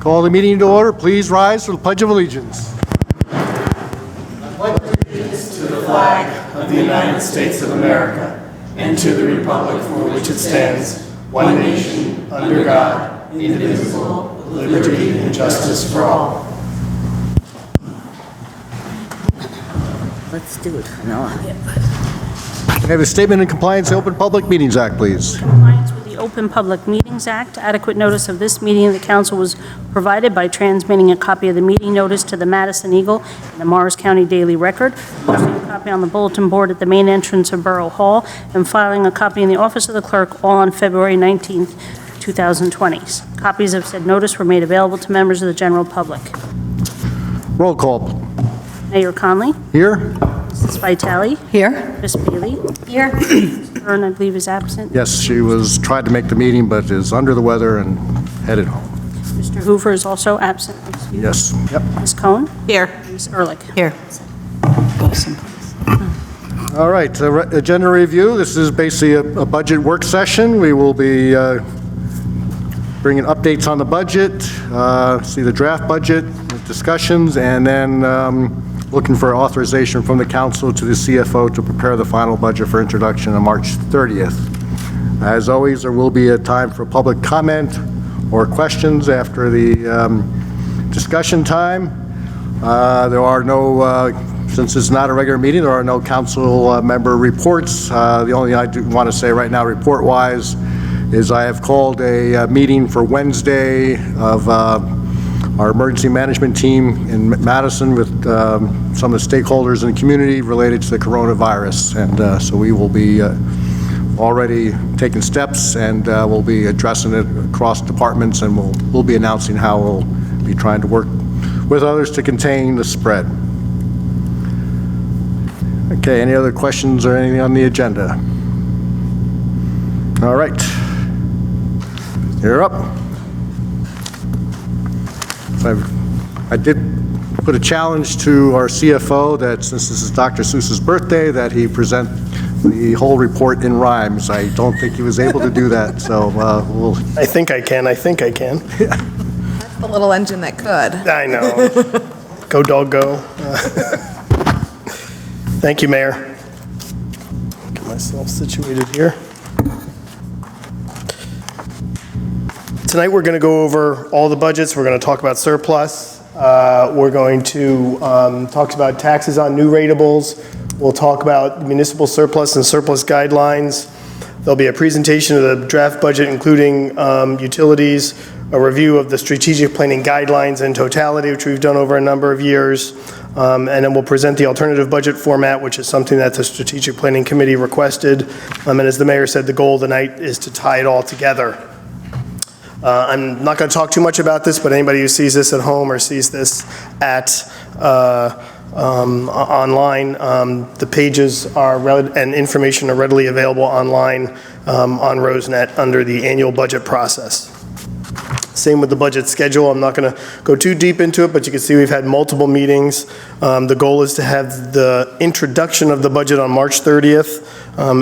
Call the meeting to order. Please rise for the Pledge of Allegiance. I pledge allegiance to the flag of the United States of America and to the republic for which it stands, one nation, under God, indivisible, with liberty and justice for all. Let's do it, Noah. Can I have a statement in compliance with the Open Public Meetings Act, please? Compliance with the Open Public Meetings Act, adequate notice of this meeting of the council was provided by transmitting a copy of the meeting notice to the Madison Eagle and the Morris County Daily Record, posting a copy on the bulletin board at the main entrance of Borough Hall, and filing a copy in the office of the clerk, all on February 19th, 2020. Copies of said notice were made available to members of the general public. Roll call. Mayor Conley, Here? Mrs. Vitale, Here? Ms. Bailey, Here. Mr. Byrne, I believe, is absent. Yes, she tried to make the meeting, but is under the weather and headed home. Mr. Hoover is also absent. Excuse me. Yes. Yep. Ms. Cohen, Here. Ms. Ehrlich. Here. All right, agenda review. This is basically a budget work session. We will be bringing updates on the budget, see the draft budget, discussions, and then looking for authorization from the council to the CFO to prepare the final budget for introduction on March 30th. As always, there will be a time for public comment or questions after the discussion time. There are no, since it's not a regular meeting, there are no council member reports. The only thing I do want to say right now, report-wise, is I have called a meeting for Wednesday of our emergency management team in Madison with some of the stakeholders in the community related to the coronavirus. And so we will be already taking steps, and we'll be addressing it across departments, and we'll be announcing how we'll be trying to work with others to contain the spread. Okay, any other questions or anything on the agenda? All right. You're up. So I did put a challenge to our CFO that since this is Dr. Seuss's birthday, that he present the whole report in rhymes. I don't think he was able to do that, so we'll... I think I can. That's the little engine that could. I know. Go, dog, go. Thank you, Mayor. Get myself situated here. Tonight we're going to go over all the budgets. We're going to talk about surplus. We're going to talk about taxes on new ratables. We'll talk about municipal surplus and surplus guidelines. There'll be a presentation of the draft budget, including utilities, a review of the strategic planning guidelines in totality, which we've done over a number of years. And then we'll present the alternative budget format, which is something that the Strategic Planning Committee requested. And as the mayor said, the goal tonight is to tie it all together. I'm not going to talk too much about this, but anybody who sees this at home or sees this at online, the pages are and information are readily available online on Rosenet under the annual budget process. Same with the budget schedule. I'm not going to go too deep into it, but you can see we've had multiple meetings. The goal is to have the introduction of the budget on March 30th.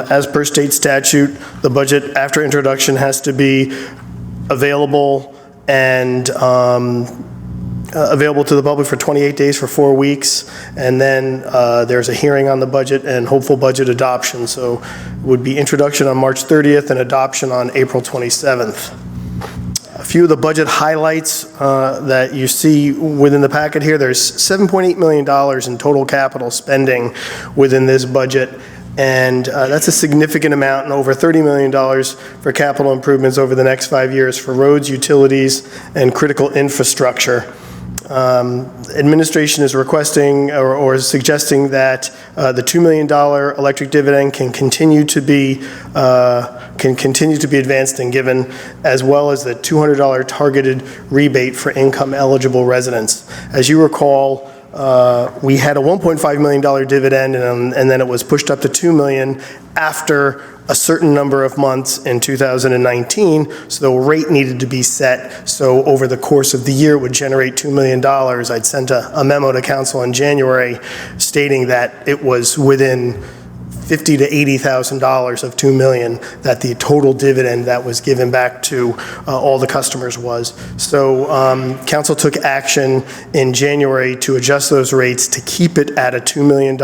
As per state statute, the budget after introduction has to be available and available to the public for 28 days for 4 weeks, and then there's a hearing on the budget and hopeful budget adoption. So it would be introduction on March 30th and adoption on April 27th. A few of the budget highlights that you see within the packet here, there's $7.8 million in total capital spending within this budget. And that's a significant amount, and over $30 million for capital improvements over the next 5 years for roads, utilities, and critical infrastructure. Administration is requesting or suggesting that the $2 million electric dividend can continue to be advanced and given, as well as the $200 targeted rebate for income eligible residents. As you recall, we had a $1.5 million dividend, and then it was pushed up to $2 million after a certain number of months in 2019, so the rate needed to be set. So over the course of the year, it would generate $2 million. I'd sent a memo to council in January stating that it was within $50,000 to $80,000 of $2 million that the total dividend that was given back to all the customers was. So council took action in January to adjust those rates to keep it at a $2 million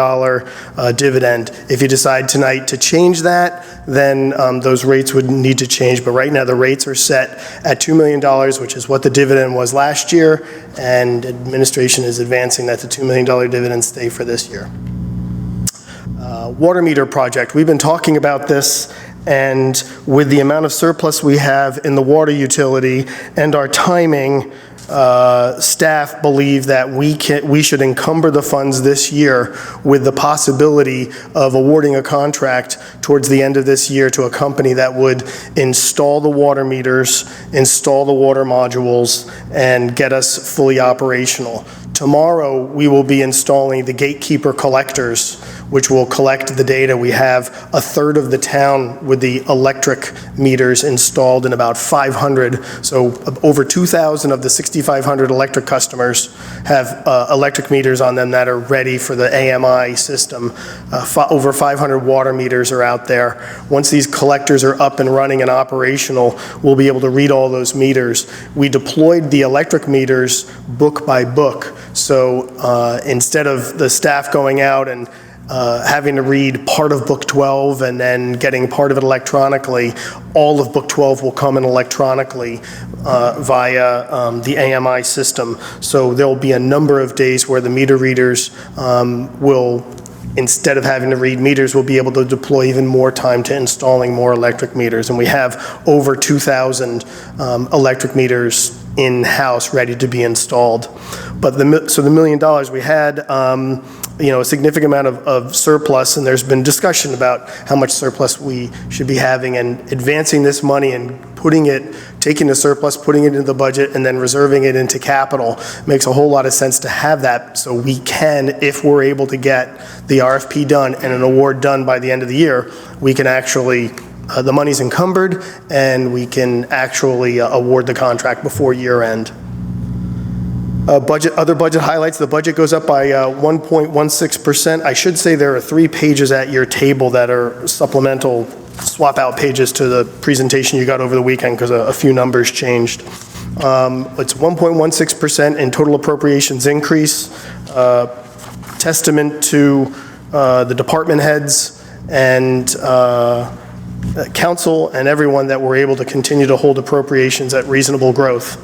dividend. If you decide tonight to change that, then those rates would need to change. But right now the rates are set at $2 million, which is what the dividend was last year, and administration is advancing that the $2 million dividend stay for this year. Water meter project. We've been talking about this, and with the amount of surplus we have in the water utility and our timing, staff believe that we should encumber the funds this year with the possibility of awarding a contract towards the end of this year to a company that would install the water meters, install the water modules, and get us fully operational. Tomorrow, we will be installing the gatekeeper collectors, which will collect the data. We have a third of the town with the electric meters installed, and about 500, so over 2,000 of the 6,500 electric customers have electric meters on them that are ready for the AMI system. Over 500 water meters are out there. Once these collectors are up and running and operational, we'll be able to read all those meters. We deployed the electric meters book by book, so instead of the staff going out and having to read part of Book 12 and then getting part of it electronically, all of Book 12 will come in electronically via the AMI system. So there'll be a number of days where the meter readers will, instead of having to read meters, we'll be able to deploy even more time to installing more electric meters. And we have over 2,000 electric meters in-house ready to be installed. But so the $1 million we had, a significant amount of surplus, and there's been discussion about how much surplus we should be having, and advancing this money and taking the surplus, putting it into the budget, and then reserving it into capital makes a whole lot of sense to have that, so we can, if we're able to get the RFP done and an award done by the end of the year, we can actually, the money's encumbered, and we can actually award the contract before year end. Other budget highlights, the budget goes up by 1.16%. I should say there are 3 pages at your table that are supplemental swap out pages to the presentation you got over the weekend, because a few numbers changed. It's 1.16% in total appropriations increase, testament to the department heads and council and everyone that were able to continue to hold appropriations at reasonable growth.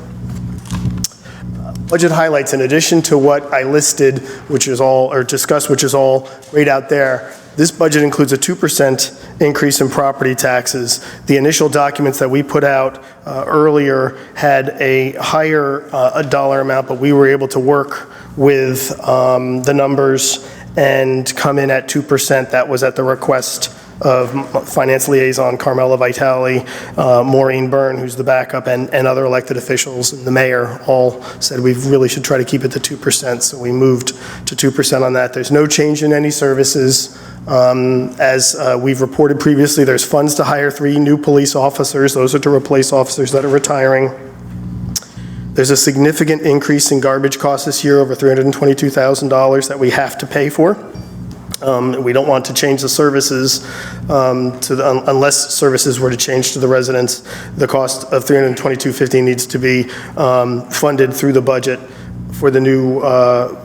Budget highlights, in addition to what I listed, which is all, or discussed, which is all right out there, this budget includes a 2% increase in property taxes. The initial documents that we put out earlier had a higher dollar amount, but we were able to work with the numbers and come in at 2%. That was at the request of Finance Liaison Carmela Vitale, Maureen Byrne, who's the backup, and other elected officials, and the mayor all said we really should try to keep it to 2%, so we moved to 2% on that. There's no change in any services. As we've reported previously, there's funds to hire 3 new police officers. Those are to replace officers that are retiring. There's a significant increase in garbage costs this year, over $322,000 that we have to pay for. We don't want to change the services unless services were to change to the residents. The cost of $322.50 needs to be funded through the budget for the new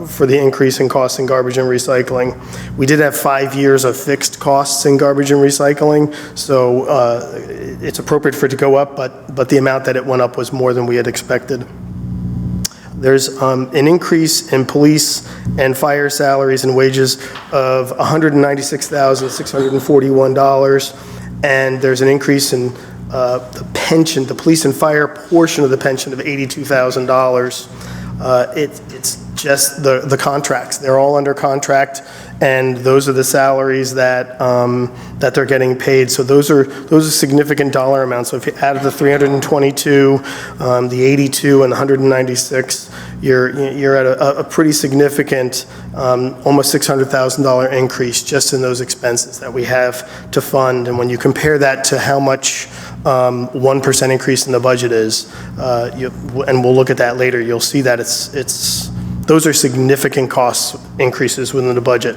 for the increase in costs in garbage and recycling. We did have 5 years of fixed costs in garbage and recycling, so it's appropriate for it to go up, but the amount that it went up was more than we had expected. There's an increase in police and fire salaries and wages of $196,641, and there's an increase in the pension, the police and fire portion of the pension, of $82,000. It's just the contracts. They're all under contract, and those are the salaries that that they're getting paid. So those are significant dollar amounts. So if you add the 322, the 82, and the 196, you're at a pretty significant, almost $600,000 increase just in those expenses that we have to fund. And when you compare that to how much 1% increase in the budget is, and we'll look at that later, you'll see that those are significant cost increases within the budget.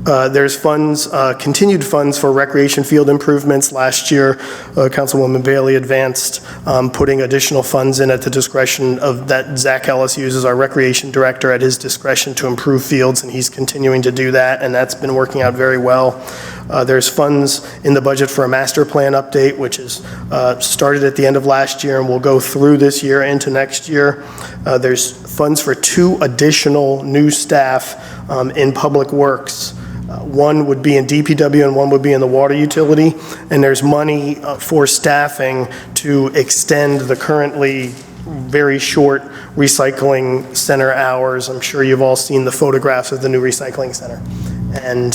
There's funds, continued funds for recreation field improvements. Last year, Councilwoman Bailey advanced putting additional funds in at the discretion of that Zach Ellis uses, our recreation director, at his discretion to improve fields, and he's continuing to do that, and that's been working out very well. There's funds in the budget for a master plan update, which is started at the end of last year and will go through this year into next year. There's funds for 2 additional new staff in Public Works. One would be in DPW and one would be in the water utility. And there's money for staffing to extend the currently very short recycling center hours. I'm sure you've all seen the photographs of the new recycling center. And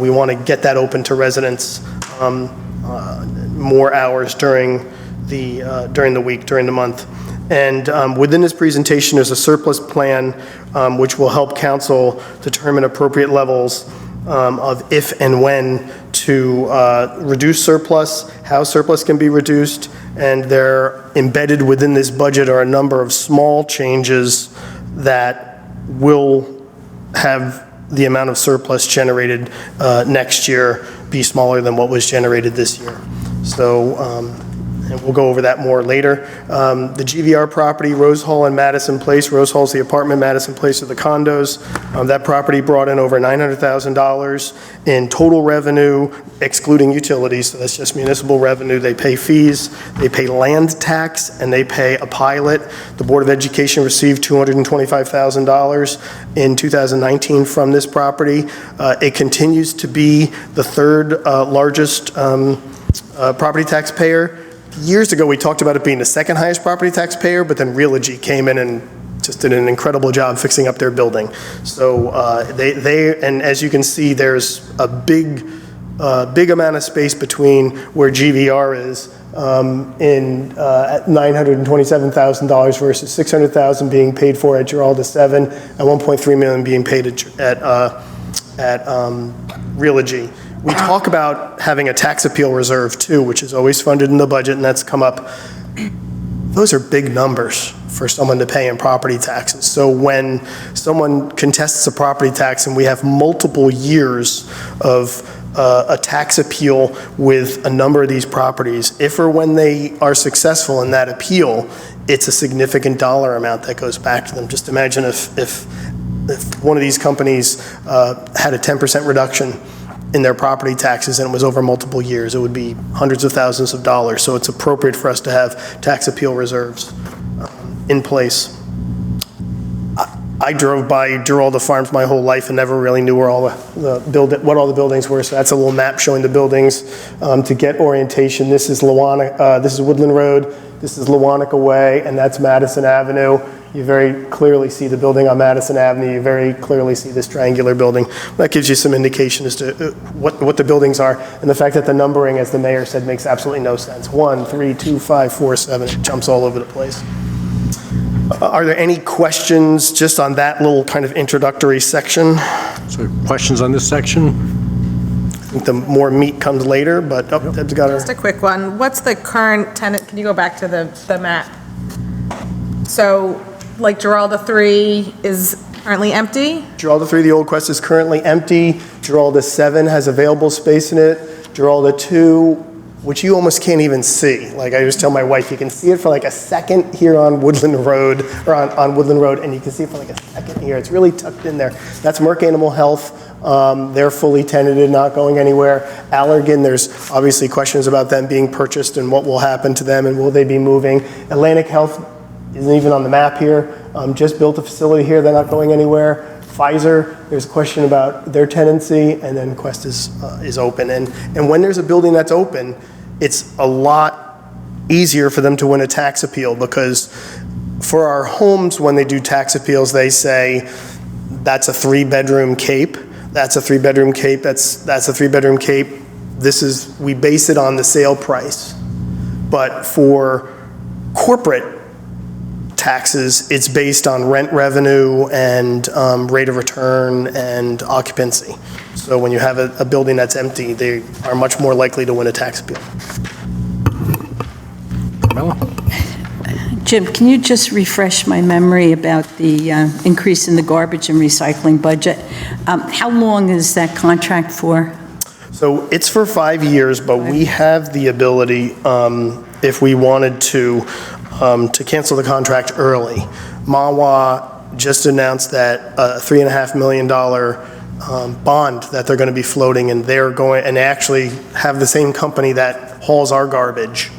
we want to get that open to residents more hours during the week, during the month. And within this presentation, there's a surplus plan which will help council determine appropriate levels of if and when to reduce surplus, how surplus can be reduced, and they're embedded within this budget are a number of small changes that will have the amount of surplus generated next year be smaller than what was generated this year. So, and we'll go over that more later. The GVR property, Rose Hall and Madison Place. Rose Hall's the apartment, Madison Place are the condos. That property brought in over $900,000 in total revenue, excluding utilities, so that's just municipal revenue. They pay fees, they pay land tax, and they pay a pilot. The Board of Education received $225,000 in 2019 from this property. It continues to be the 3rd largest property taxpayer. Years ago, we talked about it being the 2nd highest property taxpayer, but then Realogy came in and just did an incredible job fixing up their building. So and as you can see, there's a big amount of space between where GVR is at $927,000 versus $600,000 being paid for at Giralda 7 and $1.3 million being paid at Realogy. We talk about having a tax appeal reserve too, which is always funded in the budget, and that's come up. Those are big numbers for someone to pay in property taxes. So when someone contests a property tax and we have multiple years of a tax appeal with a number of these properties, if or when they are successful in that appeal, it's a significant dollar amount that goes back to them. Just imagine if one of these companies had a 10% reduction in their property taxes and it was over multiple years, it would be hundreds of thousands of dollars. So it's appropriate for us to have tax appeal reserves in place. I drove by Giralda Farms my whole life and never really knew where all what all the buildings were. So that's a little map showing the buildings to get orientation. This is this is Woodland Road, this is Lewanika Way, and that's Madison Avenue. You very clearly see the building on Madison Avenue. You very clearly see this triangular building. That gives you some indication as to what the buildings are. And the fact that the numbering, as the mayor said, makes absolutely no sense. 1, 3, 2, 5, 4, 7. It jumps all over the place. Are there any questions just on that little kind of introductory section? So questions on this section? I think the more meat comes later, but Deb's got her. Just a quick one. What's the current tenant? Can you go back to the map? So, like Giralda 3 is currently empty? Giralda 3, the old Quest, is currently empty. Giralda 7 has available space in it. Giralda 2, which you almost can't even see. Like I just tell my wife, you can see it for like a second here on Woodland Road, or on Woodland Road, and you can see it for like a second here. It's really tucked in there. That's Merck Animal Health. They're fully tenanted, not going anywhere. Allergan, there's obviously questions about them being purchased and what will happen to them and will they be moving. Atlantic Health isn't even on the map here. Just built a facility here, they're not going anywhere. Pfizer, there's a question about their tenancy, and then Quest is open. And when there's a building that's open, it's a lot easier for them to win a tax appeal, because for our homes, when they do tax appeals, they say, that's a 3-bedroom cape, that's a 3-bedroom cape, that's a 3-bedroom cape. We base it on the sale price. But for corporate taxes, it's based on rent revenue and rate of return and occupancy. So when you have a building that's empty, they are much more likely to win a tax appeal. Carmella? Jim, can you just refresh my memory about the increase in the garbage and recycling budget? How long is that contract for? So it's for 5 years, but we have the ability, if we wanted to cancel the contract early. MAWA just announced that a $3.5 million bond that they're going to be floating, and they're going, and they actually have the same company that hauls our garbage,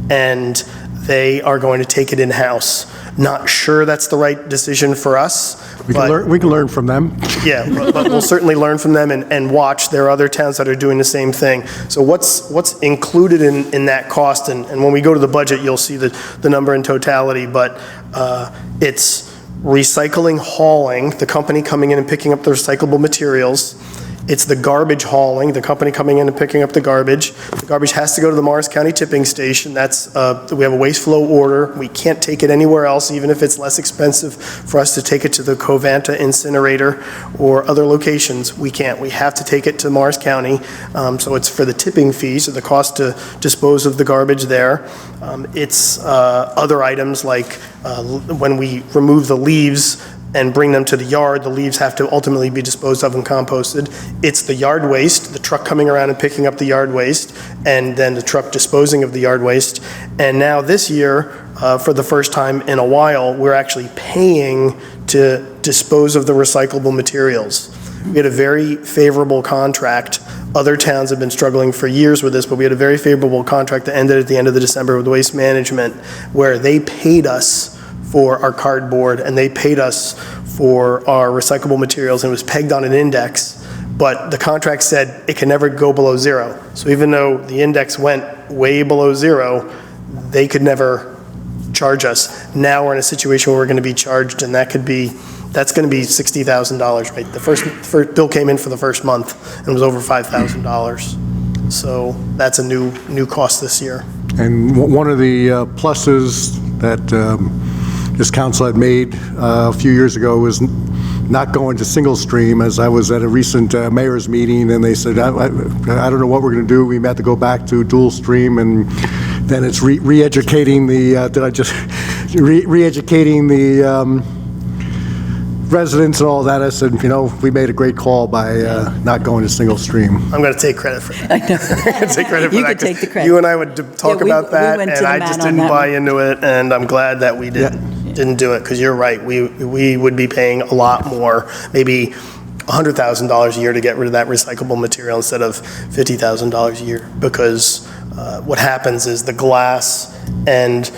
and they are going to take it in-house. Not sure that's the right decision for us. We can learn from them. Yeah, but we'll certainly learn from them and watch. There are other towns that are doing the same thing. So what's included in that cost, and when we go to the budget, you'll see the number in totality, but it's recycling hauling, the company coming in and picking up the recyclable materials. It's the garbage hauling, the company coming in and picking up the garbage. The garbage has to go to the Morris County tipping station. That's, we have a waste flow order. We can't take it anywhere else, even if it's less expensive for us to take it to the Covanta incinerator or other locations. We can't. We have to take it to Morris County. So it's for the tipping fees, so the cost to dispose of the garbage there. It's other items like when we remove the leaves and bring them to the yard, the leaves have to ultimately be disposed of and composted. It's the yard waste, the truck coming around and picking up the yard waste, and then the truck disposing of the yard waste. And now this year, for the first time in a while, we're actually paying to dispose of the recyclable materials. We had a very favorable contract. Other towns have been struggling for years with this, but we had a very favorable contract that ended at the end of the December with Waste Management, where they paid us for our cardboard, and they paid us for our recyclable materials, and it was pegged on an index, but the contract said it can never go below zero. So even though the index went way below zero, they could never charge us. Now we're in a situation where we're going to be charged, and that's going to be $60,000, right? The first bill came in for the first month, and it was over $5,000. So that's a new cost this year. And one of the pluses that this council had made a few years ago was not going to single stream, as I was at a recent mayor's meeting, and they said, I don't know what we're going to do. We had to go back to dual stream, and then it's re-educating re-educating the residents and all that. I said, we made a great call by not going to single stream. I'm going to take credit for that. I know. Take credit for You that, could take the 'cause credit. You and I would talk Yeah, we about that, went to and the I mat just on didn't that buy one. into it, and I'm glad that we didn't do it, because you're right. We would be paying a lot more, maybe $100,000 a year to get rid of that recyclable material instead of $50,000 a year, because what happens is the glass and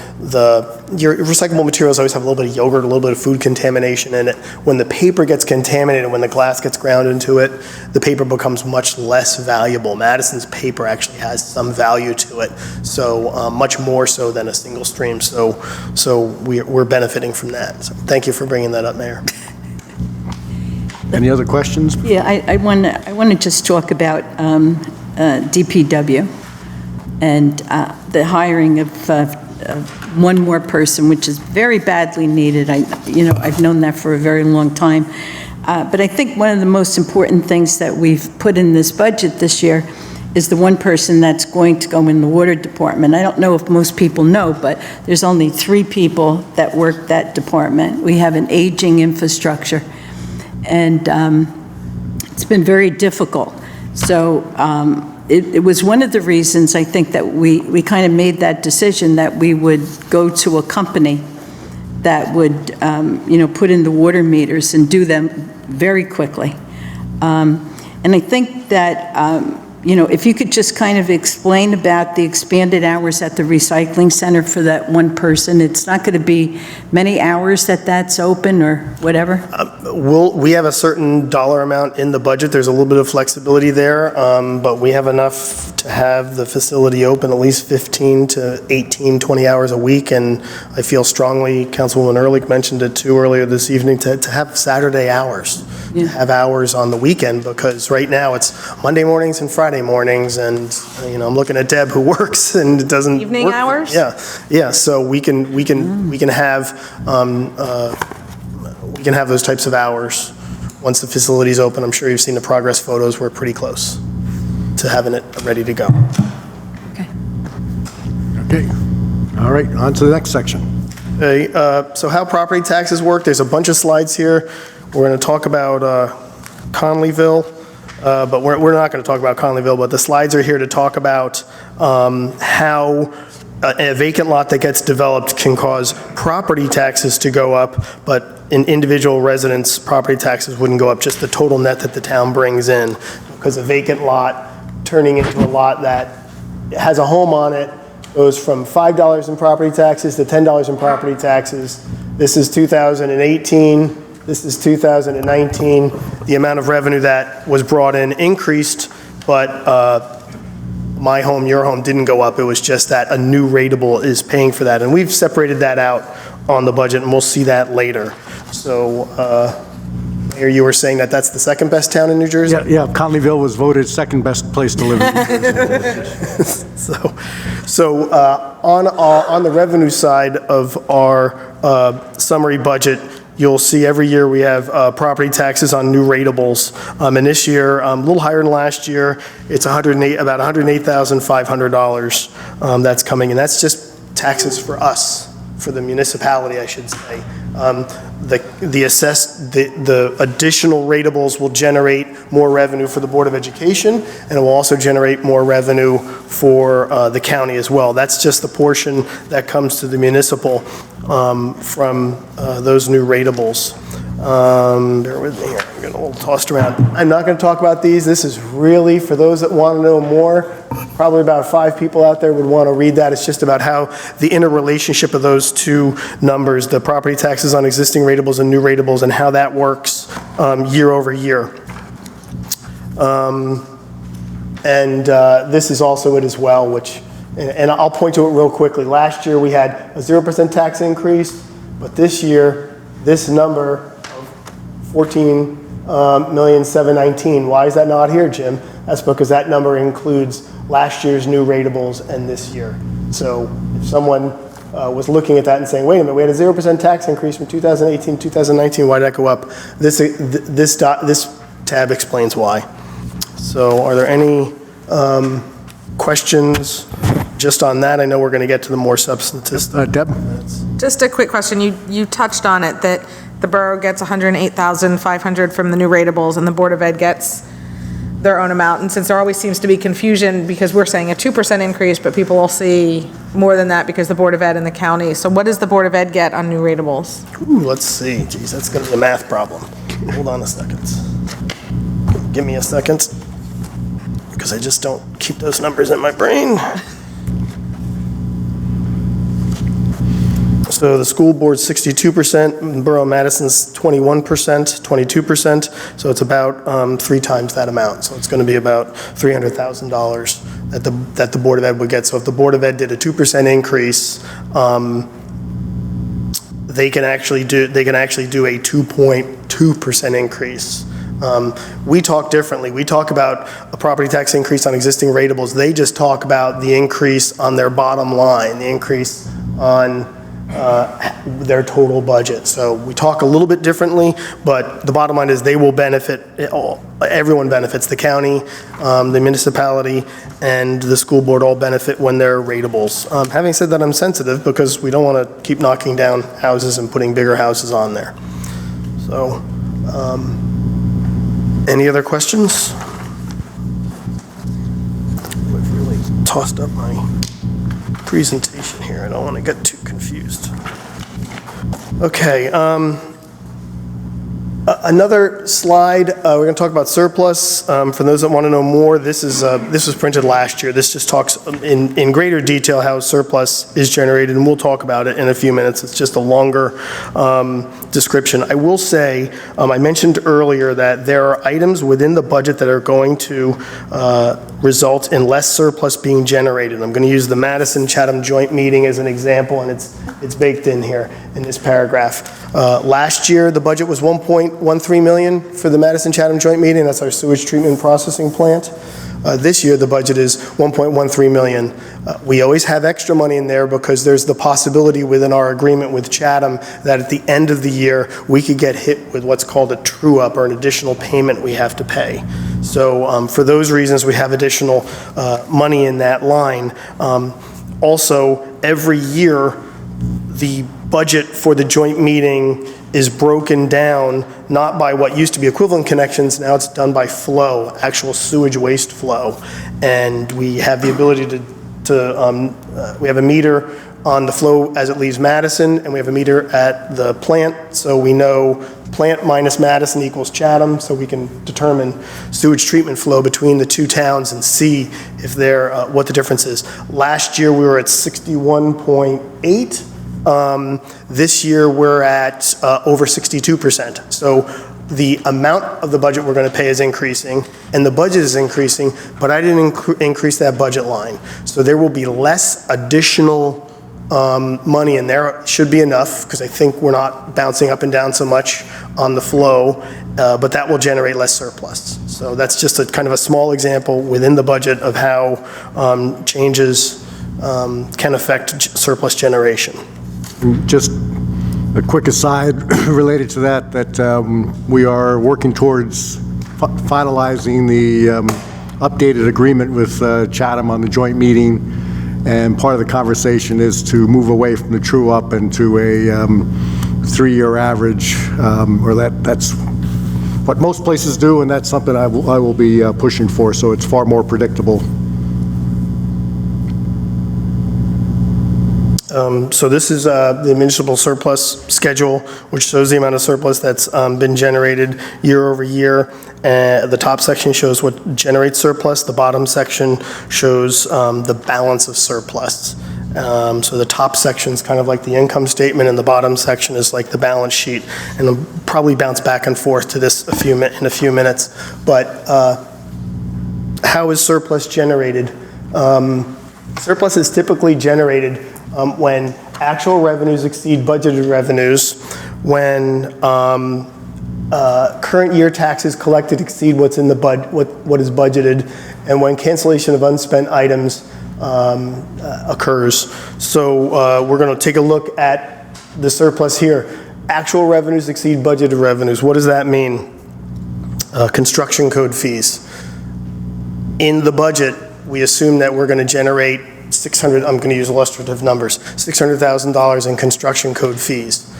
your recyclable materials always have a little bit of yogurt, a little bit of food contamination in it. When the paper gets contaminated, when the glass gets ground into it, the paper becomes much less valuable. Madison's paper actually has some value to it, so much more so than a single stream. So we're benefiting from that. So thank you for bringing that up, Mayor. Any other questions? Yeah, I want to just talk about DPW and the hiring of one more person, which is very badly needed. I've known that for a very long time. But I think one of the most important things that we've put in this budget this year is the one person that's going to go in the water department. I don't know if most people know, but there's only 3 people that work that department. We have an aging infrastructure, and it's been very difficult. So it was one of the reasons I think that we kind of made that decision that we would go to a company that would, put in the water meters and do them very quickly. And I think that, if you could just kind of explain about the expanded hours at the recycling center for that one person. It's not going to be many hours that's open or whatever? We have a certain dollar amount in the budget. There's a little bit of flexibility there, but we have enough to have the facility open at least 15 to 18, 20 hours a week. And I feel strongly, Councilwoman Ehrlich mentioned it too earlier this evening, to have Saturday hours, to have hours on the weekend, because right now it's Monday mornings and Friday mornings, and I'm looking at Deb who works and it doesn't Evening work. hours? Yeah. So we can have those types of hours once the facility's open. I'm sure you've seen the progress photos. We're pretty close to having it ready to go. Okay. Okay. All right, on to the next section. Okay, so how property taxes work, there's a bunch of slides here. We're going to talk about Conleyville, but we're not going to talk about Conleyville, but the slides are here to talk about how a vacant lot that gets developed can cause property taxes to go up, but in individual residents, property taxes wouldn't go up, just the total net that the town brings in. Because a vacant lot turning into a lot that has a home on it goes from $5 in property taxes to $10 in property taxes. This is 2018. This is 2019. The amount of revenue that was brought in increased, but my home, your home didn't go up. It was just that a new rateable is paying for that. And we've separated that out on the budget, and we'll see that later. So, Mayor, you were saying that that's the second best town in New Jersey? Yeah, Conleyville was voted second best place to live in New Jersey. So on the revenue side of our summary budget, you'll see every year we have property taxes on new ratables. And this year, a little higher than last year, it's about $108,500 that's coming in. That's just taxes for us, for the municipality, I should say. The additional ratables will generate more revenue for the Board of Education, and it will also generate more revenue for the county as well. That's just the portion that comes to the municipal from those new ratables. Bear with me here, I'm getting a little tossed around. I'm not going to talk about these. This is really, for those that want to know more, probably about 5 people out there would want to read that. It's just about how the interrelationship of those two numbers, the property taxes on existing ratables and new ratables, and how that works year over year. This is also it as well, which, and I'll point to it real quickly. Last year we had a 0% tax increase, but this year, this number of $14,719,000, why is that not here, Jim? That's because that number includes last year's new ratables and this year. So if someone was looking at that and saying, wait a minute, we had a 0% tax increase from 2018 to 2019, why did that go up? This tab explains why. So are there any questions just on that? I know we're going to get to the more substantive. Deb? Just a quick question. You touched on it, that the borough gets $108,500 from the new ratables and the Board of Ed gets their own amount. And since there always seems to be confusion because we're saying a 2% increase, but people will see more than that because the Board of Ed and the county. So what does the Board of Ed get on new ratables? Ooh, let's see. Geez, that's going to be a math problem. Hold on a second. Give me a second, because I just don't keep those numbers in my brain. So the school board's 62%, Borough of Madison's 21%, 22%, so it's about 3 times that amount. So it's going to be about $300,000 that the Board of Ed would get. So if the Board of Ed did a 2% increase, they can actually do a 2.2% increase. We talk differently. We talk about a property tax increase on existing ratables. They just talk about the increase on their bottom line, the increase on their total budget. So we talk a little bit differently, but the bottom line is they will benefit, everyone benefits, the county, the municipality, and the school board all benefit when they're ratables. Having said that, I'm sensitive because we don't want to keep knocking down houses and putting bigger houses on there. So, any other questions? I've really tossed up my presentation here. I don't want to get too confused. Okay, another slide, we're going to talk about surplus. For those that want to know more, this was printed last year. This just talks in greater detail how surplus is generated, and we'll talk about it in a few minutes. It's just a longer description. I will say, I mentioned earlier that there are items within the budget that are going to result in less surplus being generated. I'm going to use the Madison-Chatham joint meeting as an example, and it's baked in here in this paragraph. Last year, the budget was $1.13 million for the Madison-Chatham joint meeting. That's our sewage treatment processing plant. This year, the budget is $1.13 million. We always have extra money in there because there's the possibility within our agreement with Chatham that at the end of the year, we could get hit with what's called a true-up or an additional payment we have to pay. So for those reasons, we have additional money in that line. Also, every year, the budget for the joint meeting is broken down not by what used to be equivalent connections, now it's done by flow, actual sewage waste flow. And we have the ability we have a meter on the flow as it leaves Madison, and we have a meter at the plant, so we know plant minus Madison equals Chatham, so we can determine sewage treatment flow between the two towns and see if what the difference is. Last year, we were at 61.8. This year, we're at over 62%. So the amount of the budget we're going to pay is increasing, and the budget is increasing, but I didn't increase that budget line. So there will be less additional money in there. Should be enough, because I think we're not bouncing up and down so much on the flow, but that will generate less surplus. So that's just a kind of a small example within the budget of how changes can affect surplus generation. Just a quick aside related to that we are working towards finalizing the updated agreement with Chatham on the joint meeting, and part of the conversation is to move away from the true-up and to a 3-year average, or that's what most places do, and that's something I will be pushing for, so it's far more predictable. So this is the municipal surplus schedule, which shows the amount of surplus that's been generated year over year. The top section shows what generates surplus. The bottom section shows the balance of surplus. So the top section is kind of like the income statement, and the bottom section is like the balance sheet. And I'll probably bounce back and forth to this in a few minutes. But how is surplus generated? Surplus is typically generated when actual revenues exceed budgeted revenues, when current year taxes collected exceed what's in the what is budgeted, and when cancellation of unspent items occurs. So we're going to take a look at the surplus here. Actual revenues exceed budgeted revenues. What does that mean? Construction code fees. In the budget, we assume that we're going to generate I'm going to use illustrative numbers, $600,000 in construction code fees.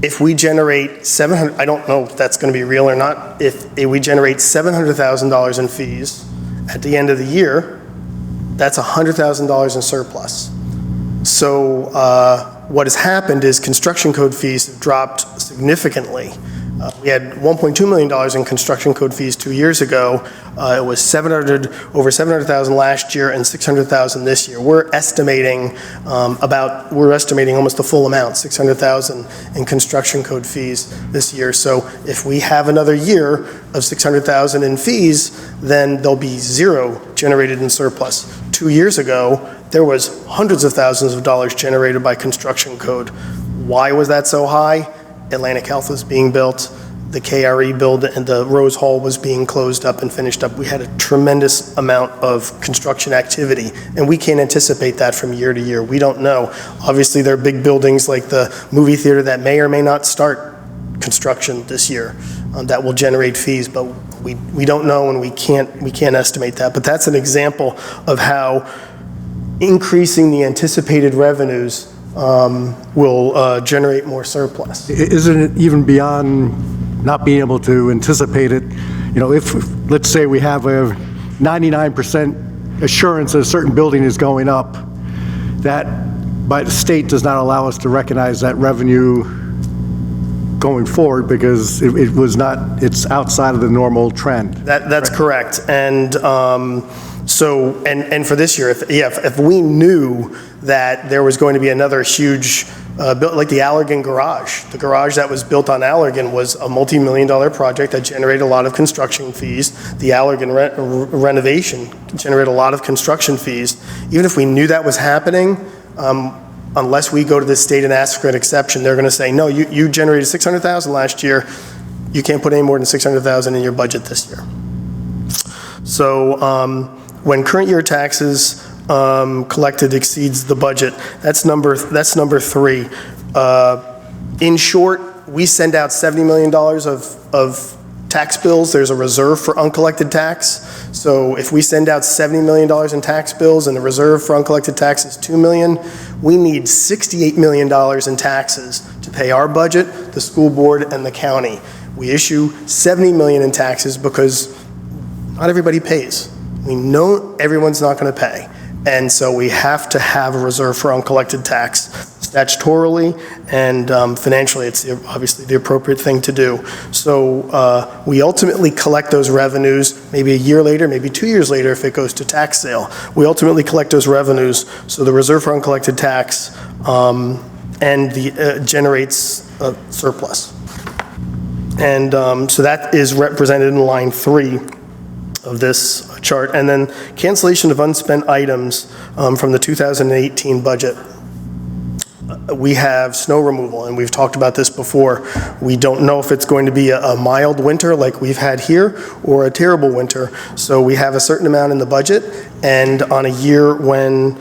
If we generate I don't know if that's going to be real or not, if we generate $700,000 in fees at the end of the year, that's $100,000 in surplus. So what has happened is construction code fees have dropped significantly. We had $1.2 million in construction code fees 2 years ago. It was over $700,000 last year and $600,000 this year. We're estimating almost the full amount, $600,000 in construction code fees this year. So if we have another year of $600,000 in fees, then there'll be zero generated in surplus. 2 years ago, there was hundreds of thousands of dollars generated by construction code. Why was that so high? Atlantic Health was being built, the KRE build and the Rose Hall was being closed up and finished up. We had a tremendous amount of construction activity, and we can't anticipate that from year to year. We don't know. Obviously, there are big buildings like the movie theater that may or may not start construction this year that will generate fees, but we don't know, and we can't estimate that. But that's an example of how increasing the anticipated revenues will generate more surplus. Isn't it even beyond not being able to anticipate it? You know, if, let's say we have a 99% assurance that a certain building is going up, that by the state does not allow us to recognize that revenue going forward because it's outside of the normal trend. That's correct. And so for this year, if we knew that there was going to be another huge, like the Allergan garage. The garage that was built on Allergan was a multi-million-dollar project that generated a lot of construction fees. The Allergan renovation generated a lot of construction fees. Even if we knew that was happening, unless we go to the state and ask for an exception, they're going to say, no, you generated $600,000 last year. You can't put any more than $600,000 in your budget this year. So when current year taxes collected exceeds the budget, that's number 3. In short, we send out $70 million of tax bills, there's a reserve for uncollected tax. So if we send out $70 million in tax bills and the reserve for uncollected tax is $2 million, we need $68 million in taxes to pay our budget, the school board, and the county. We issue $70 million in taxes because not everybody pays. We know everyone's not going to pay. And so we have to have a reserve for uncollected tax statutorily and financially. It's obviously the appropriate thing to do. So we ultimately collect those revenues maybe a year later, maybe 2 years later if it goes to tax sale. We ultimately collect those revenues, so the reserve for uncollected tax generates a surplus. And so that is represented in line 3 of this chart. And then cancellation of unspent items from the 2018 budget. We have snow removal, and we've talked about this before. We don't know if it's going to be a mild winter like we've had here or a terrible winter. So we have a certain amount in the budget, and on a year when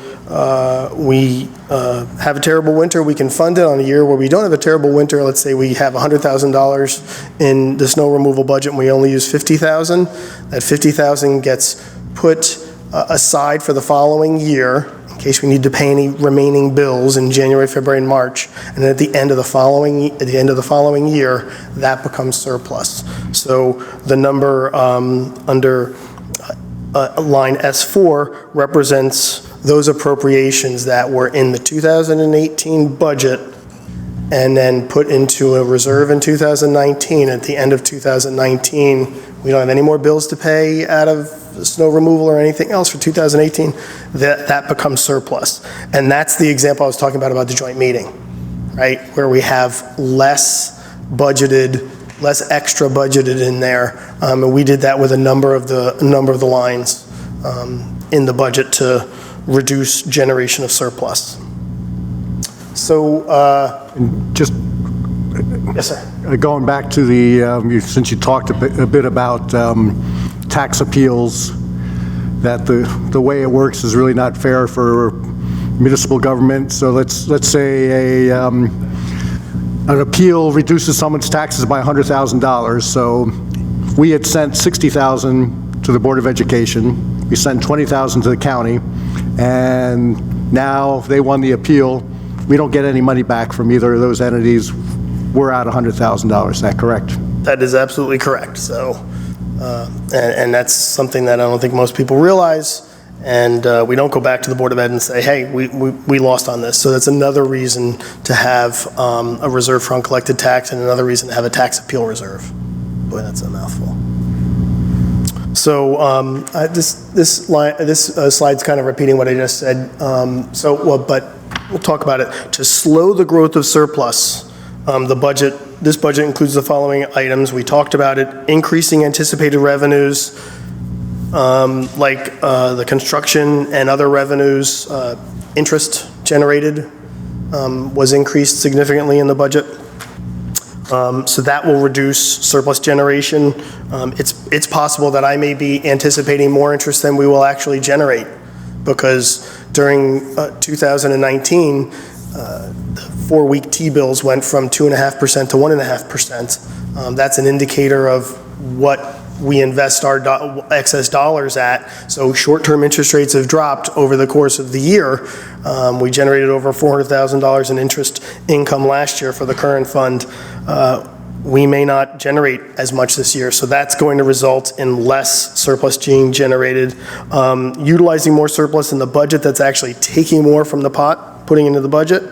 we have a terrible winter, we can fund it. On a year where we don't have a terrible winter, let's say we have $100,000 in the snow removal budget and we only use $50,000, that $50,000 gets put aside for the following year in case we need to pay any remaining bills in January, February, and March. And then at the end of the following year, that becomes surplus. So the number under line S4 represents those appropriations that were in the 2018 budget and then put into a reserve in 2019. At the end of 2019, we don't have any more bills to pay out of snow removal or anything else for 2018. That becomes surplus. And that's the example I was talking about the joint meeting, right? Where we have less extra budgeted in there. And we did that with a number of the lines in the budget to reduce generation of surplus. So, Just yes, sir. going back to since you talked a bit about tax appeals, that the way it works is really not fair for municipal government. So let's say an appeal reduces someone's taxes by $100,000. So we had sent $60,000 to the Board of Education. We sent $20,000 to the county, and now they won the appeal. We don't get any money back from either of those entities. We're out $100,000. Is that correct? That is absolutely correct. So, and that's something that I don't think most people realize. And we don't go back to the Board of Ed and say, hey, we lost on this. So that's another reason to have a reserve for uncollected tax, and another reason to have a tax appeal reserve. Boy, that's a mouthful. So this slide's kind of repeating what I just said. But we'll talk about it. To slow the growth of surplus, this budget includes the following items. We talked about it: increasing anticipated revenues, like the construction and other revenues. Interest generated was increased significantly in the budget. So that will reduce surplus generation. It's possible that I may be anticipating more interest than we will actually generate, because during 2019, the 4-week T-bills went from 2.5% to 1.5%. That's an indicator of what we invest our excess dollars at. So short-term interest rates have dropped over the course of the year. We generated over $400,000 in interest income last year for the current fund. We may not generate as much this year, so that's going to result in less surplus being generated. Utilizing more surplus in the budget, that's actually taking more from the pot, putting into the budget,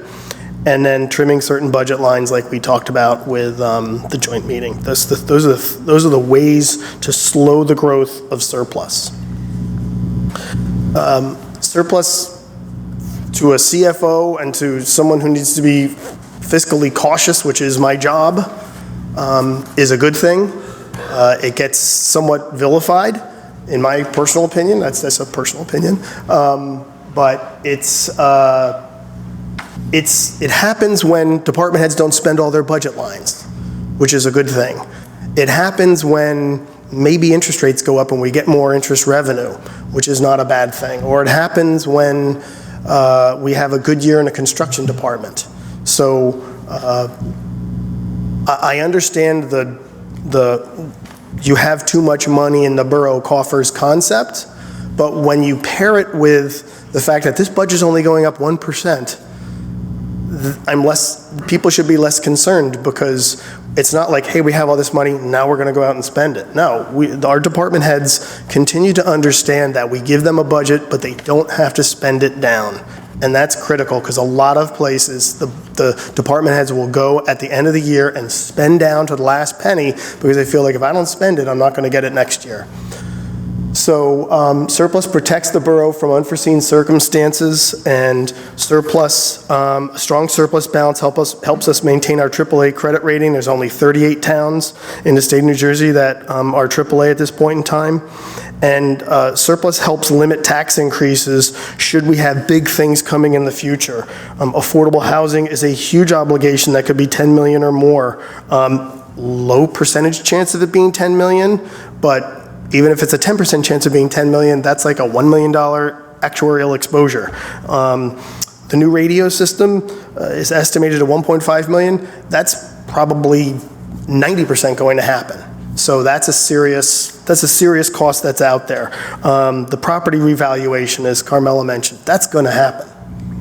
and then trimming certain budget lines like we talked about with the joint meeting. Those are the ways to slow the growth of surplus. Surplus to a CFO and to someone who needs to be fiscally cautious, which is my job, is a good thing. It gets somewhat vilified, in my personal opinion. That's a personal opinion. But it happens when department heads don't spend all their budget lines, which is a good thing. It happens when maybe interest rates go up and we get more interest revenue, which is not a bad thing. Or it happens when we have a good year in a construction department. So I understand the you have too much money in the borough coffers concept, but when you pair it with the fact that this budget's only going up 1%, people should be less concerned, because it's not like, hey, we have all this money, now we're going to go out and spend it. No, our department heads continue to understand that we give them a budget, but they don't have to spend it down. And that's critical, because a lot of places, the department heads will go at the end of the year and spend down to the last penny, because they feel like if I don't spend it, I'm not going to get it next year. So surplus protects the borough from unforeseen circumstances, and surplus, a strong surplus balance helps us maintain our AAA credit rating. There's only 38 towns in the state of New Jersey that are AAA at this point in time. And surplus helps limit tax increases should we have big things coming in the future. Affordable housing is a huge obligation that could be 10 million or more. Low percentage chance of it being 10 million, but even if it's a 10% chance of being 10 million, that's like a $1 million actuarial exposure. The new radio system is estimated at 1.5 million. That's probably 90% going to happen. So that's a serious cost that's out there. The property revaluation, as Carmela mentioned, that's going to happen.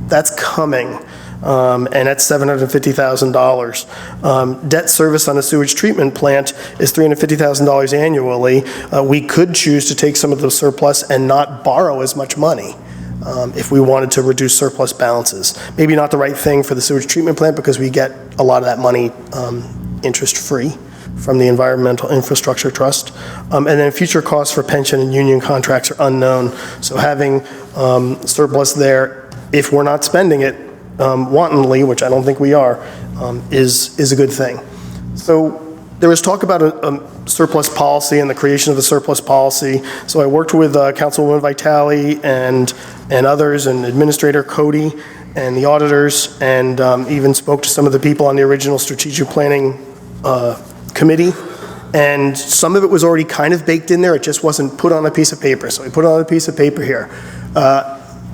That's coming. And that's $750,000. Debt service on a sewage treatment plant is $350,000 annually. We could choose to take some of the surplus and not borrow as much money if we wanted to reduce surplus balances. Maybe not the right thing for the sewage treatment plant, because we get a lot of that money interest-free from the Environmental Infrastructure Trust. And then future costs for pension and union contracts are unknown. So having surplus there, if we're not spending it wantonly, which I don't think we are, is a good thing. So there was talk about a surplus policy and the creation of the surplus policy. So I worked with Councilwoman Vitale and others, and Administrator Cody and the auditors, and even spoke to some of the people on the original strategic planning committee. And some of it was already kind of baked in there. It just wasn't put on a piece of paper. So we put it on a piece of paper here.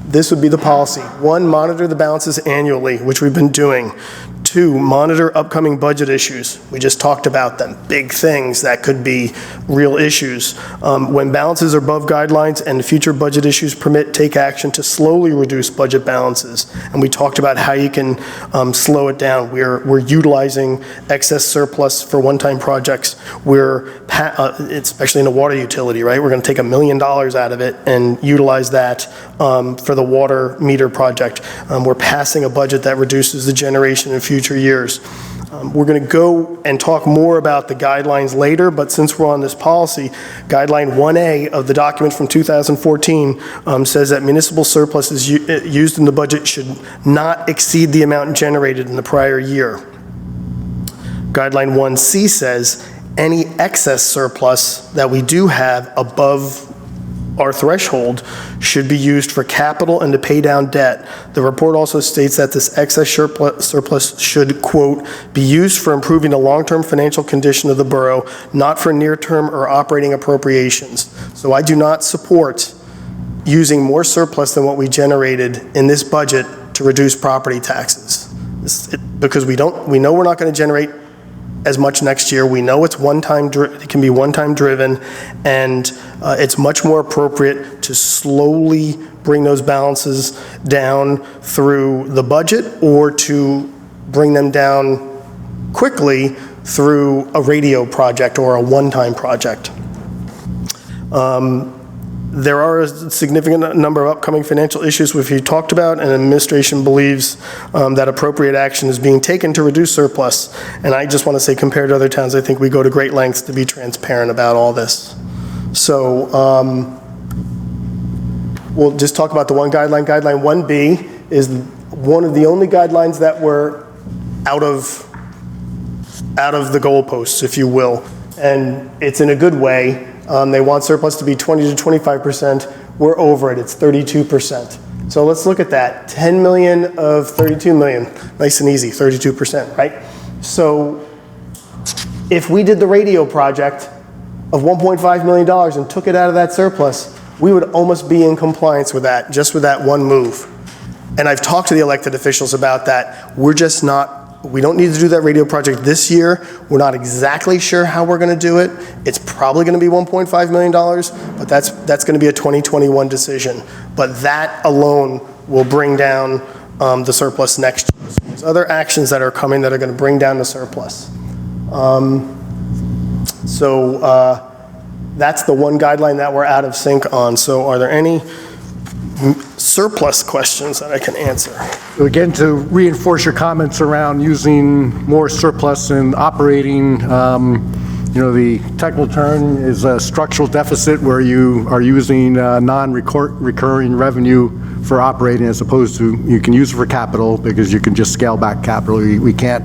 This would be the policy. 1, monitor the balances annually, which we've been doing. 2, monitor upcoming budget issues. We just talked about them. Big things that could be real issues. When balances are above guidelines and future budget issues permit, take action to slowly reduce budget balances. And we talked about how you can slow it down. We're utilizing excess surplus for one-time projects. Especially in the water utility, right? We're going to take $1 million out of it and utilize that for the water meter project. We're passing a budget that reduces the generation in future years. We're going to go and talk more about the guidelines later, but since we're on this policy, guideline 1A of the document from 2014 says that municipal surpluses used in the budget should not exceed the amount generated in the prior year. Guideline 1C says any excess surplus that we do have above our threshold should be used for capital and to pay down debt. The report also states that this excess surplus should, quote, be used for improving the long-term financial condition of the borough, not for near-term or operating appropriations. So I do not support using more surplus than what we generated in this budget to reduce property taxes. Because we know we're not going to generate as much next year. We know it's it can be one-time driven, and it's much more appropriate to slowly bring those balances down through the budget, or to bring them down quickly through a radio project or a one-time project. There are a significant number of upcoming financial issues which we talked about, and administration believes that appropriate action is being taken to reduce surplus. And I just want to say, compared to other towns, I think we go to great lengths to be transparent about all this. So we'll just talk about the one guideline. Guideline 1B is one of the only guidelines that were out of the goalposts, if you will. And it's in a good way. They want surplus to be 20 to 25%. We're over it. It's 32%. So let's look at that. 10 million of 32 million. Nice and easy, 32%, right? So if we did the radio project of $1.5 million and took it out of that surplus, we would almost be in compliance with that, just with that one move. And I've talked to the elected officials about that. We're just not We don't need to do that radio project this year. We're not exactly sure how we're going to do it. It's probably going to be $1.5 million, but that's going to be a 2021 decision. But that alone will bring down the surplus next year. So there's other actions that are coming that are going to bring down the surplus. That's the one guideline that we're out of sync on. So are there any surplus questions that I can answer? Again, to reinforce your comments around using more surplus in operating, the technical term is a structural deficit where you are using non-recurring revenue for operating as opposed to, you can use it for capital because you can just scale back capital. We can't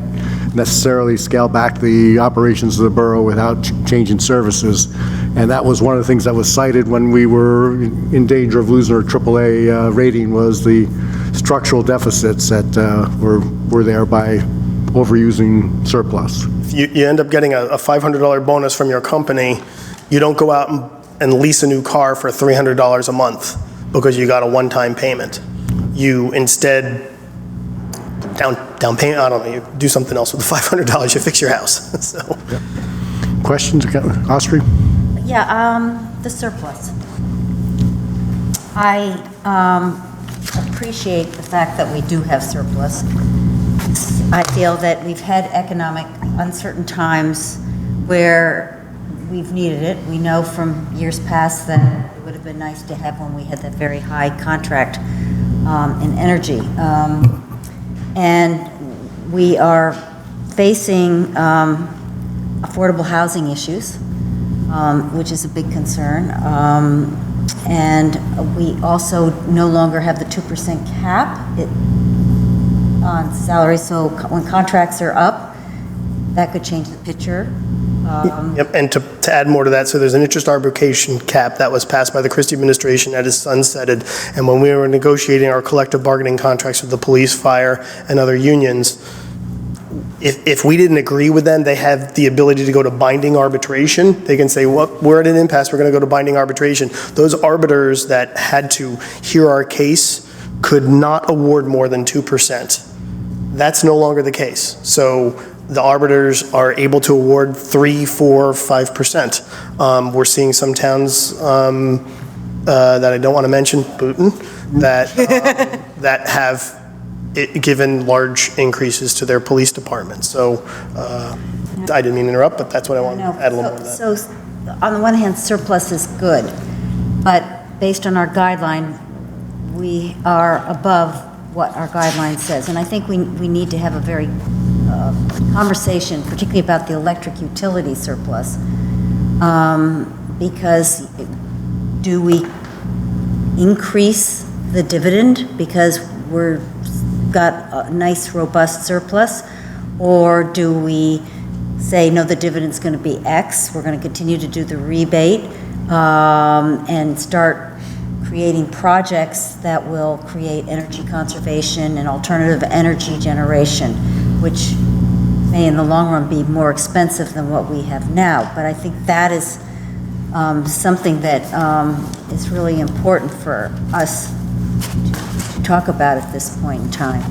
necessarily scale back the operations of the borough without changing services. And that was one of the things that was cited when we were in danger of losing our AAA rating, was the structural deficits that were there by overusing surplus. If you end up getting a $500 bonus from your company, you don't go out and lease a new car for $300 a month because you got a one-time payment. You instead down payment, I don't know, you do something else with the $500, you fix your house. So. Yep. Questions, Austri? Yeah, the surplus. I appreciate the fact that we do have surplus. I feel that we've had economic uncertain times where we've needed it. We know from years past that it would have been nice to have when we had that very high contract in energy. And we are facing affordable housing issues, which is a big concern. And we also no longer have the 2% cap on salaries, so when contracts are up, that could change the picture. Yep, and to add more to that, so there's an interest arbitration cap that was passed by the Christie administration that is sunsetted, and when we were negotiating our collective bargaining contracts with the police, fire, and other unions, if we didn't agree with them, they have the ability to go to binding arbitration. They can say, well, we're at an impasse, we're going to go to binding arbitration. Those arbiters that had to hear our case could not award more than 2%. That's no longer the case. So the arbiters are able to award 3%, 4%, 5%. We're seeing some towns that I don't want to mention, Booton, that have given large increases to their police department. So I didn't mean to interrupt, but that's what I wanted to add a little more to that. So on the one hand, surplus is good, but based on our guideline, we are above what our guideline says. And I think we need to have a very conversation, particularly about the electric utility surplus, because do we increase the dividend because we're got a nice robust surplus, or do we say, no, the dividend's going to be X, we're going to continue to do the rebate and start creating projects that will create energy conservation and alternative energy generation, which may in the long run be more expensive than what we have now. But I think that is something that is really important for us to talk about at this point in time.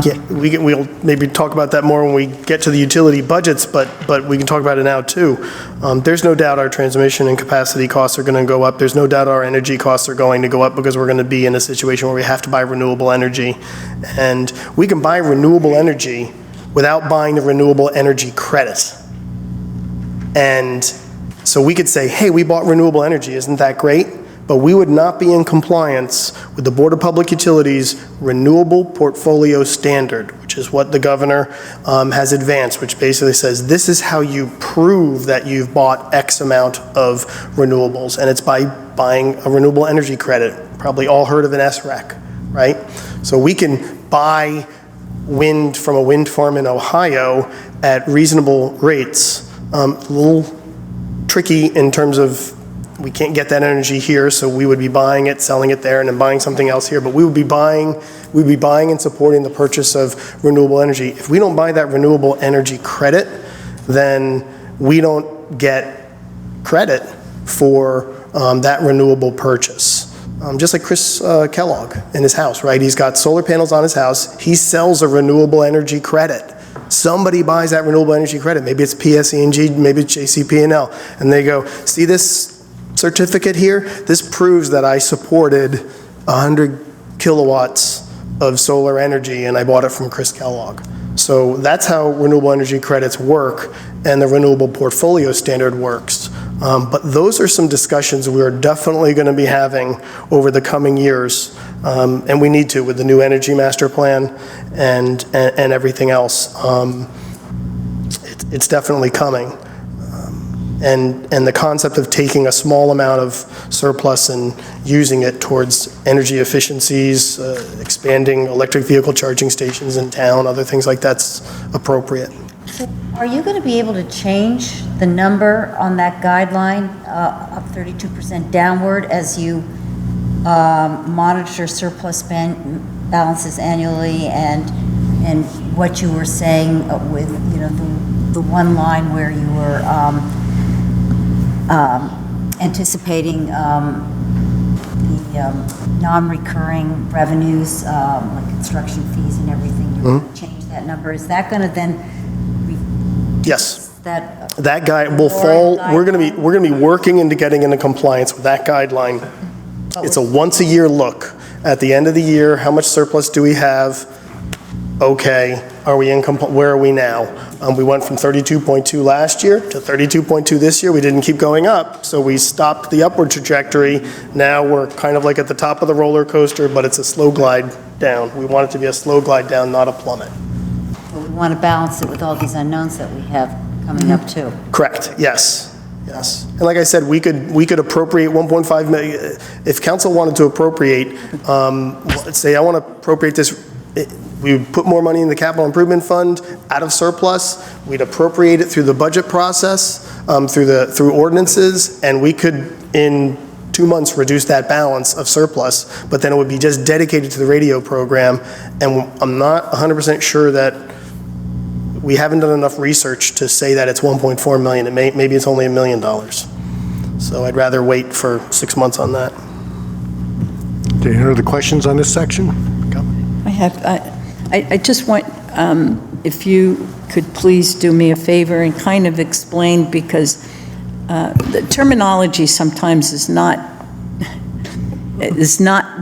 Yeah, we'll maybe talk about that more when we get to the utility budgets, but we can talk about it now too. There's no doubt our transmission and capacity costs are going to go up. There's no doubt our energy costs are going to go up because we're going to be in a situation where we have to buy renewable energy. And we can buy renewable energy without buying the renewable energy credit. And so we could say, hey, we bought renewable energy, isn't that great? But we would not be in compliance with the Board of Public Utilities Renewable Portfolio Standard, which is what the governor has advanced, which basically says this is how you prove that you've bought X amount of renewables, and it's by buying a renewable energy credit. Probably all heard of an SREC, right? So we can buy wind from a wind farm in Ohio at reasonable rates. A little tricky in terms of we can't get that energy here, so we would be buying it, selling it there, and then buying something else here. But we'd be buying and supporting the purchase of renewable energy. If we don't buy that renewable energy credit, then we don't get credit for that renewable purchase. just like Chris Kellogg in his house, right? He's got solar panels on his house. He sells a renewable energy credit. Somebody buys that renewable energy credit. Maybe it's PSE&G, maybe it's JCP&L. And they go, see this certificate here? This proves that I supported 100 kilowatts of solar energy, and I bought it from Chris Kellogg. So that's how renewable energy credits work, and the renewable portfolio standard works. But those are some discussions we are definitely going to be having over the coming years, and we need to with the new energy master plan and everything else. It's definitely coming. And the concept of taking a small amount of surplus and using it towards energy efficiencies, expanding electric vehicle charging stations in town, other things like that's appropriate. Are you going to be able to change the number on that guideline up 32% downward as you monitor surplus balances annually, and what you were saying with, you know, the one line where you were anticipating the non-recurring revenues, like construction fees and everything, you're going to change that number? Is that going to then Yes. that guy will fall. We're going to be working into getting into compliance with that guideline. It's a once a year look. At the end of the year, how much surplus do we have? Okay, are we in where are we now? We went from 32.2 last year to 32.2 this year. We didn't keep going up, so we stopped the upward trajectory. Now we're kind of like at the top of the roller coaster, but it's a slow glide down. We want it to be a slow glide down, not a plummet. We want to balance it with all these unknowns that we have coming up too. Correct, yes. Yes. And like I said, we could appropriate 1.5 million. If council wanted to appropriate, let's say I want to appropriate this, we would put more money in the capital improvement fund out of surplus. We'd appropriate it through the budget process, through ordinances, and we could, in 2 months, reduce that balance of surplus, but then it would be just dedicated to the radio program. And I'm not 100% sure that we haven't done enough research to say that it's 1.4 million. Maybe it's only $1 million. So I'd rather wait for 6 months on that. Do you hear the questions on this section? I have, I just want, if you could please do me a favor and kind of explain, because the terminology sometimes is not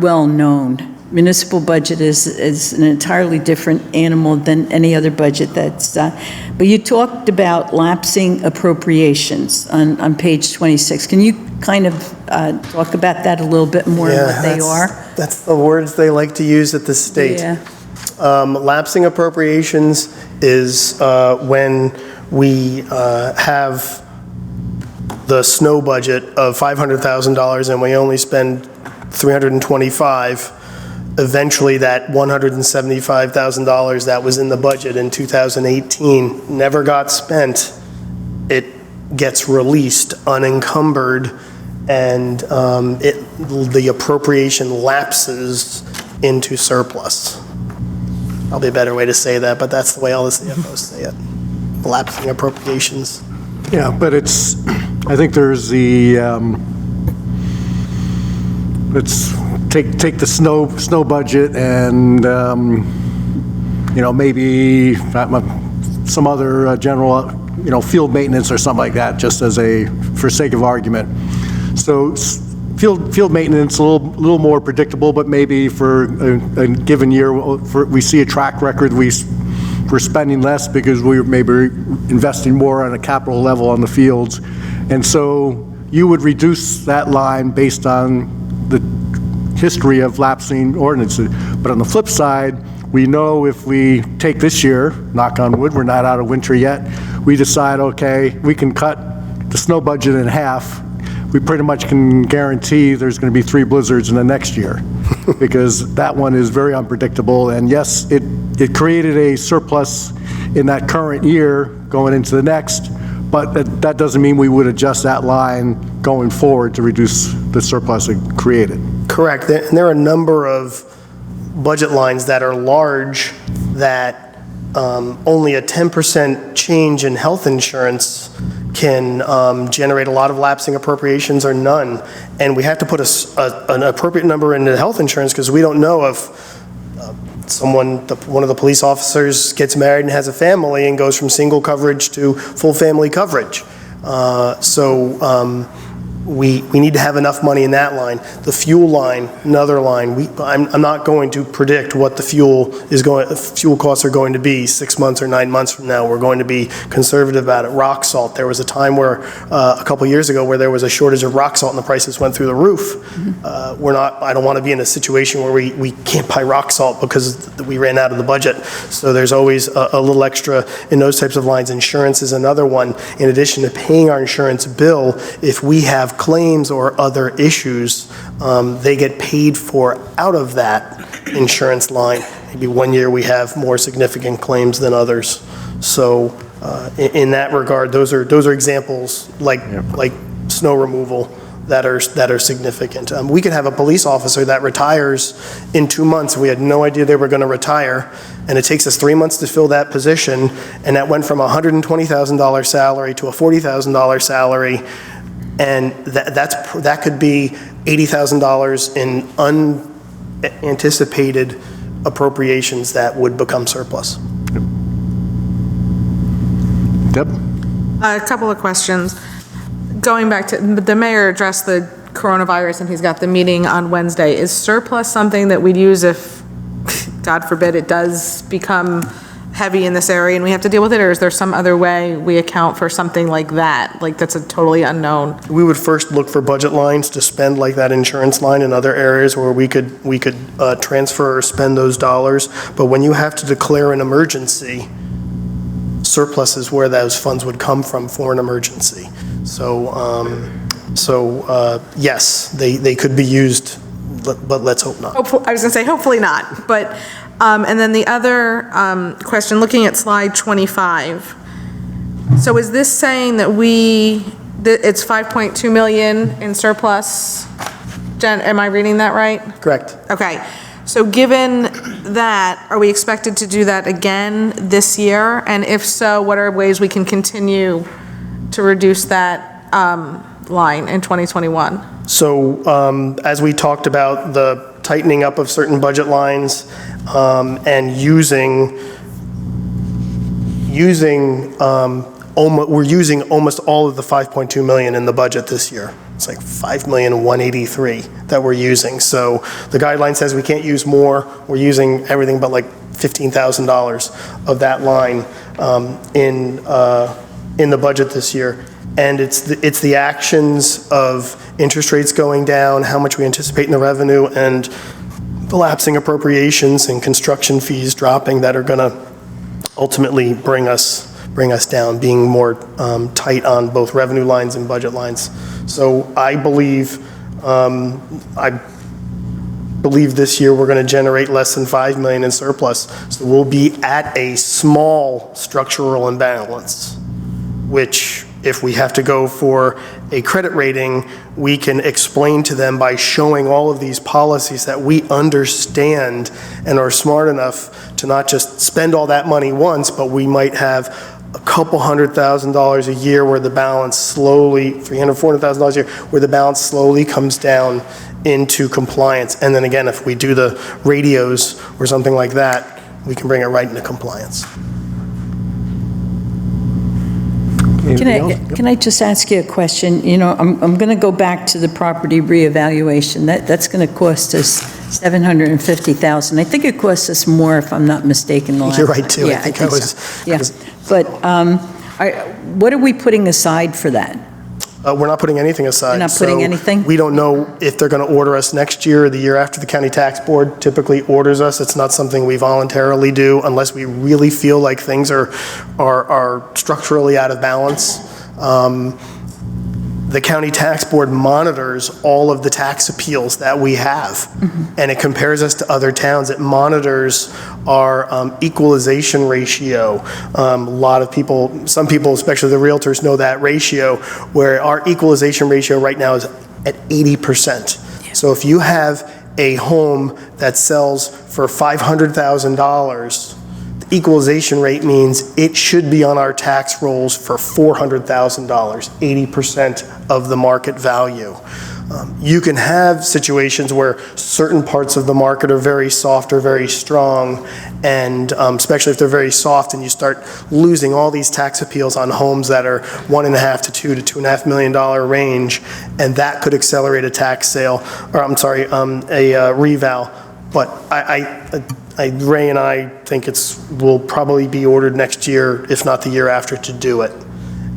well known. Municipal budget is an entirely different animal than any other budget that's, but you talked about lapsing appropriations on page 26. Can you kind of talk about that a little bit more, and what they are? That's the words they like to use at the state. Yeah. Lapsing appropriations is when we have the snow budget of $500,000 and we only spend $325,000. Eventually, that $175,000 that was in the budget in 2018 never got spent. It gets released unencumbered, and the appropriation lapses into surplus. Probably a better way to say that, but that's the way all the CFOs say it. Lapsing appropriations. Yeah, but it's, I think there's the, let's take the snow budget and, maybe some other general, field maintenance or something like that, just as for sake of argument. So field maintenance, a little more predictable, but maybe for a given year, we see a track record, we're spending less because we're maybe investing more on a capital level on the fields. And so you would reduce that line based on the history of lapsing ordinances. But on the flip side, we know if we take this year, knock on wood, we're not out of winter yet, we decide, okay, we can cut the snow budget in half, we pretty much can guarantee there's going to be 3 blizzards in the next year, because that one is very unpredictable. And yes, it created a surplus in that current year going into the next, but that doesn't mean we would adjust that line going forward to reduce the surplus it created. Correct. And there are a number of budget lines that are large that only a 10% change in health insurance can generate a lot of lapsing appropriations or none. And we have to put an appropriate number into health insurance because we don't know if one of the police officers gets married and has a family and goes from single coverage to full family coverage. We need to have enough money in that line. The fuel line, another line. I'm not going to predict what the fuel costs are going to be 6 months or 9 months from now. We're going to be conservative about it. Rock salt. There was a time where a couple years ago where there was a shortage of rock salt and the prices went through the roof. I don't want to be in a situation where we can't buy rock salt because we ran out of the budget. So there's always a little extra in those types of lines. Insurance is another one. In addition to paying our insurance bill, if we have claims or other issues, they get paid for out of that insurance line. Maybe one year we have more significant claims than others. So in that regard, those are examples like snow removal that are significant. We could have a police officer that retires in 2 months. We had no idea they were going to retire, and it takes us 3 months to fill that position, and that went from a $120,000 salary to a $40,000 salary. And that could be $80,000 in unanticipated appropriations that would become surplus. Deb? A couple of questions. Going back to, the mayor addressed the coronavirus and he's got the meeting on Wednesday. Is surplus something that we'd use if, God forbid, it does become heavy in this area and we have to deal with it, or is there some other way we account for something like that, like that's a totally unknown? We would first look for budget lines to spend like that insurance line in other areas where we could transfer or spend those dollars. But when you have to declare an emergency, surplus is where those funds would come from for an emergency. So yes, they could be used, but let's hope not. I was gonna say hopefully not, but and then the other question, looking at slide 25. So is this saying that it's 5.2 million in surplus? Jen, am I reading that right? Correct. Okay. So given that, are we expected to do that again this year? And if so, what are ways we can continue to reduce that line in 2021? So as we talked about, the tightening up of certain budget lines and we're using almost all of the 5.2 million in the budget this year. It's like 5,183,000 that we're using. So the guideline says we can't use more. We're using everything but like $15,000 of that line in the budget this year. And it's the actions of interest rates going down, how much we anticipate in the revenue, and the lapsing appropriations and construction fees dropping that are going to ultimately bring us down, being more tight on both revenue lines and budget lines. So I believe this year we're going to generate less than 5 million in surplus. So we'll be at a small structural imbalance, which, if we have to go for a credit rating, we can explain to them by showing all of these policies that we understand and are smart enough to not just spend all that money once, but we might have a couple $100,000 a year where the balance slowly, $300,000, $400,000 a year, where the balance slowly comes down into compliance. And then again, if we do the radios or something like that, we can bring it right into compliance. Can I just ask you a question? You know, I'm going to go back to the property reevaluation. That's going to cost us $750,000. I think it cost us more, if I'm not mistaken. You're right, too. Yeah, I think so. Yeah, but what are we putting aside for that? We're not putting anything aside. You're not putting anything? We don't know if they're going to order us next year or the year after. The county tax board typically orders us. It's not something we voluntarily do unless we really feel like things are structurally out of balance. The county tax board monitors all of the tax appeals that we have, and it compares us to other towns. It monitors our equalization ratio. A lot of people, some people, especially the realtors, know that ratio, where our equalization ratio right now is at 80%. Yeah. So if you have a home that sells for $500,000, the equalization rate means it should be on our tax rolls for $400,000, 80% of the market value. You can have situations where certain parts of the market are very soft or very strong, and especially if they're very soft and you start losing all these tax appeals on homes that are $1.5 to $2 to $2.5 million range, and that could accelerate a tax sale, or I'm sorry, a reval. But Ray and I think will probably be ordered next year, if not the year after, to do it.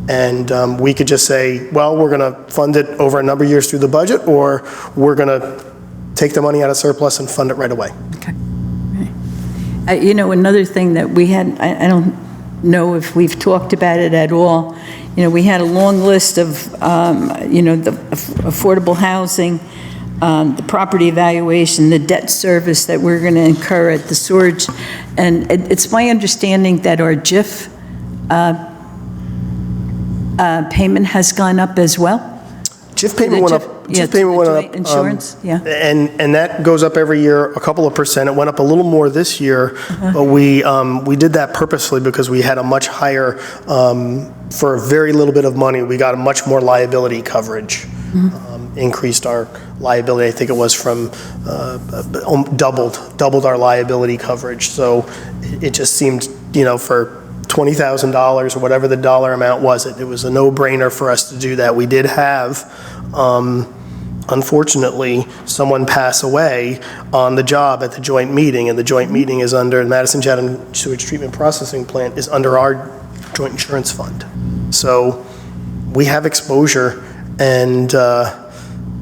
And we could just say, well, we're going to fund it over a number of years through the budget, or we're going to take the money out of surplus and fund it right away. Okay. You know, another thing that we had, I don't know if we've talked about it at all. You know, we had a long list of, you know, the affordable housing, the property evaluation, the debt service that we're going to incur at the storage. And it's my understanding that our GIF payment has gone up as well? GIF payment went up. GIF payment went up. Insurance, yeah. And that goes up every year, a couple of percent. It went up a little more this year, but we did that purposefully because we had a much higher, for a very little bit of money, we got a much more liability coverage. Increased our liability. I think it was from doubled our liability coverage. So it just seemed, you know, for $20,000 or whatever the dollar amount was, it was a no-brainer for us to do that. We did have, unfortunately, someone pass away on the job at the joint meeting, and the joint meeting is under the Madison Chatham Sewage Treatment Processing Plant is under our joint insurance fund. So we have exposure, and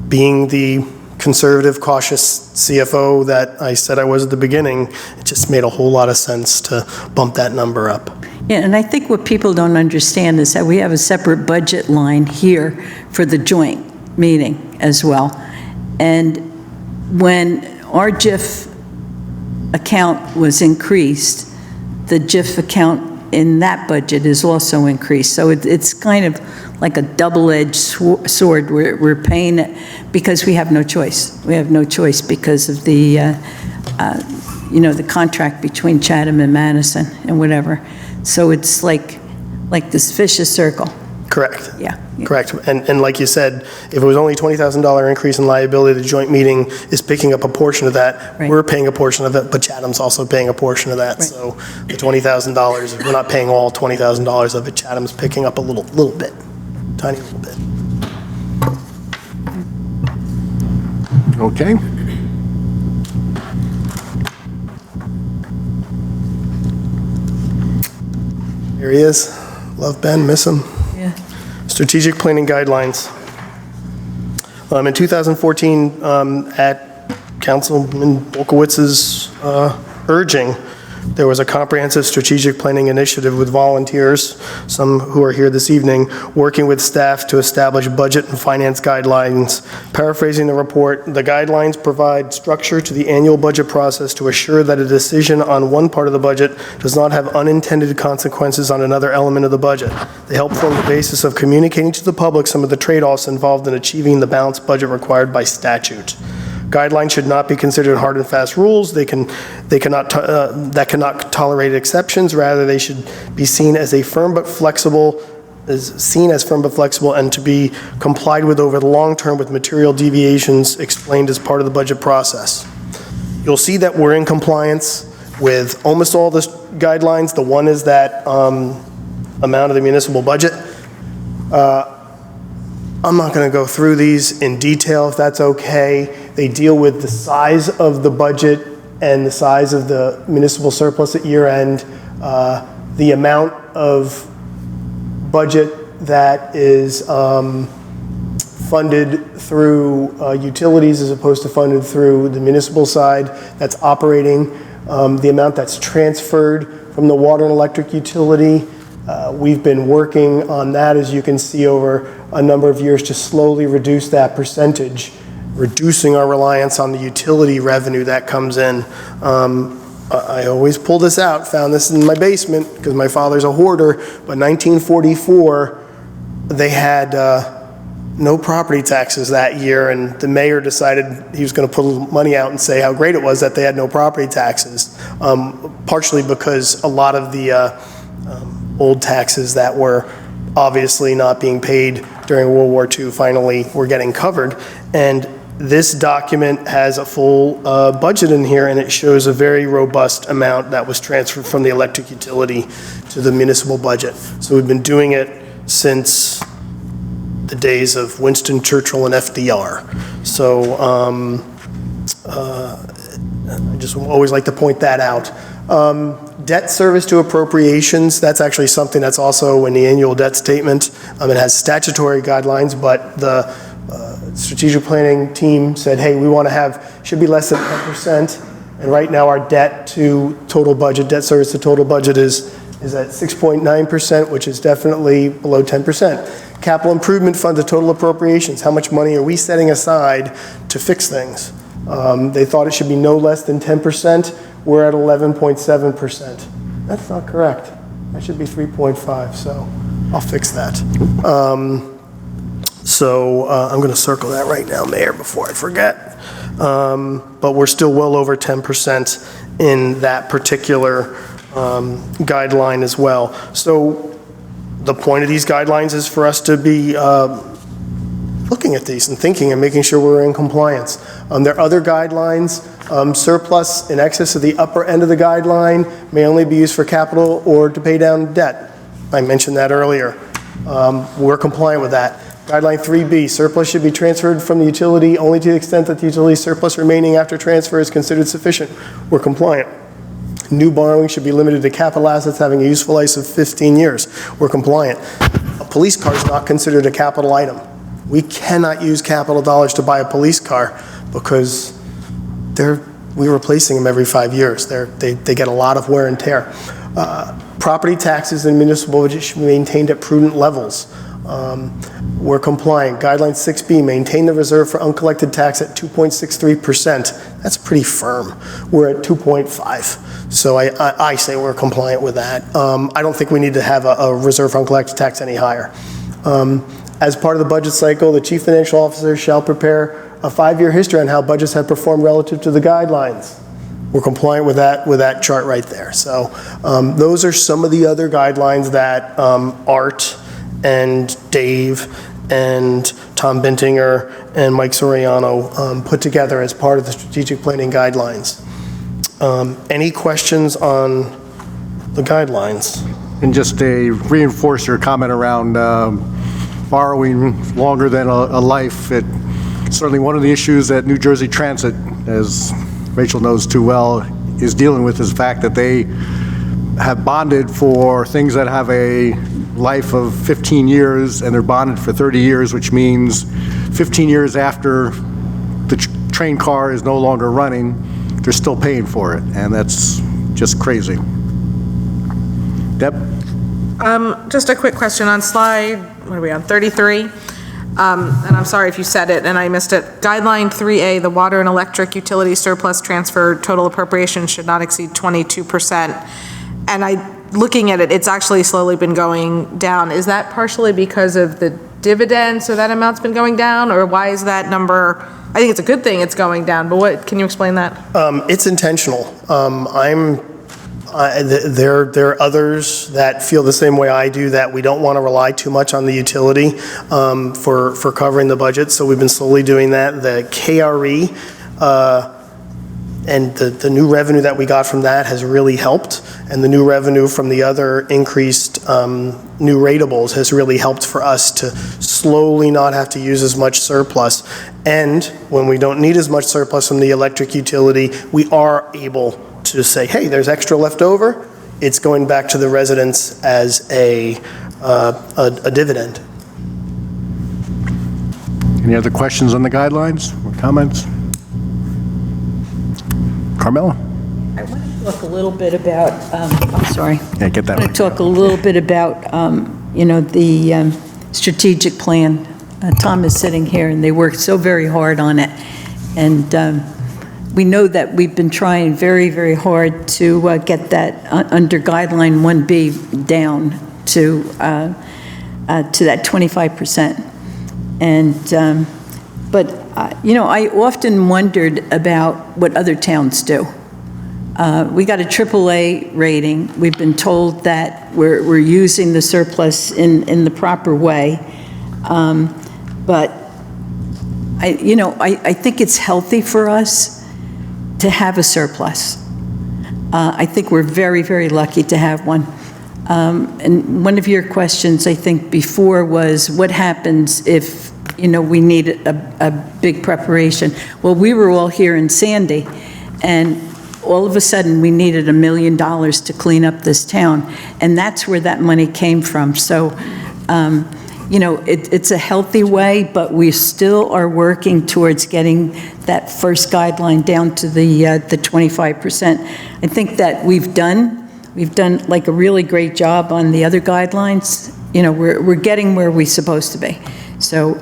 being the conservative, cautious CFO that I said I was at the beginning, it just made a whole lot of sense to bump that number up. Yeah, and I think what people don't understand is that we have a separate budget line here for the joint meeting as well. And when our GIF account was increased, the GIF account in that budget is also increased. So it's kind of like a double-edged sword. We're paying it because we have no choice. We have no choice because of the, you know, the contract between Chatham and Madison and whatever. So it's like this vicious circle. Correct. Yeah. Correct. And like you said, if it was only $20,000 increase in liability, the joint meeting is picking up a portion of that. Right. We're paying a portion of it, but Chatham's also paying a portion of that. Right. So the $20,000, we're not paying all $20,000 of it. Chatham's picking up a little bit, tiny little bit. Okay. Here he is. Love Ben, miss him. Yeah. Strategic planning guidelines. In 2014, at Councilman Bolkowitz's urging, there was a comprehensive strategic planning initiative with volunteers, some who are here this evening, working with staff to establish budget and finance guidelines. Paraphrasing the report, the guidelines provide structure to the annual budget process to assure that a decision on one part of the budget does not have unintended consequences on another element of the budget. They help form the basis of communicating to the public some of the trade-offs involved in achieving the balanced budget required by statute. Guidelines should not be considered hard and fast rules. That cannot tolerate exceptions. Rather, they should be seen as firm but flexible, and to be complied with over the long term with material deviations explained as part of the budget process. You'll see that we're in compliance with almost all the guidelines. The one is that amount of the municipal budget. I'm not going to go through these in detail if that's okay. They deal with the size of the budget and the size of the municipal surplus at year end, the amount of budget that is funded through utilities as opposed to funded through the municipal side that's operating, the amount that's transferred from the water and electric utility. We've been working on that, as you can see, over a number of years to slowly reduce that percentage, reducing our reliance on the utility revenue that comes in. I always pull this out, found this in my basement because my father's a hoarder, but 1944, they had no property taxes that year, and the mayor decided he was going to put a little money out and say how great it was that they had no property taxes, partially because a lot of the old taxes that were obviously not being paid during World War II finally were getting covered. And this document has a full budget in here, and it shows a very robust amount that was transferred from the electric utility to the municipal budget. So we've been doing it since the days of Winston Churchill and FDR. So I just always like to point that out. Debt service to appropriations, that's actually something that's also in the annual debt statement. It has statutory guidelines, but the strategic planning team said, hey, we want to have, should be less than 10%. And right now our debt to total budget, debt service to total budget is at 6.9%, which is definitely below 10%. Capital improvement fund to total appropriations, how much money are we setting aside to fix things? They thought it should be no less than 10%. We're at 11.7%. That's not correct. That should be 3.5, so I'll fix that. I'm going to circle that right now, Mayor, before I forget. But we're still well over 10% in that particular guideline as well. So the point of these guidelines is for us to be looking at these and thinking and making sure we're in compliance. There are other guidelines. Surplus in excess of the upper end of the guideline may only be used for capital or to pay down debt. I mentioned that earlier. We're compliant with that. Guideline 3B, surplus should be transferred from the utility only to the extent that the utility surplus remaining after transfer is considered sufficient. We're compliant. New borrowing should be limited to capital assets having a useful life of 15 years. We're compliant. A police car is not considered a capital item. We cannot use capital dollars to buy a police car because we're replacing them every 5 years. They get a lot of wear and tear. Property taxes and municipal budget should be maintained at prudent levels. We're compliant. Guideline 6B, maintain the reserve for uncollected tax at 2.63%. That's pretty firm. We're at 2.5. So I say we're compliant with that. I don't think we need to have a reserve for uncollected tax any higher. As part of the budget cycle, the chief financial officer shall prepare a 5-year history on how budgets have performed relative to the guidelines. We're compliant with that chart right there. So those are some of the other guidelines that Art and Dave and Tom Bintinger and Mike Soriano put together as part of the strategic planning guidelines. Any questions on the guidelines? And just to reinforce your comment around borrowing longer than a life, certainly one of the issues that New Jersey Transit, as Rachel knows too well, is dealing with is the fact that they have bonded for things that have a life of 15 years and they're bonded for 30 years, which means 15 years after the train car is no longer running, they're still paying for it, and that's just crazy. Deb? Just a quick question on slide, what are we on, 33? And I'm sorry if you said it and I missed it. Guideline 3A, the water and electric utility surplus transfer total appropriation should not exceed 22%. And looking at it, it's actually slowly been going down. Is that partially because of the dividend, so that amount's been going down, or why is that number? I think it's a good thing it's going down, but what, can you explain that? It's intentional. There are others that feel the same way I do, that we don't want to rely too much on the utility for covering the budget, so we've been slowly doing that. The KRE and the new revenue that we got from that has really helped, and the new revenue from the other increased new ratables has really helped for us to slowly not have to use as much surplus. And when we don't need as much surplus from the electric utility, we are able to say, hey, there's extra left over, it's going back to the residents as a dividend. Any other questions on the guidelines or comments? Carmela? I want to talk a little bit about, I'm sorry. Yeah, get that I want to talk a little bit about, the strategic plan. Tom is sitting here, and they worked so very hard on it. And we know that we've been trying very, very hard to get that under guideline 1B down to that 25%. And, but, I often wondered about what other towns do. We got a AAA rating. We've been told that we're using the surplus in the proper way. But I think it's healthy for us to have a surplus. I think we're very, very lucky to have one. And one of your questions, I think, before was, what happens if, we need a big preparation? Well, we were all here in Sandy, and all of a sudden, we needed $1 million to clean up this town, and that's where that money came from. So, it's a healthy way, but we still are working towards getting that first guideline down to the 25%. I think that we've done like a really great job on the other guidelines. We're getting where we're supposed to be. So,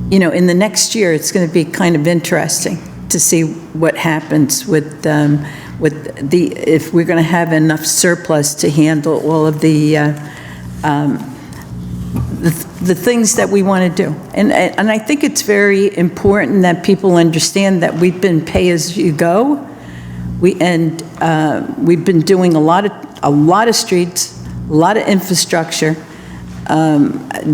in the next year, it's going to be kind of interesting to see what happens with if we're going to have enough surplus to handle all of the things that we want to do. And I think it's very important that people understand that we've been pay-as-you-go. We've been doing a lot of streets, a lot of infrastructure,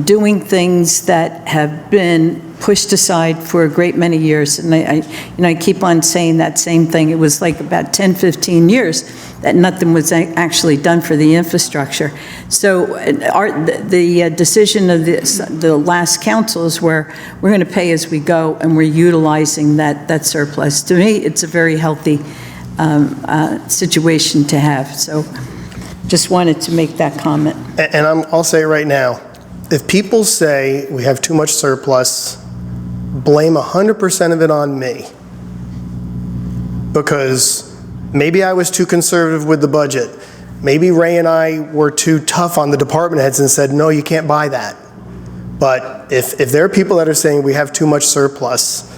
doing things that have been pushed aside for a great many years. And I keep on saying that same thing. It was like about 10, 15 years that nothing was actually done for the infrastructure. So the decision of the last council is where we're going to pay as we go, and we're utilizing that surplus. To me, it's a very healthy situation to have. So just wanted to make that comment. And I'll say right now, if people say we have too much surplus, blame 100% of it on me. Because maybe I was too conservative with the budget. Maybe Ray and I were too tough on the department heads and said, no, you can't buy that. But if there are people that are saying we have too much surplus,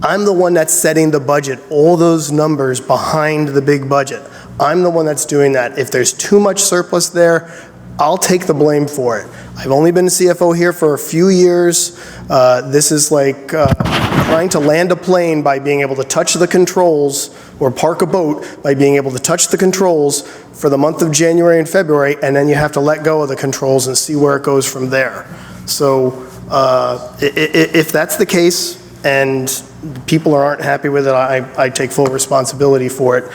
I'm the one that's setting the budget, all those numbers behind the big budget. I'm the one that's doing that. If there's too much surplus there, I'll take the blame for it. I've only been a CFO here for a few years. This is like trying to land a plane by being able to touch the controls, or park a boat by being able to touch the controls for the month of January and February, and then you have to let go of the controls and see where it goes from there. So if that's the case and people aren't happy with it, I take full responsibility for it.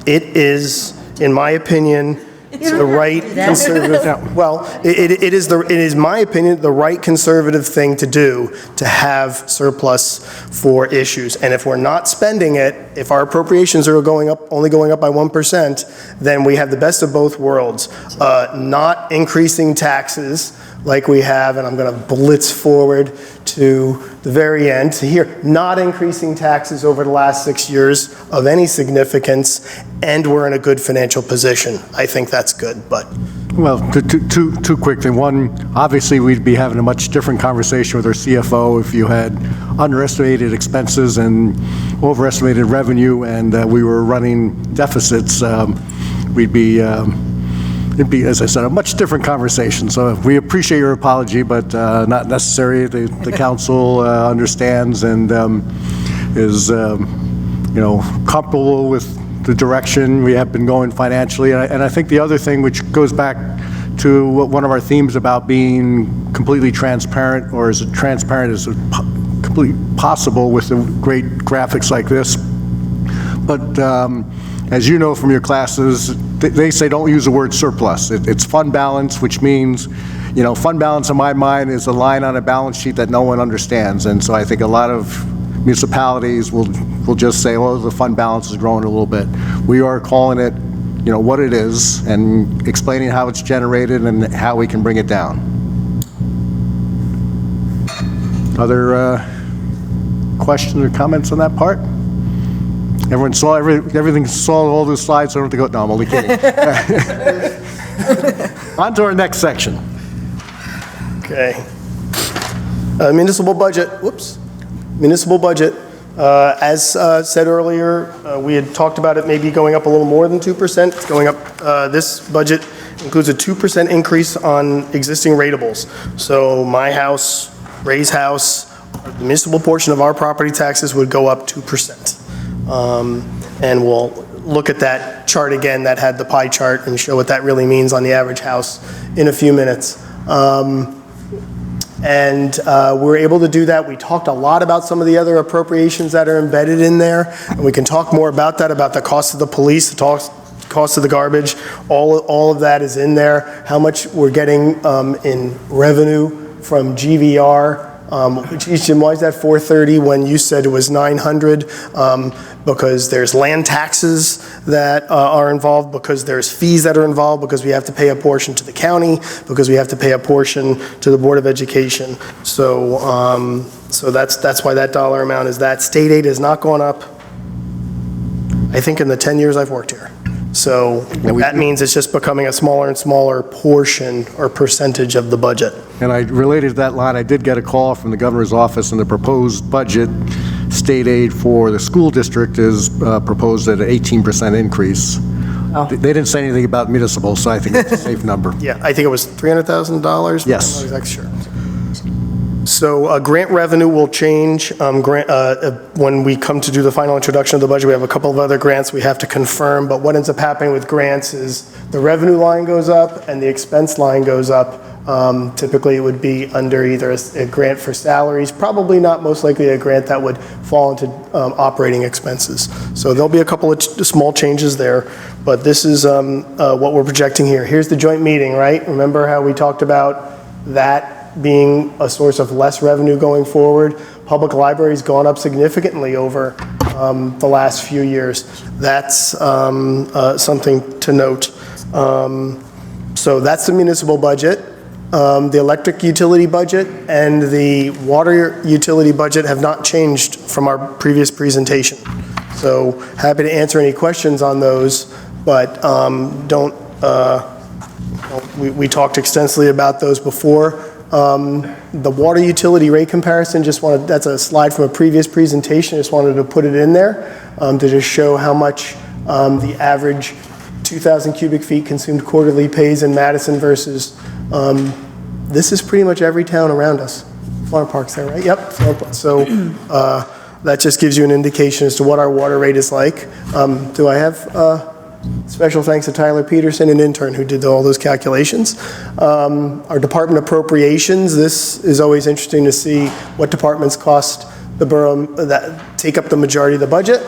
It is, in my opinion, the right conservative, well, it is my opinion, the right conservative thing to do, to have surplus for issues. And if we're not spending it, if our appropriations are only going up by 1%, then we have the best of both worlds. Not increasing taxes like we have, and I'm going to blitz forward to the very end to here, not increasing taxes over the last 6 years of any significance, and we're in a good financial position. I think that's good, but. Well, two quick things. One, obviously, we'd be having a much different conversation with our CFO if you had underestimated expenses and overestimated revenue, and we were running deficits. It'd be, as I said, a much different conversation. So we appreciate your apology, but not necessary. The council understands and is, comfortable with the direction we have been going financially. And I think the other thing, which goes back to one of our themes about being completely transparent, or as transparent as completely possible with the great graphics like this. But as you know from your classes, they say don't use the word surplus. It's fund balance, which means, fund balance in my mind is a line on a balance sheet that no one understands. And so I think a lot of municipalities will just say, oh, the fund balance is growing a little bit. We are calling it, what it is, and explaining how it's generated and how we can bring it down. Other questions or comments on that part? Everyone saw everything, saw all the slides, so I don't have to go, no, I'm only kidding. On to our next section. Okay. Municipal budget, whoops. Municipal budget. As said earlier, we had talked about it maybe going up a little more than 2%. It's going up, this budget includes a 2% increase on existing ratables. So my house, Ray's house, the municipal portion of our property taxes would go up 2%. And we'll look at that chart again that had the pie chart and show what that really means on the average house in a few minutes. We're able to do that. We talked a lot about some of the other appropriations that are embedded in there, and we can talk more about that, about the cost of the police, the cost of the garbage. All of that is in there. How much we're getting in revenue from GVR. Jim, why is that 430 when you said it was 900? Because there's land taxes that are involved, because there's fees that are involved, because we have to pay a portion to the county, because we have to pay a portion to the Board of Education. So that's why that dollar amount is that. State aid has not gone up, I think, in the 10 years I've worked here. So that means it's just becoming a smaller and smaller portion or percentage of the budget. And I related to that line, I did get a call from the governor's office, and the proposed budget, state aid for the school district is proposed at an 18% increase. They didn't say anything about municipal, so I think it's a safe number. Yeah, I think it was $300,000? Yes. I'm not exactly sure. So grant revenue will change. When we come to do the final introduction of the budget, we have a couple of other grants we have to confirm, but what ends up happening with grants is the revenue line goes up and the expense line goes up. Typically, it would be under either a grant for salaries, probably not, most likely a grant that would fall into operating expenses. So there'll be a couple of small changes there, but this is what we're projecting here. Here's the joint meeting, right? Remember how we talked about that being a source of less revenue going forward? Public library's gone up significantly over the last few years. That's something to note. So that's the municipal budget. The electric utility budget and the water utility budget have not changed from our previous presentation. So happy to answer any questions on those, but we talked extensively about those before. The water utility rate comparison, that's a slide from a previous presentation, just wanted to put it in there to just show how much the average 2,000 cubic feet consumed quarterly pays in Madison versus, this is pretty much every town around us. Florida Park's there, right? Yep. So that just gives you an indication as to what our water rate is like. Do I have special thanks to Tyler Peterson, an intern who did all those calculations. Our department appropriations, this is always interesting to see what departments cost the borough, that take up the majority of the budget.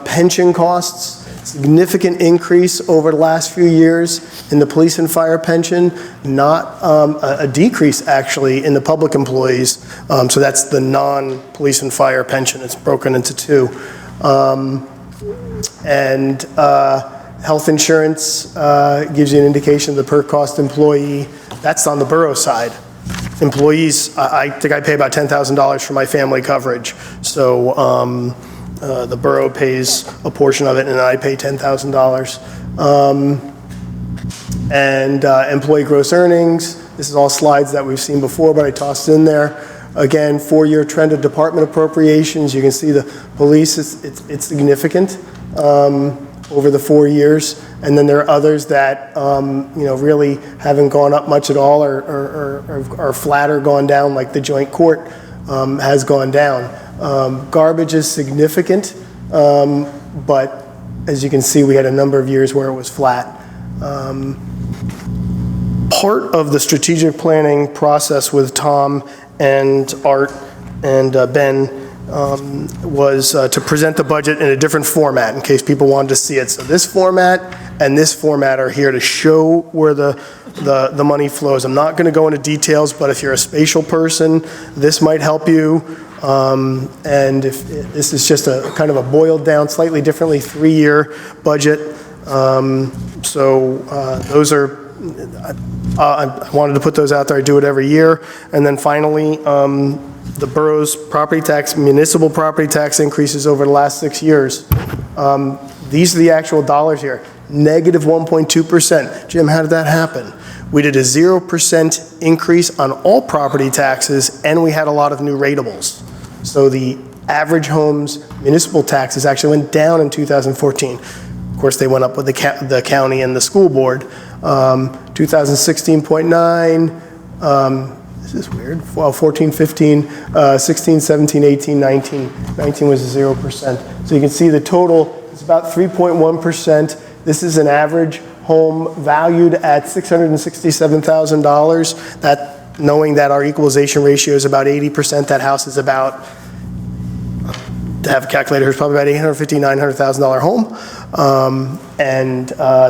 Pension costs, significant increase over the last few years in the police and fire pension, not a decrease actually in the public employees. So that's the non-police and fire pension. It's broken into two. Health insurance gives you an indication of the per cost employee. That's on the borough side. Employees, I think I pay about $10,000 for my family coverage. So the borough pays a portion of it, and I pay $10,000. Employee gross earnings, this is all slides that we've seen before, but I tossed in there. Again, 4-year trend of department appropriations. You can see the police, it's significant over the 4 years. And then there are others that, really haven't gone up much at all or flat or gone down, like the joint court has gone down. Garbage is significant, but as you can see, we had a number of years where it was flat. Part of the strategic planning process with Tom and Art and Ben was to present the budget in a different format in case people wanted to see it. So this format and this format are here to show where the money flows. I'm not going to go into details, but if you're a spatial person, this might help you. And if this is just a kind of a boiled down, slightly differently 3-year budget. Those are, I wanted to put those out there. I do it every year. And then finally, the borough's property tax, municipal property tax increases over the last 6 years. These are the actual dollars here. Negative 1.2%. Jim, how did that happen? We did a 0% increase on all property taxes, and we had a lot of new ratables. So the average home's municipal taxes actually went down in 2014. Of course, they went up with the county and the school board. 2016.9, this is weird, well, 14, 15, 16, 17, 18, 19. 19 was 0%. So you can see the total is about 3.1%. This is an average home valued at $667,000. That, knowing that our equalization ratio is about 80%, that house is about, to have a calculator, it's probably about $850,000, $900,000 home.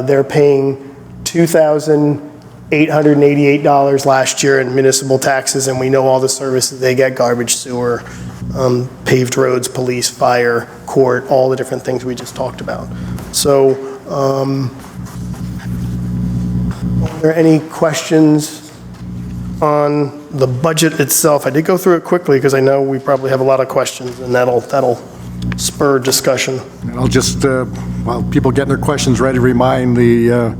They're paying $2,888 last year in municipal taxes, and we know all the services they get: garbage, sewer, paved roads, police, fire, court, all the different things we just talked about. So, are there any questions on the budget itself? I did go through it quickly because I know we probably have a lot of questions, and that'll spur discussion. And I'll just, while people getting their questions ready, remind the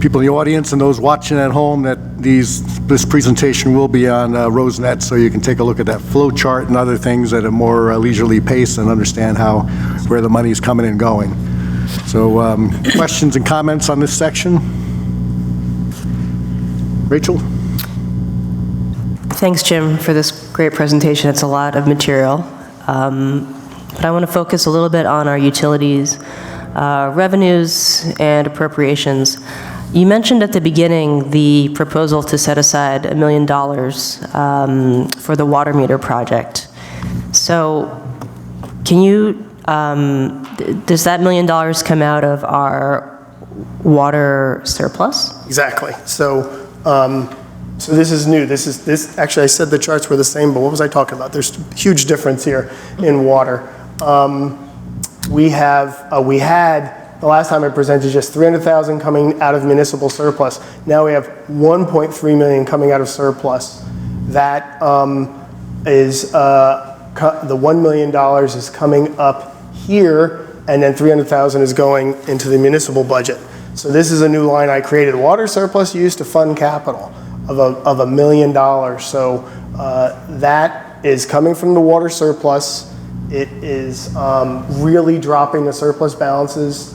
people in the audience and those watching at home that this presentation will be on Rosenet, so you can take a look at that flow chart and other things at a more leisurely pace and understand where the money's coming and going. So, questions and comments on this section? Rachel? Thanks, Jim, for this great presentation. It's a lot of material. But I want to focus a little bit on our utilities, revenues, and appropriations. You mentioned at the beginning the proposal to set aside $1 million for the water meter project. So can you, does that $1 million come out of our water surplus? Exactly. So this is new. Actually, I said the charts were the same, but what was I talking about? There's a huge difference here in water. We had, the last time I presented, just $300,000 coming out of municipal surplus. Now we have $1.3 million coming out of surplus. That is, the $1 million is coming up here, and then $300,000 is going into the municipal budget. So this is a new line I created. Water surplus used to fund capital of $1 million. So that is coming from the water surplus. It is really dropping the surplus balances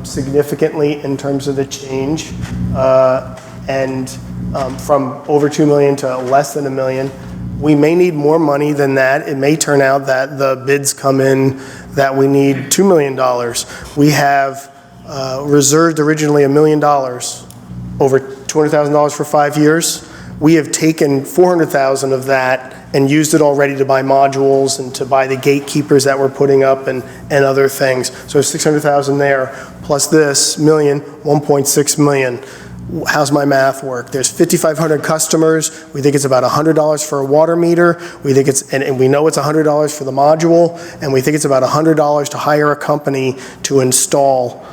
significantly in terms of the change, from over 2 million to less than 1 million. We may need more money than that. It may turn out that the bids come in that we need $2 million. We have reserved originally $1 million, over $200,000 for 5 years. We have taken $400,000 of that and used it already to buy modules and to buy the gatekeepers that we're putting up and other things. So $600,000 there, plus this million, $1.6 million. How's my math work? There's 5,500 customers. We think it's about $100 for a water meter. We think it's, and we know it's $100 for the module, and we think it's about $100 to hire a company to install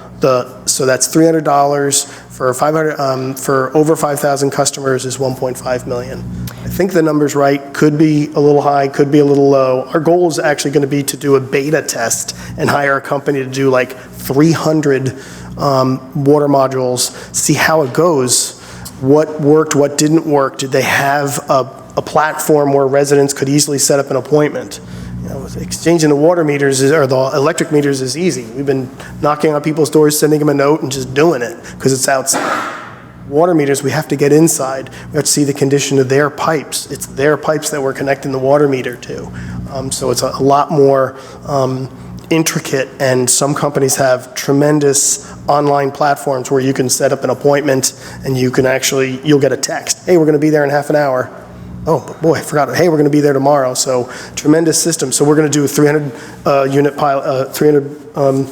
so that's $300 for 500, for over 5,000 customers is $1.5 million. I think the number's right. Could be a little high, could be a little low. Our goal is actually going to be to do a beta test and hire a company to do like 300 water modules, see how it goes, what worked, what didn't work. Did they have a platform where residents could easily set up an appointment? You know, exchanging the water meters or the electric meters is easy. We've been knocking on people's doors, sending them a note, and just doing it because it's outside. Water meters, we have to get inside. We have to see the condition of their pipes. It's their pipes that we're connecting the water meter to. So it's a lot more intricate, and some companies have tremendous online platforms where you can set up an appointment and you can actually, you'll get a text. Hey, we're going to be there in half an hour. Oh, boy, I forgot. Hey, we're going to be there tomorrow. So tremendous system. So we're going to do a 300 unit pilot, 300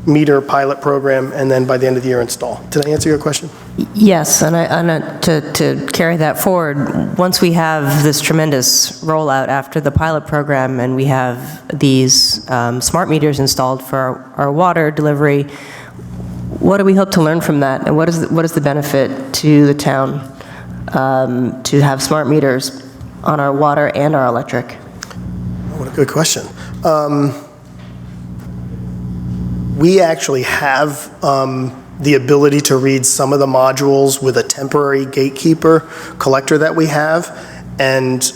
meter pilot program, and then by the end of the year install. Did I answer your question? Yes, and to carry that forward, once we have this tremendous rollout after the pilot program and we have these smart meters installed for our water delivery, what do we hope to learn from that, and what is the benefit to the town to have smart meters on our water and our electric? What a good question. We actually have the ability to read some of the modules with a temporary gatekeeper collector that we have, and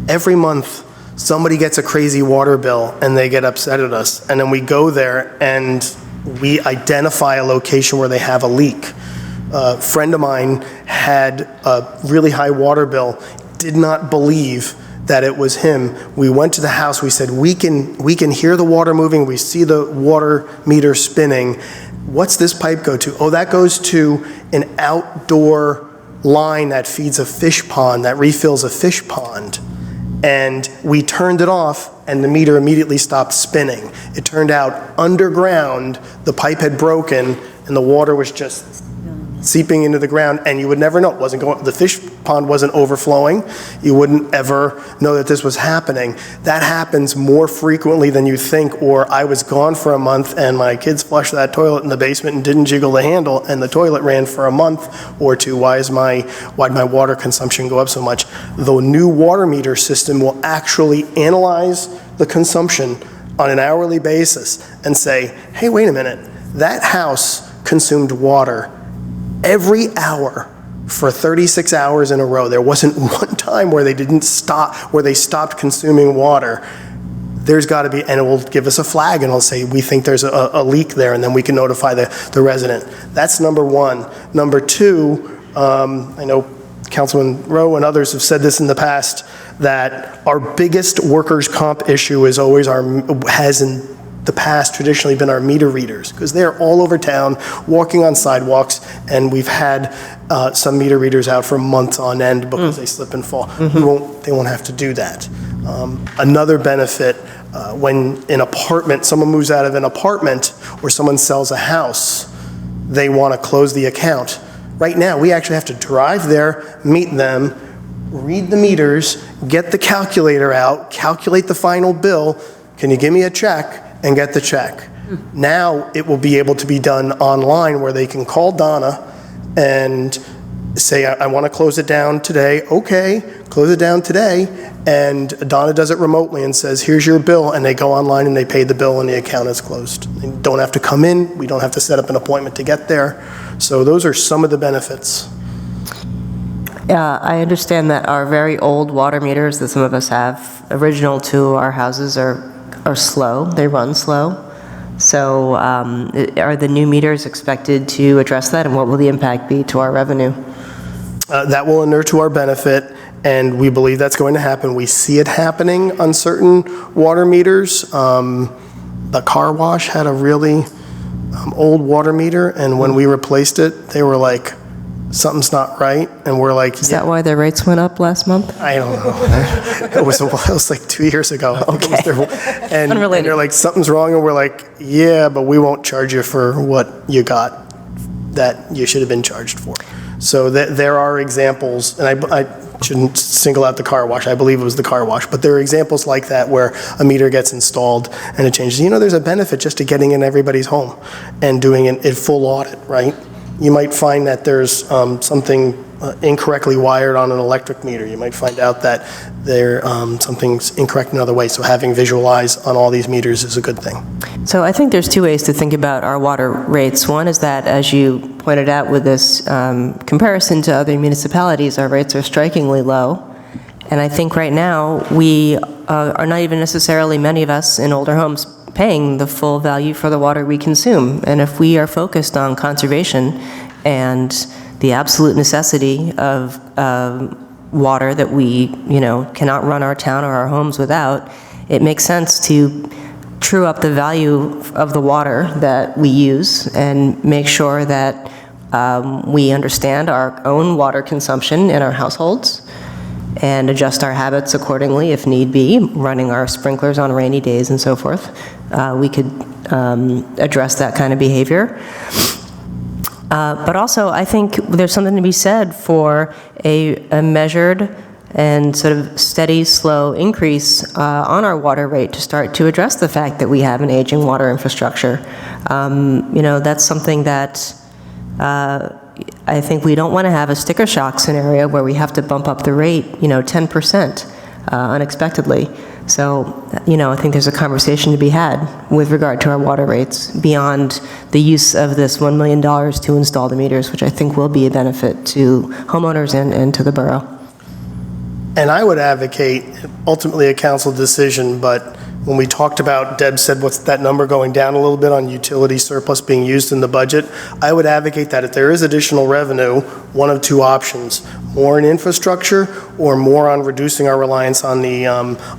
every month somebody gets a crazy water bill and they get upset at us, and then we go there and we identify a location where they have a leak. A friend of mine had a really high water bill, did not believe that it was him. We went to the house, we said, we can hear the water moving, we see the water meter spinning. What's this pipe go to? Oh, that goes to an outdoor line that feeds a fish pond, that refills a fish pond. And we turned it off, and the meter immediately stopped spinning. It turned out underground, the pipe had broken, and the water was just seeping into the ground, and you would never know. It wasn't going, the fish pond wasn't overflowing. You wouldn't ever know that this was happening. That happens more frequently than you think, or I was gone for a month and my kids flushed that toilet in the basement and didn't jiggle the handle and the toilet ran for a month or two. Why'd my water consumption go up so much? The new water meter system will actually analyze the consumption on an hourly basis and say, hey, wait a minute, that house consumed water every hour for 36 hours in a row. There wasn't one time where they stopped consuming water. There's got to be, and it will give us a flag and it'll say, we think there's a leak there, and then we can notify the resident. That's number one. Number two, I know Councilman Rowe and others have said this in the past, that our biggest workers' comp issue is always has in the past traditionally been our meter readers, because they're all over town walking on sidewalks, and we've had some meter readers out for months on end because they slip and fall. They won't have to do that. Another benefit, when someone moves out of an apartment or someone sells a house, they want to close the account. Right now, we actually have to drive there, meet them, read the meters, get the calculator out, calculate the final bill. Can you give me a check? And get the check. Now it will be able to be done online, where they can call Donna and say, I want to close it down today. Okay, close it down today. And Donna does it remotely and says, here's your bill. And they go online and they pay the bill and the account is closed. They don't have to come in. We don't have to set up an appointment to get there. So those are some of the benefits. I understand that our very old water meters that some of us have, original to our houses, are slow. They run slow. So are the new meters expected to address that, and what will the impact be to our revenue? That will inure to our benefit, and we believe that's going to happen. We see it happening on certain water meters. The car wash had a really old water meter, and when we replaced it, they were like, something's not right, and we're like, Is that why their rates went up last month? I don't know. It was like 2 years ago. Okay. And they're like, something's wrong, and we're like, yeah, but we won't charge you for what you got that you should have been charged for. So there are examples, and I shouldn't single out the car wash. I believe it was the car wash, but there are examples like that where a meter gets installed and it changes. There's a benefit just to getting in everybody's home and doing a full audit, right? You might find that there's something incorrectly wired on an electric meter. You might find out that something's incorrect in another way. So having visual eyes on all these meters is a good thing. So I think there's two ways to think about our water rates. One is that, as you pointed out with this comparison to other municipalities, our rates are strikingly low. And I think right now we are not even necessarily, many of us in older homes, paying the full value for the water we consume. And if we are focused on conservation and the absolute necessity of water that we, cannot run our town or our homes without, it makes sense to true up the value of the water that we use and make sure that we understand our own water consumption in our households and adjust our habits accordingly if need be, running our sprinklers on rainy days and so forth. We could address that kind of behavior. But also, I think there's something to be said for a measured and sort of steady, slow increase on our water rate to start to address the fact that we have an aging water infrastructure. That's something that I think we don't want to have a sticker shock scenario where we have to bump up the rate, 10% unexpectedly. So, I think there's a conversation to be had with regard to our water rates beyond the use of this $1 million to install the meters, which I think will be a benefit to homeowners and to the borough. And I would advocate, ultimately a council decision, but when we talked about, Deb said, what's that number going down a little bit on utility surplus being used in the budget? I would advocate that if there is additional revenue, one of two options: more in infrastructure or more on reducing our reliance on the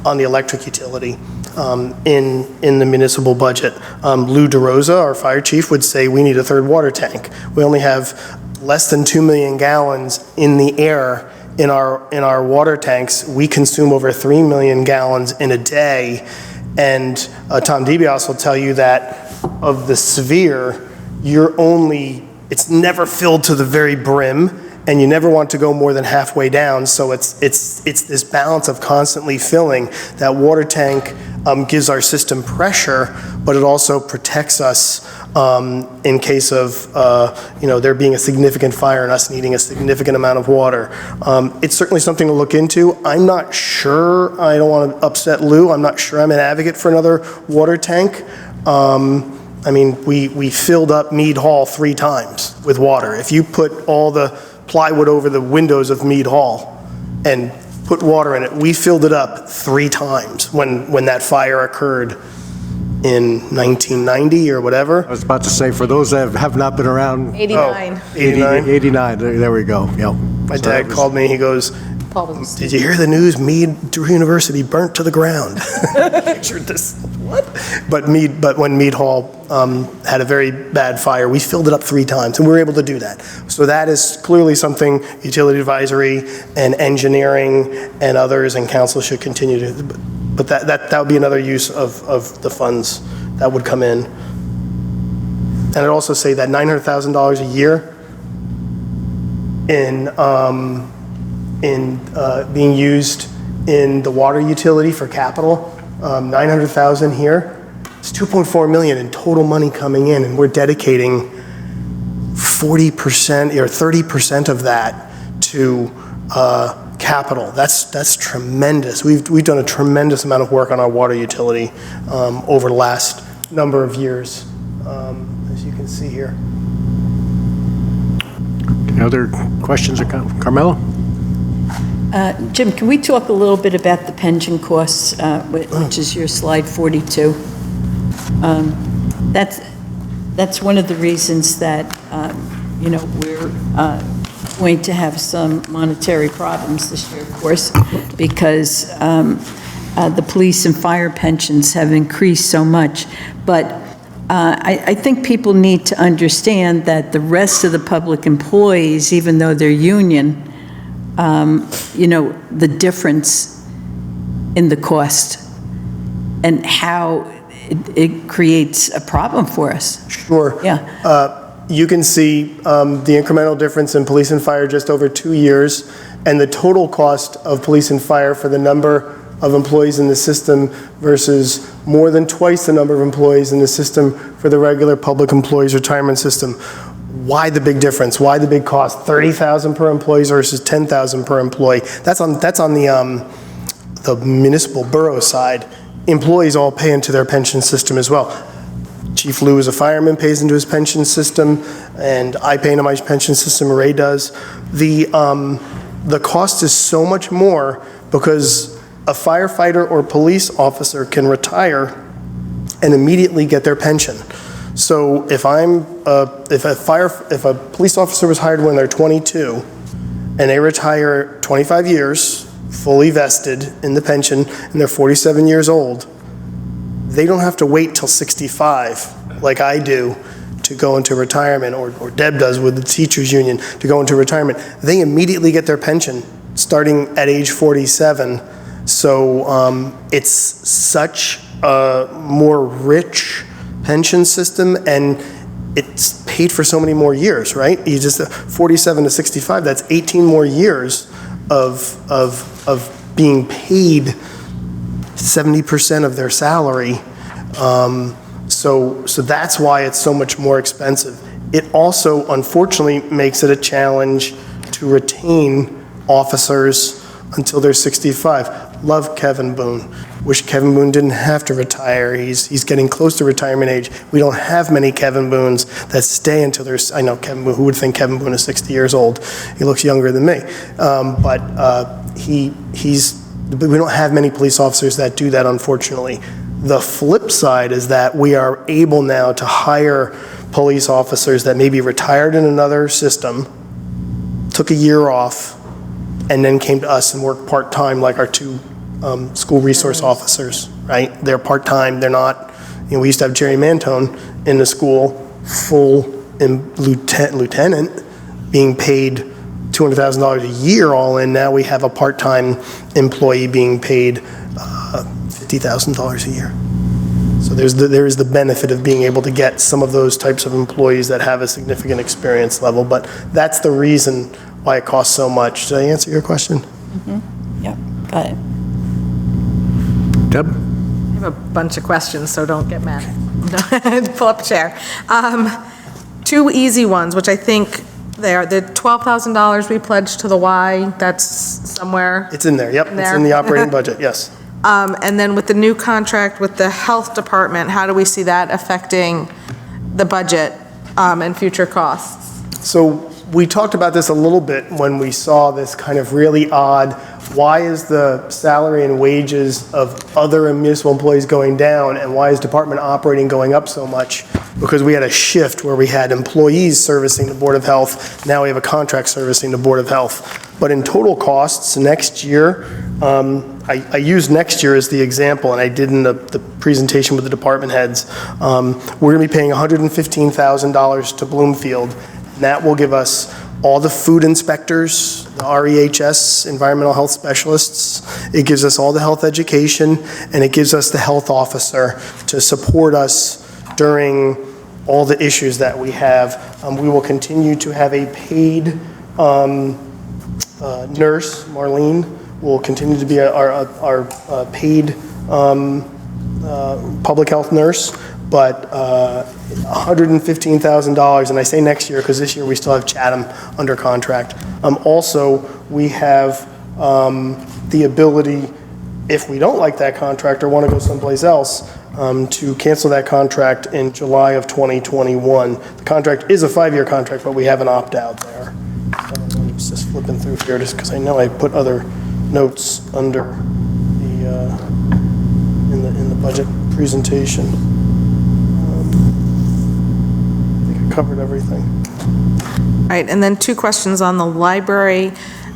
electric utility in the municipal budget. Lou DeRosa, our fire chief, would say we need a third water tank. We only have less than 2 million gallons in the air in our water tanks. We consume over 3 million gallons in a day. And Tom DeBiase will tell you that of the sphere, it's never filled to the very brim, and you never want to go more than halfway down. So it's this balance of constantly filling. That water tank gives our system pressure, but it also protects us in case of there being a significant fire and us needing a significant amount of water. It's certainly something to look into. I'm not sure, I don't want to upset Lou, I'm not sure I'm an advocate for another water tank. I mean, we filled up Mead Hall 3 times with water. If you put all the plywood over the windows of Mead Hall and put water in it, we filled it up 3 times when that fire occurred in 1990 or whatever. I was about to say, for those that have not been around. 89. 89. There we go, yep. My dad called me, he goes, "Did you hear the news? Drew University burnt to the ground." Pictured this, what? But when Mead Hall had a very bad fire, we filled it up 3 times, and we were able to do that. So that is clearly something utility advisory and engineering and others and council should continue to, but that would be another use of the funds that would come in. And I'd also say that $900,000 a year in being used in the water utility for capital, 900,000 here. It's 2.4 million in total money coming in, and we're dedicating 40% or 30% of that to capital. That's tremendous. We've done a tremendous amount of work on our water utility over the last number of years, as you can see here. Any other questions or Carmelo? Jim, can we talk a little bit about the pension costs, which is your slide 42? That's one of the reasons that, we're going to have some monetary problems this year, of course, because the police and fire pensions have increased so much. But I think people need to understand that the rest of the public employees, even though they're union, the difference in the cost and how it creates a problem for us. Sure. Yeah. You can see the incremental difference in police and fire just over 2 years, and the total cost of police and fire for the number of employees in the system versus more than twice the number of employees in the system for the regular public employees retirement system. Why the big difference? Why the big cost? 30,000 per employee versus 10,000 per employee. That's on the municipal borough side. Employees all pay into their pension system as well. Chief Lou is a fireman, pays into his pension system, and I pay into my pension system, Ray does. The cost is so much more because a firefighter or police officer can retire and immediately get their pension. So if a police officer was hired when they're 22 and they retire 25 years, fully vested in the pension, and they're 47 years old, they don't have to wait till 65 like I do to go into retirement, or Deb does with the teachers union to go into retirement. They immediately get their pension starting at age 47. So it's such a more rich pension system, and it's paid for so many more years, right? You just 47 to 65, that's 18 more years of being paid 70% of their salary. So that's why it's so much more expensive. It also, unfortunately, makes it a challenge to retain officers until they're 65. Love Kevin Boone. Wish Kevin Boone didn't have to retire. He's getting close to retirement age. We don't have many Kevin Boones that stay until they're, I know Kevin Boone, who would think Kevin Boone is 60 years old? He looks younger than me. We don't have many police officers that do that, unfortunately. The flip side is that we are able now to hire police officers that maybe retired in another system, took a year off, and then came to us and worked part-time, like our two school resource officers, right? They're part-time, they're not, we used to have Jerry Mantone in the school, full lieutenant, being paid $200,000 a year all in. Now we have a part-time employee being paid $50,000 a year. So there is the benefit of being able to get some of those types of employees that have a significant experience level, but that's the reason why it costs so much. Did I answer your question? Yep, got it. Deb? I have a bunch of questions, so don't get mad. Pull up a chair. Two easy ones, which I think they are. The $12,000 we pledged to the Y, that's somewhere. It's in there, yep. It's There. in the operating budget, yes. And then with the new contract with the health department, how do we see that affecting the budget and future costs? So we talked about this a little bit when we saw this kind of really odd, why is the salary and wages of other municipal employees going down and why is department operating going up so much? Because we had a shift where we had employees servicing the Board of Health, now we have a contract servicing the Board of Health. But in total costs, next year, I used next year as the example, and I did in the presentation with the department heads. We're going to be paying $115,000 to Bloomfield. And that will give us all the food inspectors, the REHS, environmental health specialists. It gives us all the health education, and it gives us the health officer to support us during all the issues that we have. We will continue to have a paid nurse, Marlene, will continue to be our paid public health nurse, but $115,000, and I say next year because this year we still have Chatham under contract. Also, we have the ability, if we don't like that contract or want to go someplace else, to cancel that contract in July of 2021. The contract is a 5-year contract, but we have an opt-out there. I'm just flipping through here just because I know I put other notes under the in the budget presentation. I think I covered everything. All right, and then two questions on the library.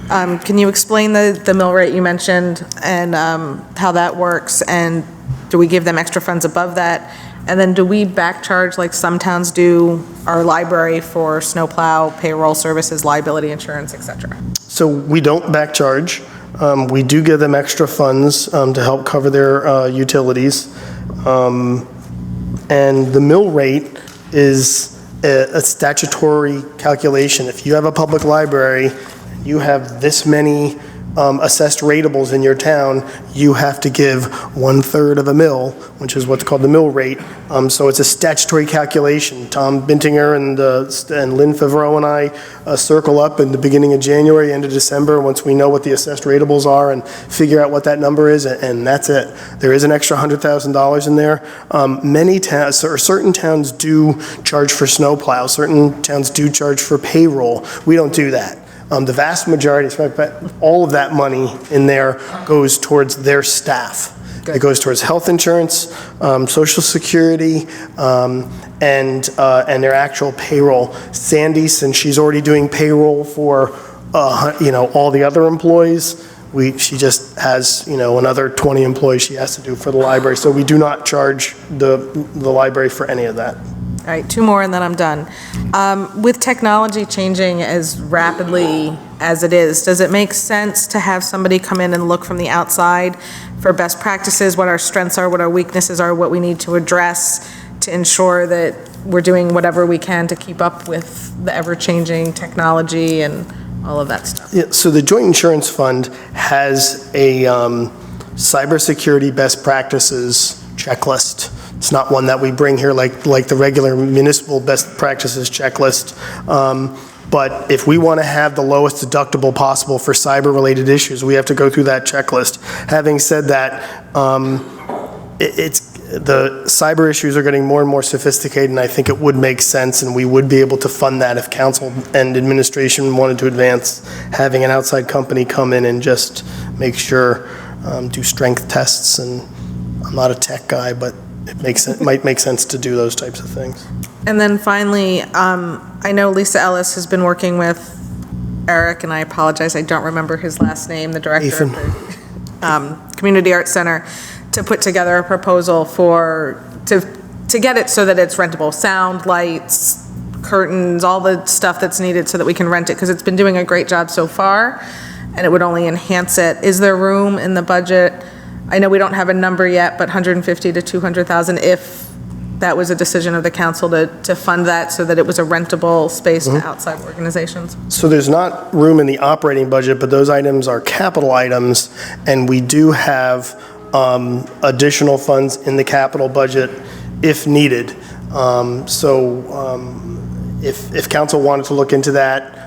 Can you explain the mill rate you mentioned and how that works? And do we give them extra funds above that? And then do we back charge like some towns do our library for snowplow, payroll services, liability insurance, et cetera? So we don't back charge. We do give them extra funds to help cover their utilities. And the mill rate is a statutory calculation. If you have a public library, you have this many assessed ratables in your town, you have to give 1/3 of a mill, which is what's called the mill rate. So it's a statutory calculation. Tom Bintinger and Lynn Favreau and I circle up in the beginning of January, end of December, once we know what the assessed ratables are and figure out what that number is, and that's it. There is an extra $100,000 in there. Many towns, or certain towns do charge for snowplow, certain towns do charge for payroll. We don't do that. The vast majority, all of that money in there goes towards their staff. It goes towards health insurance, Social Security, and their actual payroll. Sandy, since she's already doing payroll for all the other employees, she just has another 20 employees she has to do for the library. So we do not charge the library for any of that. All right, two more and then I'm done. With technology changing as rapidly as it is, does it make sense to have somebody come in and look from the outside for best practices, what our strengths are, what our weaknesses are, what we need to address to ensure that we're doing whatever we can to keep up with the ever-changing technology and all of that stuff? Yeah, so the Joint Insurance Fund has a cybersecurity best practices checklist. It's not one that we bring here like the regular municipal best practices checklist. But if we want to have the lowest deductible possible for cyber-related issues, we have to go through that checklist. Having said that, the cyber issues are getting more and more sophisticated, and I think it would make sense, and we would be able to fund that if council and administration wanted to advance having an outside company come in and just make sure, do strength tests and I'm not a tech guy, but it might make sense to do those types of things. And then finally, I know Lisa Ellis has been working with Eric, and I apologize, I don't remember his last name, the director of the Community Arts Center, to put together a proposal to get it so that it's rentable. Sound, lights, curtains, all the stuff that's needed so that we can rent it, because it's been doing a great job so far, and it would only enhance it. Is there room in the budget? I know we don't have a number yet, but 150 to 200,000, if that was a decision of the council to fund that so that it was a rentable space to outside organizations? So there's not room in the operating budget, but those items are capital items, and we do have additional funds in the capital budget if needed. If council wanted to look into that,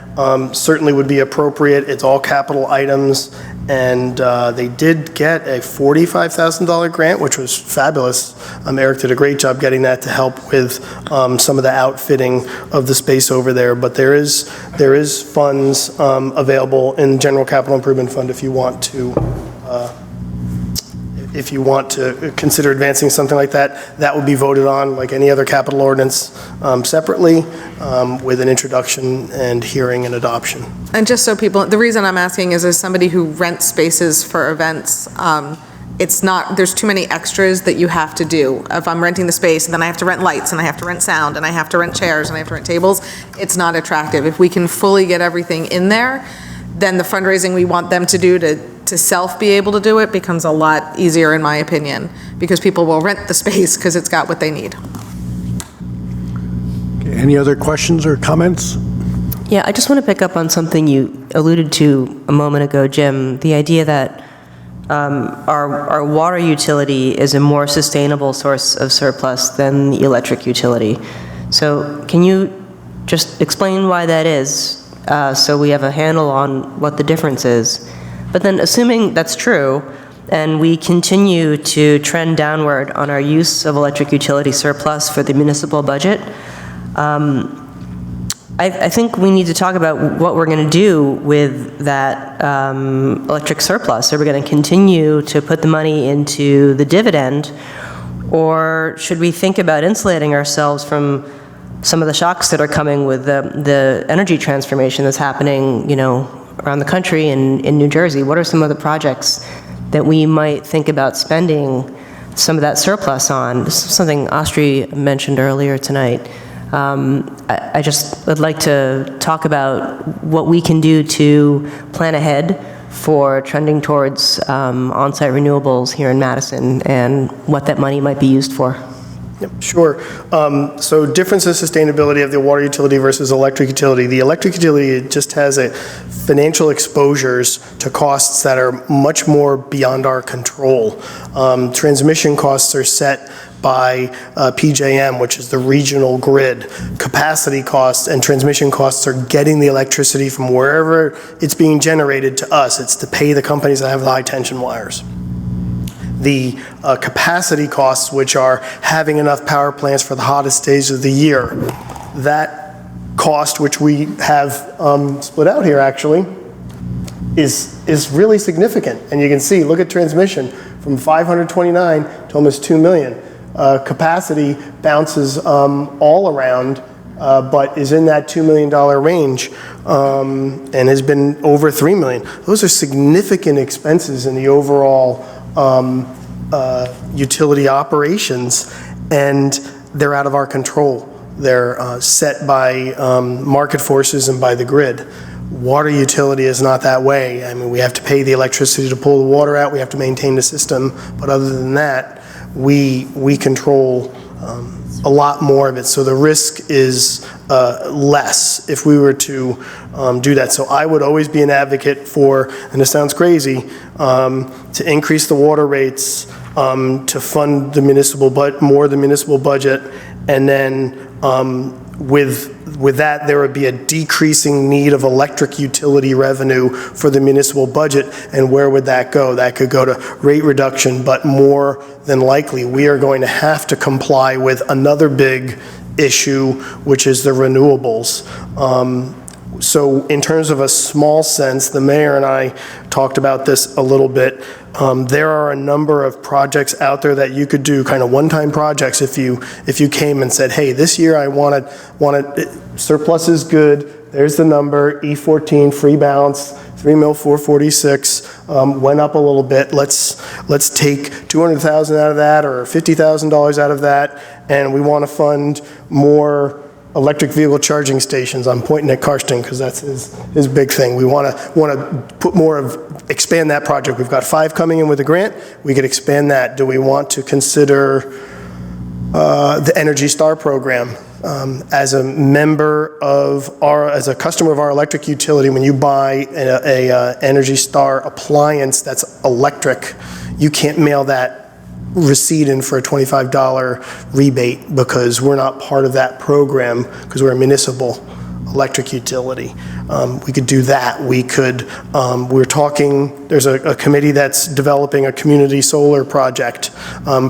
certainly would be appropriate. It's all capital items, and they did get a $45,000 grant, which was fabulous. Eric did a great job getting that to help with some of the outfitting of the space over there. But there is funds available in General Capital Improvement Fund if you want to consider advancing something like that. That would be voted on like any other capital ordinance separately with an introduction and hearing and adoption. And just so people, the reason I'm asking is as somebody who rents spaces for events, it's not, there's too many extras that you have to do. If I'm renting the space and then I have to rent lights and I have to rent sound and I have to rent chairs and I have to rent tables, it's not attractive. If we can fully get everything in there, then the fundraising we want them to do to self be able to do it becomes a lot easier, in my opinion, because people will rent the space because it's got what they need. Okay, any other questions or comments? Yeah, I just want to pick up on something you alluded to a moment ago, Jim, the idea that our water utility is a more sustainable source of surplus than the electric utility. So can you just explain why that is, so we have a handle on what the difference is? But then assuming that's true, and we continue to trend downward on our use of electric utility surplus for the municipal budget, I think we need to talk about what we're going to do with that electric surplus. Are we going to continue to put the money into the dividend, or should we think about insulating ourselves from some of the shocks that are coming with the energy transformation that's happening, around the country and in New Jersey? What are some of the projects that we might think about spending some of that surplus on? This is something Austri mentioned earlier tonight. I just would like to talk about what we can do to plan ahead for trending towards on-site renewables here in Madison and what that money might be used for. Yep, sure. So difference in sustainability of the water utility versus electric utility. The electric utility just has financial exposures to costs that are much more beyond our control. Transmission costs are set by PJM, which is the regional grid. Capacity costs and transmission costs are getting the electricity from wherever it's being generated to us. It's to pay the companies that have the high tension wires. The capacity costs, which are having enough power plants for the hottest days of the year, that cost, which we have split out here actually, is really significant. And you can see, look at transmission, from 529 to almost 2 million. Capacity bounces all around, but is in that $2 million range and has been over $3 million. Those are significant expenses in the overall utility operations, and they're out of our control. They're set by market forces and by the grid. Water utility is not that way. I mean, we have to pay the electricity to pull the water out, we have to maintain the system, but other than that, we control a lot more of it. So the risk is less if we were to do that. So I would always be an advocate for, and this sounds crazy, to increase the water rates, to fund the municipal budget, and then with that, there would be a decreasing need of electric utility revenue for the municipal budget. And where would that go? That could go to rate reduction, but more than likely, we are going to have to comply with another big issue, which is the renewables. So in terms of a small sense, the mayor and I talked about this a little bit. There are a number of projects out there that you could do, kind of one-time projects, if you came and said, hey, this year I wanted surplus is good, there's the number, E14, free balance, 3,446, went up a little bit. Let's take $200,000 out of that or $50,000 out of that, and we want to fund more electric vehicle charging stations. I'm pointing at Karsten because that's his big thing. We want to put more of, expand that project. We've got 5 coming in with a grant. We could expand that. Do we want to consider the Energy Star program? As a member of as a customer of our electric utility, when you buy a Energy Star appliance that's electric, you can't mail that receipt in for a $25 rebate because we're not part of that program because we're a municipal electric utility. We could do that. We could, we're talking, there's a committee that's developing a community solar project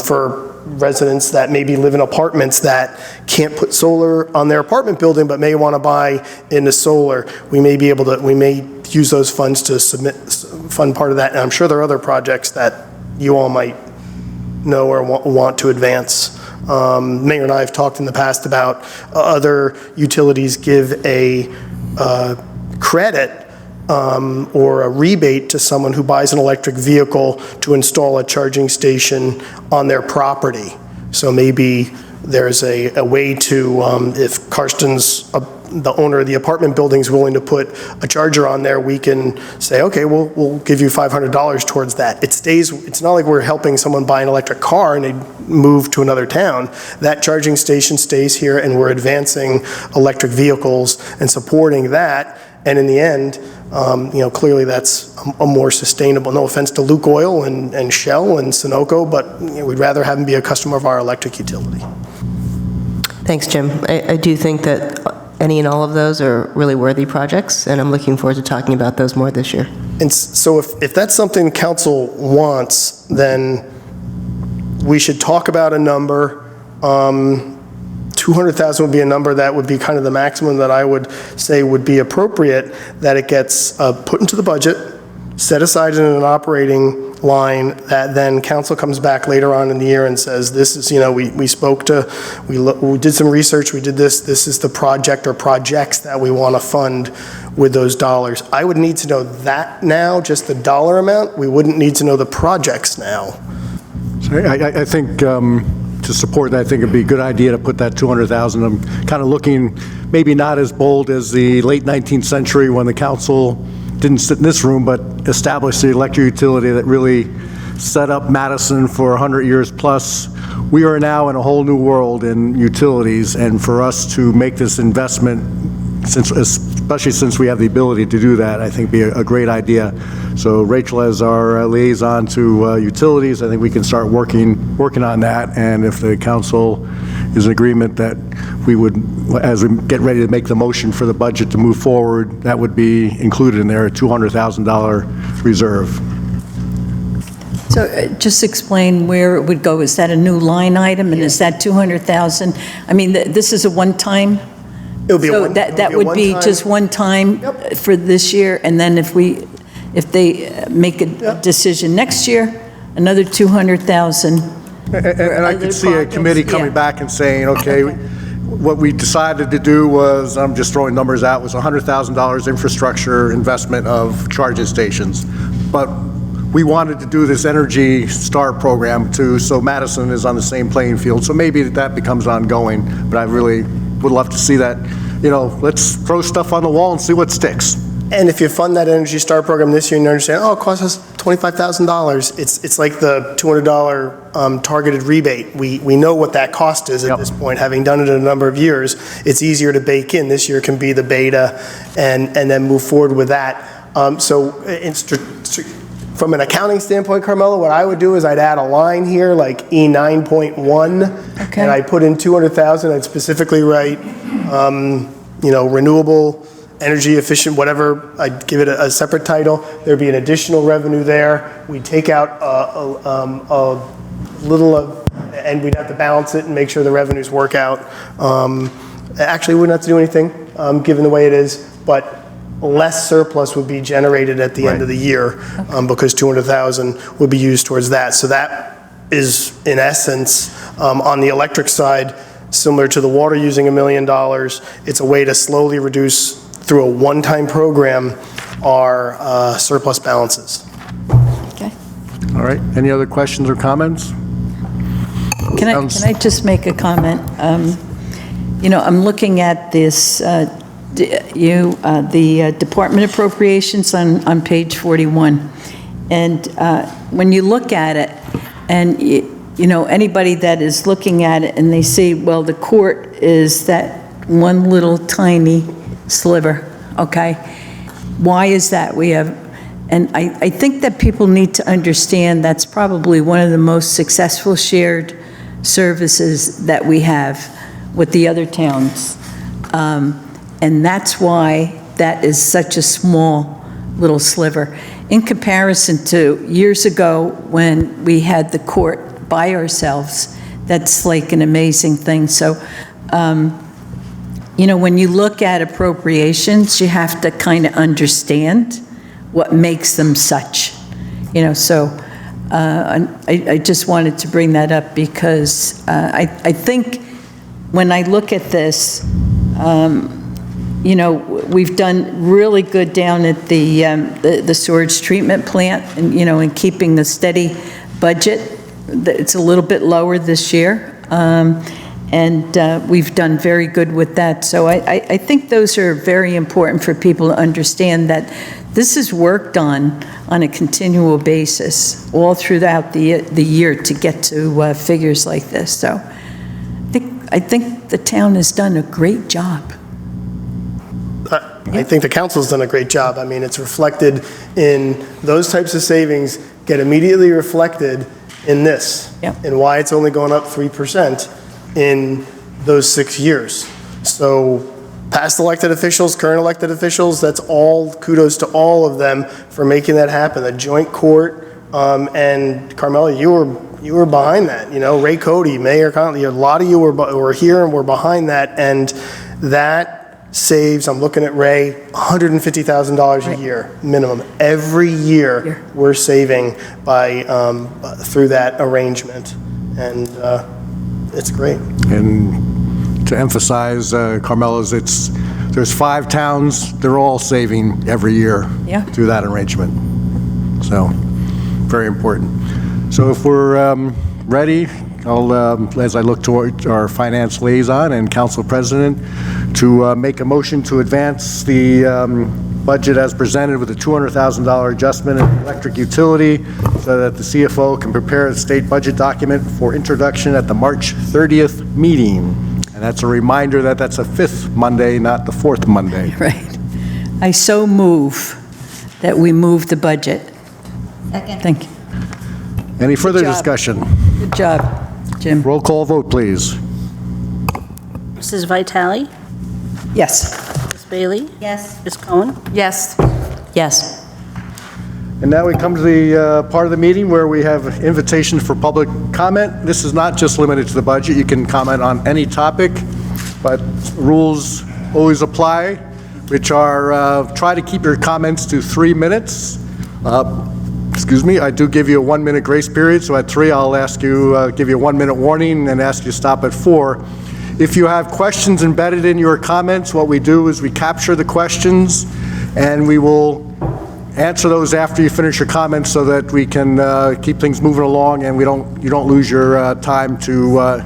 for residents that maybe live in apartments that can't put solar on their apartment building but may want to buy into solar. We may be able to, we may use those funds to fund part of that. And I'm sure there are other projects that you all might know or want to advance. Mayor and I have talked in the past about other utilities give a credit or a rebate to someone who buys an electric vehicle to install a charging station on their property. So maybe there's a way to, if Karsten's the owner of the apartment building is willing to put a charger on there, we can say, okay, we'll give you $500 towards that. It stays, it's not like we're helping someone buy an electric car and they move to another town. That charging station stays here and we're advancing electric vehicles and supporting that. And in the end, clearly that's a more sustainable, no offense to Luke Oil and Shell and Sunoco, but we'd rather have them be a customer of our electric utility. Thanks, Jim. I do think that any and all of those are really worthy projects, and I'm looking forward to talking about those more this year. And so if that's something council wants, then we should talk about a number. 200,000 would be a number that would be kind of the maximum that I would say would be appropriate, that it gets put into the budget, set aside in an operating line, that then council comes back later on in the year and says, this is, we spoke to, we did some research, we did this is the project or projects that we want to fund with those dollars. I would need to know that now, just the dollar amount. We wouldn't need to know the projects now. So I think to support that, I think it'd be a good idea to put that 200,000. I'm kind of looking maybe not as bold as the late 19th century when the council didn't sit in this room, but established the electric utility that really set up Madison for 100 years plus. We are now in a whole new world in utilities, and for us to make this investment, especially since we have the ability to do that, I think be a great idea. So Rachel, as our liaison to utilities, I think we can start working on that, and if the council is in agreement that we would, as we get ready to make the motion for the budget to move forward, that would be included in there, a $200,000 reserve. So just explain where it would go. Is that a new line item, and is that 200,000? I mean, this is a one-time? It'll be So that would be just one time for this year, and then if they make a decision next year, another 200,000. And I could see a committee coming back and saying, okay, what we decided to do was, I'm just throwing numbers out, was $100,000 infrastructure investment of charging stations. But we wanted to do this Energy Star program too, so Madison is on the same playing field. So maybe that becomes ongoing, but I really would love to see that, let's throw stuff on the wall and see what sticks. And if you fund that Energy Star program this year and you understand, it costs us $25,000, it's like the $200 targeted rebate. We know what that cost is at this point, having done it in a number of years. It's easier to bake in. This year can be the beta and then move forward with that. From an accounting standpoint, Carmela, what I would do is I'd add a line here like E9.1, and I'd put in 200,000. I'd specifically write, renewable, energy efficient, whatever. I'd give it a separate title. There'd be an additional revenue there. We'd take out a little of, and we'd have to balance it and make sure the revenues work out. Actually, we wouldn't have to do anything, given the way it is. but less surplus would be generated at the end of the year because 200,000 would be used towards that. So that is, in essence, on the electric side, similar to the water using $1 million. It's a way to slowly reduce, through a one-time program, our surplus balances. Okay. All right, any other questions or comments? Can I just make a comment? You know, I'm looking at this, the Department Appropriations on page 41. And when you look at it, and you know, anybody that is looking at it and they see, well, the court is that one little tiny sliver, okay? Why is that? We have, and I think that people need to understand that's probably one of the most successful shared services that we have with the other towns. And that's why that is such a small little sliver. In comparison to years ago when we had the court by ourselves, that's like an amazing thing. So, you know, when you look at appropriations, you have to kind of understand what makes them such. You know, so I just wanted to bring that up because I think when I look at this, you know, we've done really good down at the sewage treatment plant, and you know, in keeping the steady budget. It's a little bit lower this year, and we've done very good with that. So I think those are very important for people to understand that this is worked on a continual basis all throughout the year to get to figures like this. So I think the town has done a great job. I think the council's done a great job. I mean, it's reflected in those types of savings, get immediately reflected in this, and why it's only going up 3% in those 6 years. So past elected officials, current elected officials, that's all kudos to all of them for making that happen. The joint court, and Carmela, you were behind that. You know, Ray Cody, Mayor Conley, a lot of you were here and were behind that, and that saves, I'm looking at Ray, $150,000 a year minimum. Every year we're saving by through that arrangement, and it's great. And to emphasize, Carmela's, there's 5 towns, they're all saving every year through that arrangement. So, very important. So if we're ready, I'll, as I look toward our finance liaison and council president, to make a motion to advance the budget as presented with a $200,000 adjustment in electric utility so that the CFO can prepare a state budget document for introduction at the March 30th meeting. And that's a reminder that that's a 5th Monday, not the 4th Monday. Right. I so move that we move the budget. Second. Thank you. Any further Good job. discussion? Good job, Jim. Roll call vote, please. Mrs. Vitale? Yes. Ms. Bailey? Yes. Ms. Cohen? Yes. Yes. And now we come to the part of the meeting where we have invitations for public comment. This is not just limited to the budget. You can comment on any topic, but rules always apply, which are try to keep your comments to 3 minutes. Excuse me, I do give you a 1-minute grace period, so at 3 I'll ask you, give you a 1-minute warning and ask you to stop at 4. If you have questions embedded in your comments, what we do is we capture the questions and we will answer those after you finish your comments so that we can keep things moving along and you don't lose your time to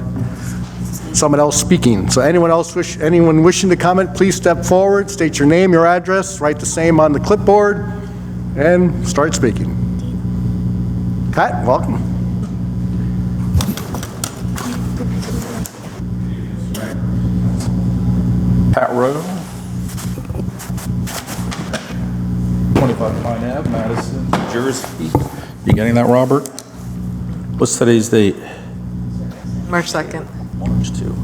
someone else speaking. So anyone wishing to comment, please step forward, state your name, your address, write the same on the clipboard, and start speaking. Pat, welcome. Pat Rowe, 25 Pine Ave, Madison, New Jersey. You getting that, Robert? What's today's date? March 2nd. March 2.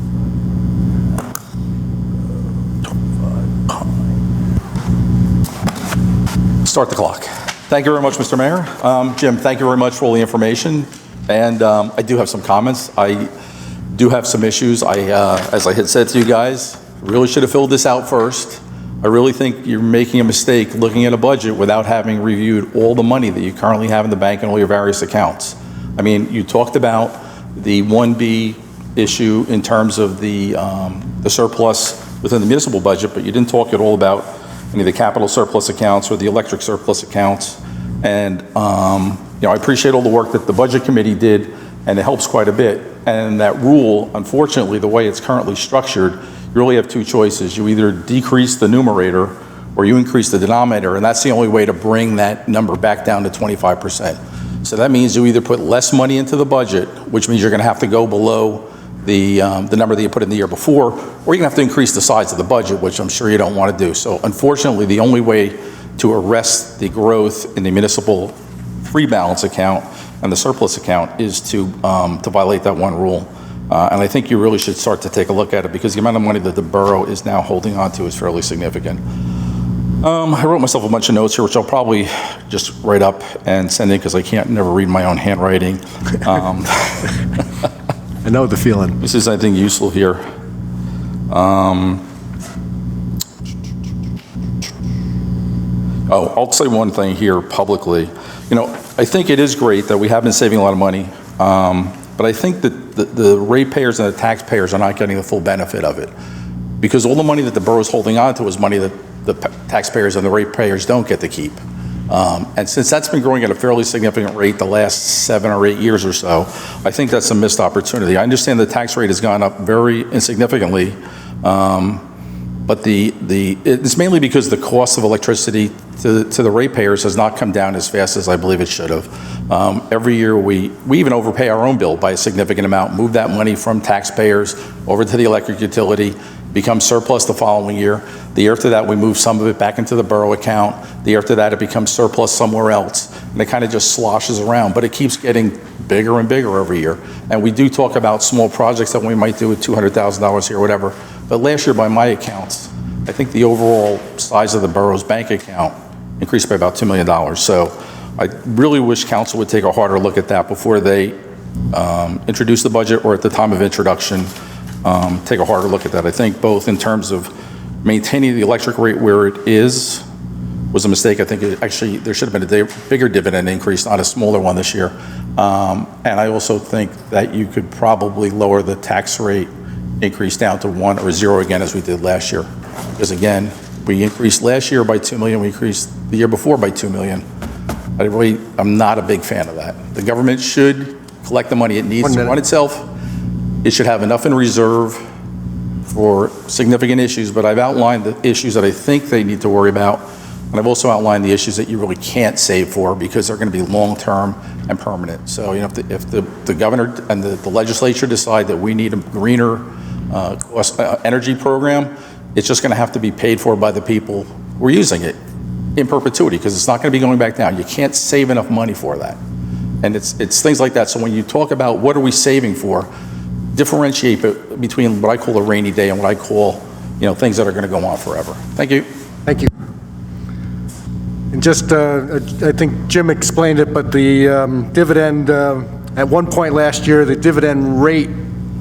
25 Pine. Start the clock. Thank you very much, Mr. Mayor. Jim, thank you very much for all the information. And I do have some comments. I do have some issues. As I had said to you guys, really should have filled this out first. I really think you're making a mistake looking at a budget without having reviewed all the money that you currently have in the bank and all your various accounts. I mean, you talked about the 1B issue in terms of the surplus within the municipal budget, but you didn't talk at all about any of the capital surplus accounts or the electric surplus accounts. And I appreciate all the work that the budget committee did, and it helps quite a bit. And that rule, unfortunately, the way it's currently structured, you really have two choices. You either decrease the numerator or you increase the denominator, and that's the only way to bring that number back down to 25%. So that means you either put less money into the budget, which means you're going to have to go below the number that you put in the year before, or you're going to have to increase the size of the budget, which I'm sure you don't want to do. So unfortunately, the only way to arrest the growth in the municipal free balance account and the surplus account is to violate that one rule. And I think you really should start to take a look at it, because the amount of money that the borough is now holding on to is fairly significant. I wrote myself a bunch of notes here, which I'll probably just write up and send in, because I can't never read my own handwriting. I know the feeling. This is, I think, useful here. I'll say one thing here publicly. I think it is great that we have been saving a lot of money, but I think that the ratepayers and the taxpayers are not getting the full benefit of it, because all the money that the borough is holding on to is money that the taxpayers and the ratepayers don't get to keep. And since that's been growing at a fairly significant rate the last 7 or 8 years or so, I think that's a missed opportunity. I understand the tax rate has gone up very insignificantly, but it's mainly because the cost of electricity to the ratepayers has not come down as fast as I believe it should have. Every year we even overpay our own bill by a significant amount, move that money from taxpayers over to the electric utility, become surplus the following year. The year after that, we move some of it back into the borough account. The year after that, it becomes surplus somewhere else. And it kind of just sloshes around, but it keeps getting bigger and bigger every year. And we do talk about small projects that we might do with $200,000 here or whatever. But last year, by my accounts, I think the overall size of the borough's bank account increased by about $2 million. So I really wish council would take a harder look at that before they introduce the budget, or at the time of introduction, take a harder look at that. I think both in terms of maintaining the electric rate where it is was a mistake. I think actually there should have been a bigger dividend increase, not a smaller one this year. And I also think that you could probably lower the tax rate increase down to 1 or 0 again, as we did last year. Because again, we increased last year by $2 million, we increased the year before by $2 million. I'm not a big fan of that. The government should collect the money it needs to run itself. It should have enough in reserve for significant issues, but I've outlined the issues that I think they need to worry about, and I've also outlined the issues that you really can't save for, because they're going to be long-term and permanent. So, if the governor and the legislature decide that we need a greener energy program, it's just going to have to be paid for by the people who are using it in perpetuity, because it's not going to be going back down. You can't save enough money for that. And it's things like that. So when you talk about what are we saving for, differentiate between what I call a rainy day and what I call, things that are going to go on forever. Thank you. Thank you. And just, I think Jim explained it, but the dividend, at one point last year, the dividend rate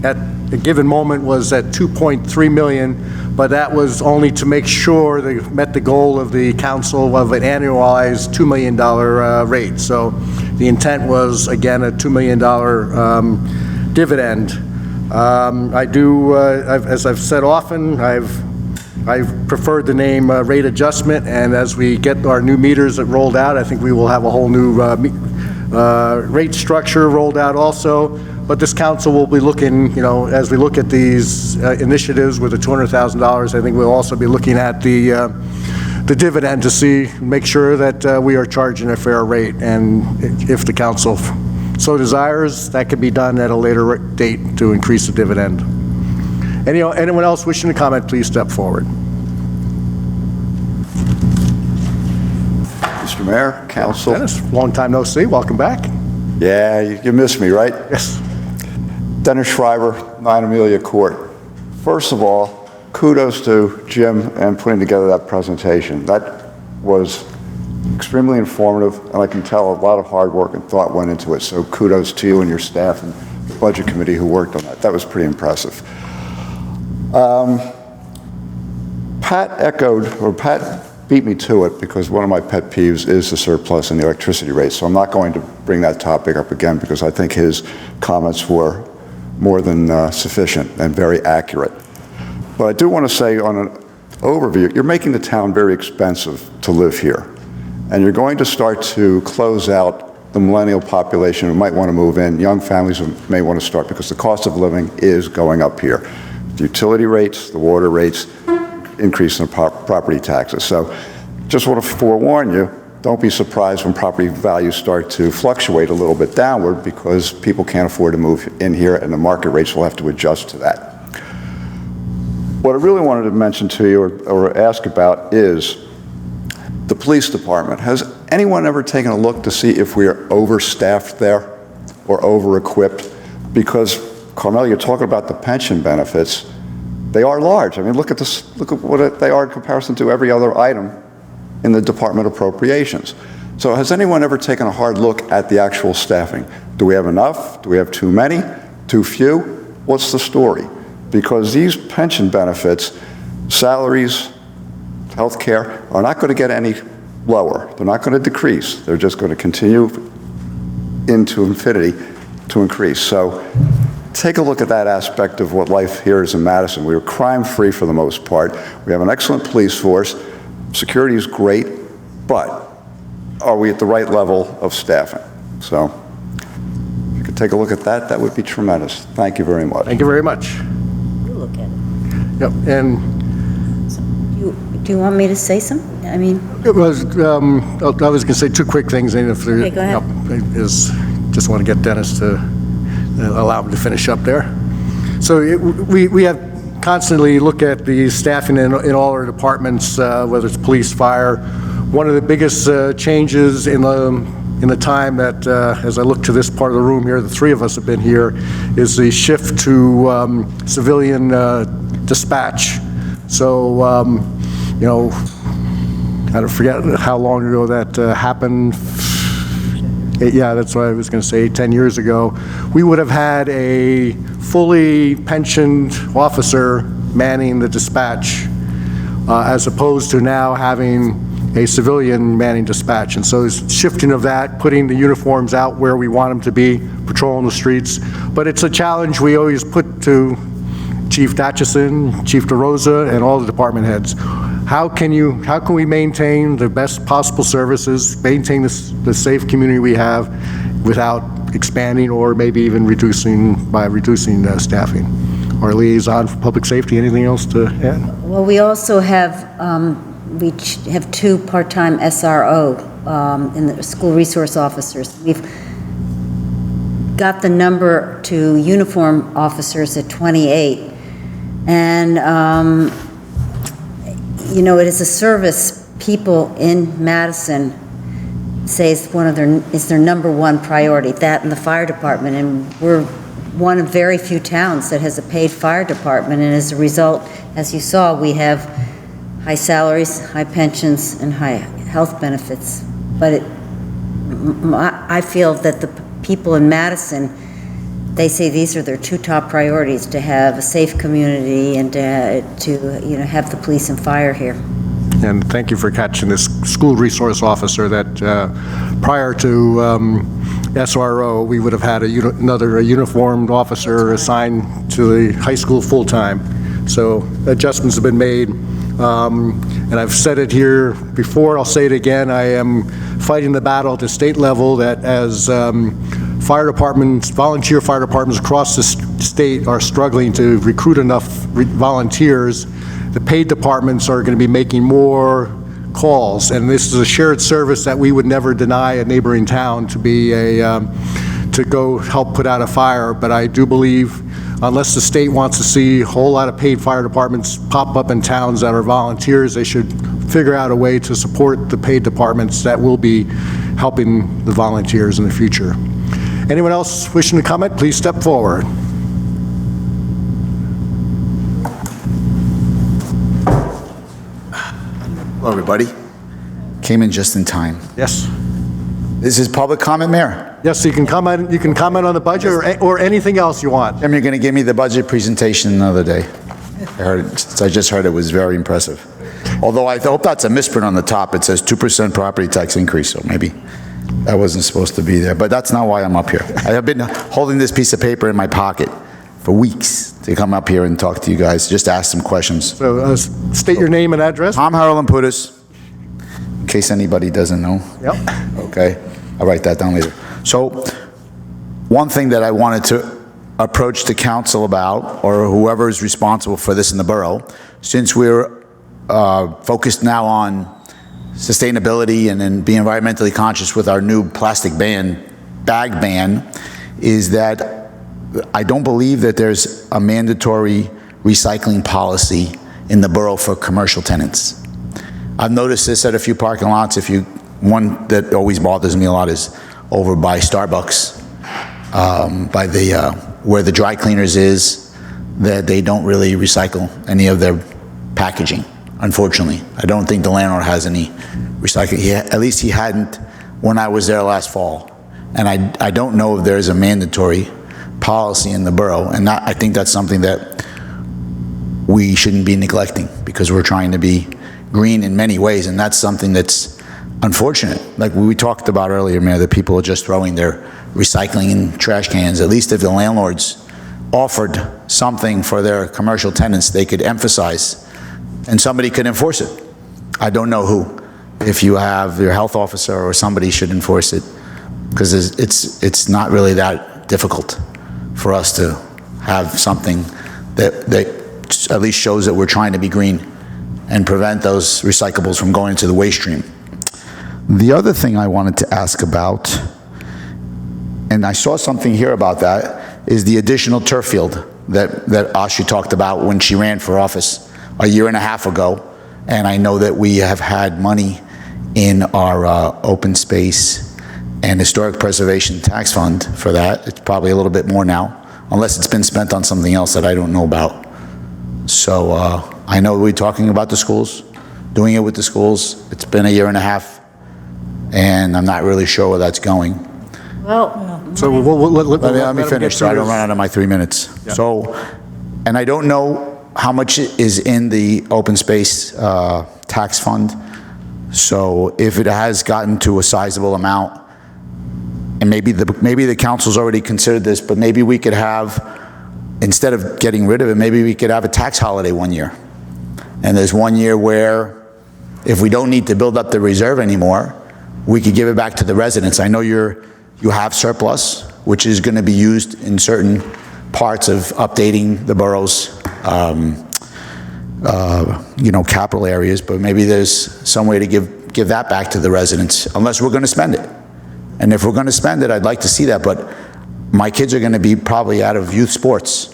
at a given moment was at 2.3 million, but that was only to make sure they met the goal of the council of an annualized $2 million rate. So the intent was, again, a $2 million dividend. I do, as I've said often, I've preferred the name rate adjustment, and as we get our new meters rolled out, I think we will have a whole new rate structure rolled out also. But this council will be looking, as we look at these initiatives with the $200,000, I think we'll also be looking at the dividend to make sure that we are charging a fair rate, and if the council so desires, that can be done at a later date to increase the dividend. Anyone else wishing to comment, please step forward. Mr. Mayor, Council. Dennis, long time no see. Welcome back. Yeah, you missed me, right? Yes. Dennis Schreiber, 9 Amelia Court. First of all, kudos to Jim and putting together that presentation. That was extremely informative, and I can tell a lot of hard work and thought went into it. So kudos to you and your staff and the budget committee who worked on that. That was pretty impressive. Pat beat me to it because one of my pet peeves is the surplus and the electricity rates. So I'm not going to bring that topic up again because I think his comments were more than sufficient and very accurate. But I do want to say on an overview, you're making the town very expensive to live here. And you're going to start to close out the millennial population who might want to move in, young families who may want to start because the cost of living is going up here. The utility rates, the water rates, increase in property taxes. So just want to forewarn you, don't be surprised when property values start to fluctuate a little bit downward because people can't afford to move in here and the market rates will have to adjust to that. What I really wanted to mention to you or ask about is the police department. Has anyone ever taken a look to see if we are overstaffed there or over-equipped? Because, Carmel, you're talking about the pension benefits. They are large. I mean, look at this. Look at what they are in comparison to every other item in the department appropriations. So has anyone ever taken a hard look at the actual staffing? Do we have enough? Do we have too many? Too few? What's the story? Because these pension benefits, salaries, health care, are not going to get any lower. They're not going to decrease. They're just going to continue into infinity to increase. So take a look at that aspect of what life here is in Madison. We are crime-free for the most part. We have an excellent police force. Security is great, but are we at the right level of staffing? So if you could take a look at that, that would be tremendous. Thank you very much. Thank you very much. You look at it. Yep, and Do you want me to say something? I mean, it was, I was going to say two quick things, and if there, Okay, go ahead. Just want to get Dennis to allow him to finish up there. So we have constantly look at the staffing in all our departments, whether it's police, fire. One of the biggest changes in the time that, as I look to this part of the room here, the three of us have been here, is the shift to civilian dispatch. So, you know, I don't forget how long ago that happened. Yeah, that's what I was going to say, 10 years ago. We would have had a fully pensioned officer manning the dispatch as opposed to now having a civilian manning dispatch. And so it's shifting of that, putting the uniforms out where we want them to be, patrolling the streets. But it's a challenge we always put to Chief Datchison, Chief DeRosa, and all the department heads. How can we maintain the best possible services, maintain the safe community we have without expanding or maybe even reducing staffing? Our liaison for public safety, anything else to add? well, we also have, have two part-time SRO in the school resource officers. We've got the number to uniform officers at 28. And, you know, it is a service people in Madison say is their number one priority, that and the fire department. And we're one of very few towns that has a paid fire department. And as a result, as you saw, we have high salaries, high pensions, and high health benefits. But I feel that the people in Madison, they say these are their two top priorities, to have a safe community and to you know, have the police and fire here. And thank you for catching this school resource officer that prior to SRO, we would have had another uniformed officer assigned to the high school full-time. So adjustments have been made. And I've said it here before, I'll say it again, I am fighting the battle at the state level that as fire departments, volunteer fire departments across the state are struggling to recruit enough volunteers, the paid departments are going to be making more calls, and this is a shared service that we would never deny a neighboring town to be to go help put out a fire. But I do believe, unless the state wants to see a whole lot of paid fire departments pop up in towns that are volunteers, they should figure out a way to support the paid departments that will be helping the volunteers in the future. Anyone else wishing to comment, please step forward. Hello, everybody. Came in just in time. Yes. This is public comment, Mayor. Yes, so you can comment on the budget or anything else you want. You're going to give me the budget presentation another day. I just heard it was very impressive. Although I hope that's a misprint on the top. It says 2% property tax increase, so maybe that wasn't supposed to be there. But that's not why I'm up here. I have been holding this piece of paper in my pocket for weeks to come up here and talk to you guys, just ask some questions. So state your name and address. Tom Harold Putis, in case anybody doesn't know. Yep. Okay, I'll write that down later. So, one thing that I wanted to approach the council about, or whoever is responsible for this in the borough, since we're focused now on sustainability and then being environmentally conscious with our new plastic bag ban, is that I don't believe that there's a mandatory recycling policy in the borough for commercial tenants. I've noticed this at a few parking lots. One that always bothers me a lot is over by Starbucks, by where the dry cleaners is, that they don't really recycle any of their packaging, unfortunately. I don't think the landlord has any recycling. At least he hadn't when I was there last fall. And I don't know if there's a mandatory policy in the borough, and I think that's something that we shouldn't be neglecting, because we're trying to be green in many ways, and that's something that's unfortunate. Like we talked about earlier, Mayor, that people are just throwing their recycling in trash cans. At least if the landlords offered something for their commercial tenants, they could emphasize, and somebody could enforce it. I don't know who. If you have your health officer or somebody should enforce it, because it's not really that difficult for us to have something that at least shows that we're trying to be green and prevent those recyclables from going into the waste stream. The other thing I wanted to ask about, and I saw something here about that, is the additional turf field that Ashi talked about when she ran for office a year and a half ago. And I know that we have had money in our open space and historic preservation tax fund for that. It's probably a little bit more now, unless it's been spent on something else that I don't know about. So I know we're talking about the schools, doing it with the schools. It's been a year and a half, and I'm not really sure where that's going. Well, So Let me finish so I don't run out of my 3 minutes. Yeah. So, and I don't know how much is in the open space tax fund. So if it has gotten to a sizable amount, and maybe the council's already considered this, but maybe we could have, instead of getting rid of it, maybe we could have a tax holiday one year. And there's 1 year where if we don't need to build up the reserve anymore, we could give it back to the residents. I know you have surplus, which is going to be used in certain parts of updating the borough's capital areas, but maybe there's some way to give that back to the residents, unless we're going to spend it. And if we're going to spend it, I'd like to see that, but my kids are going to be probably out of youth sports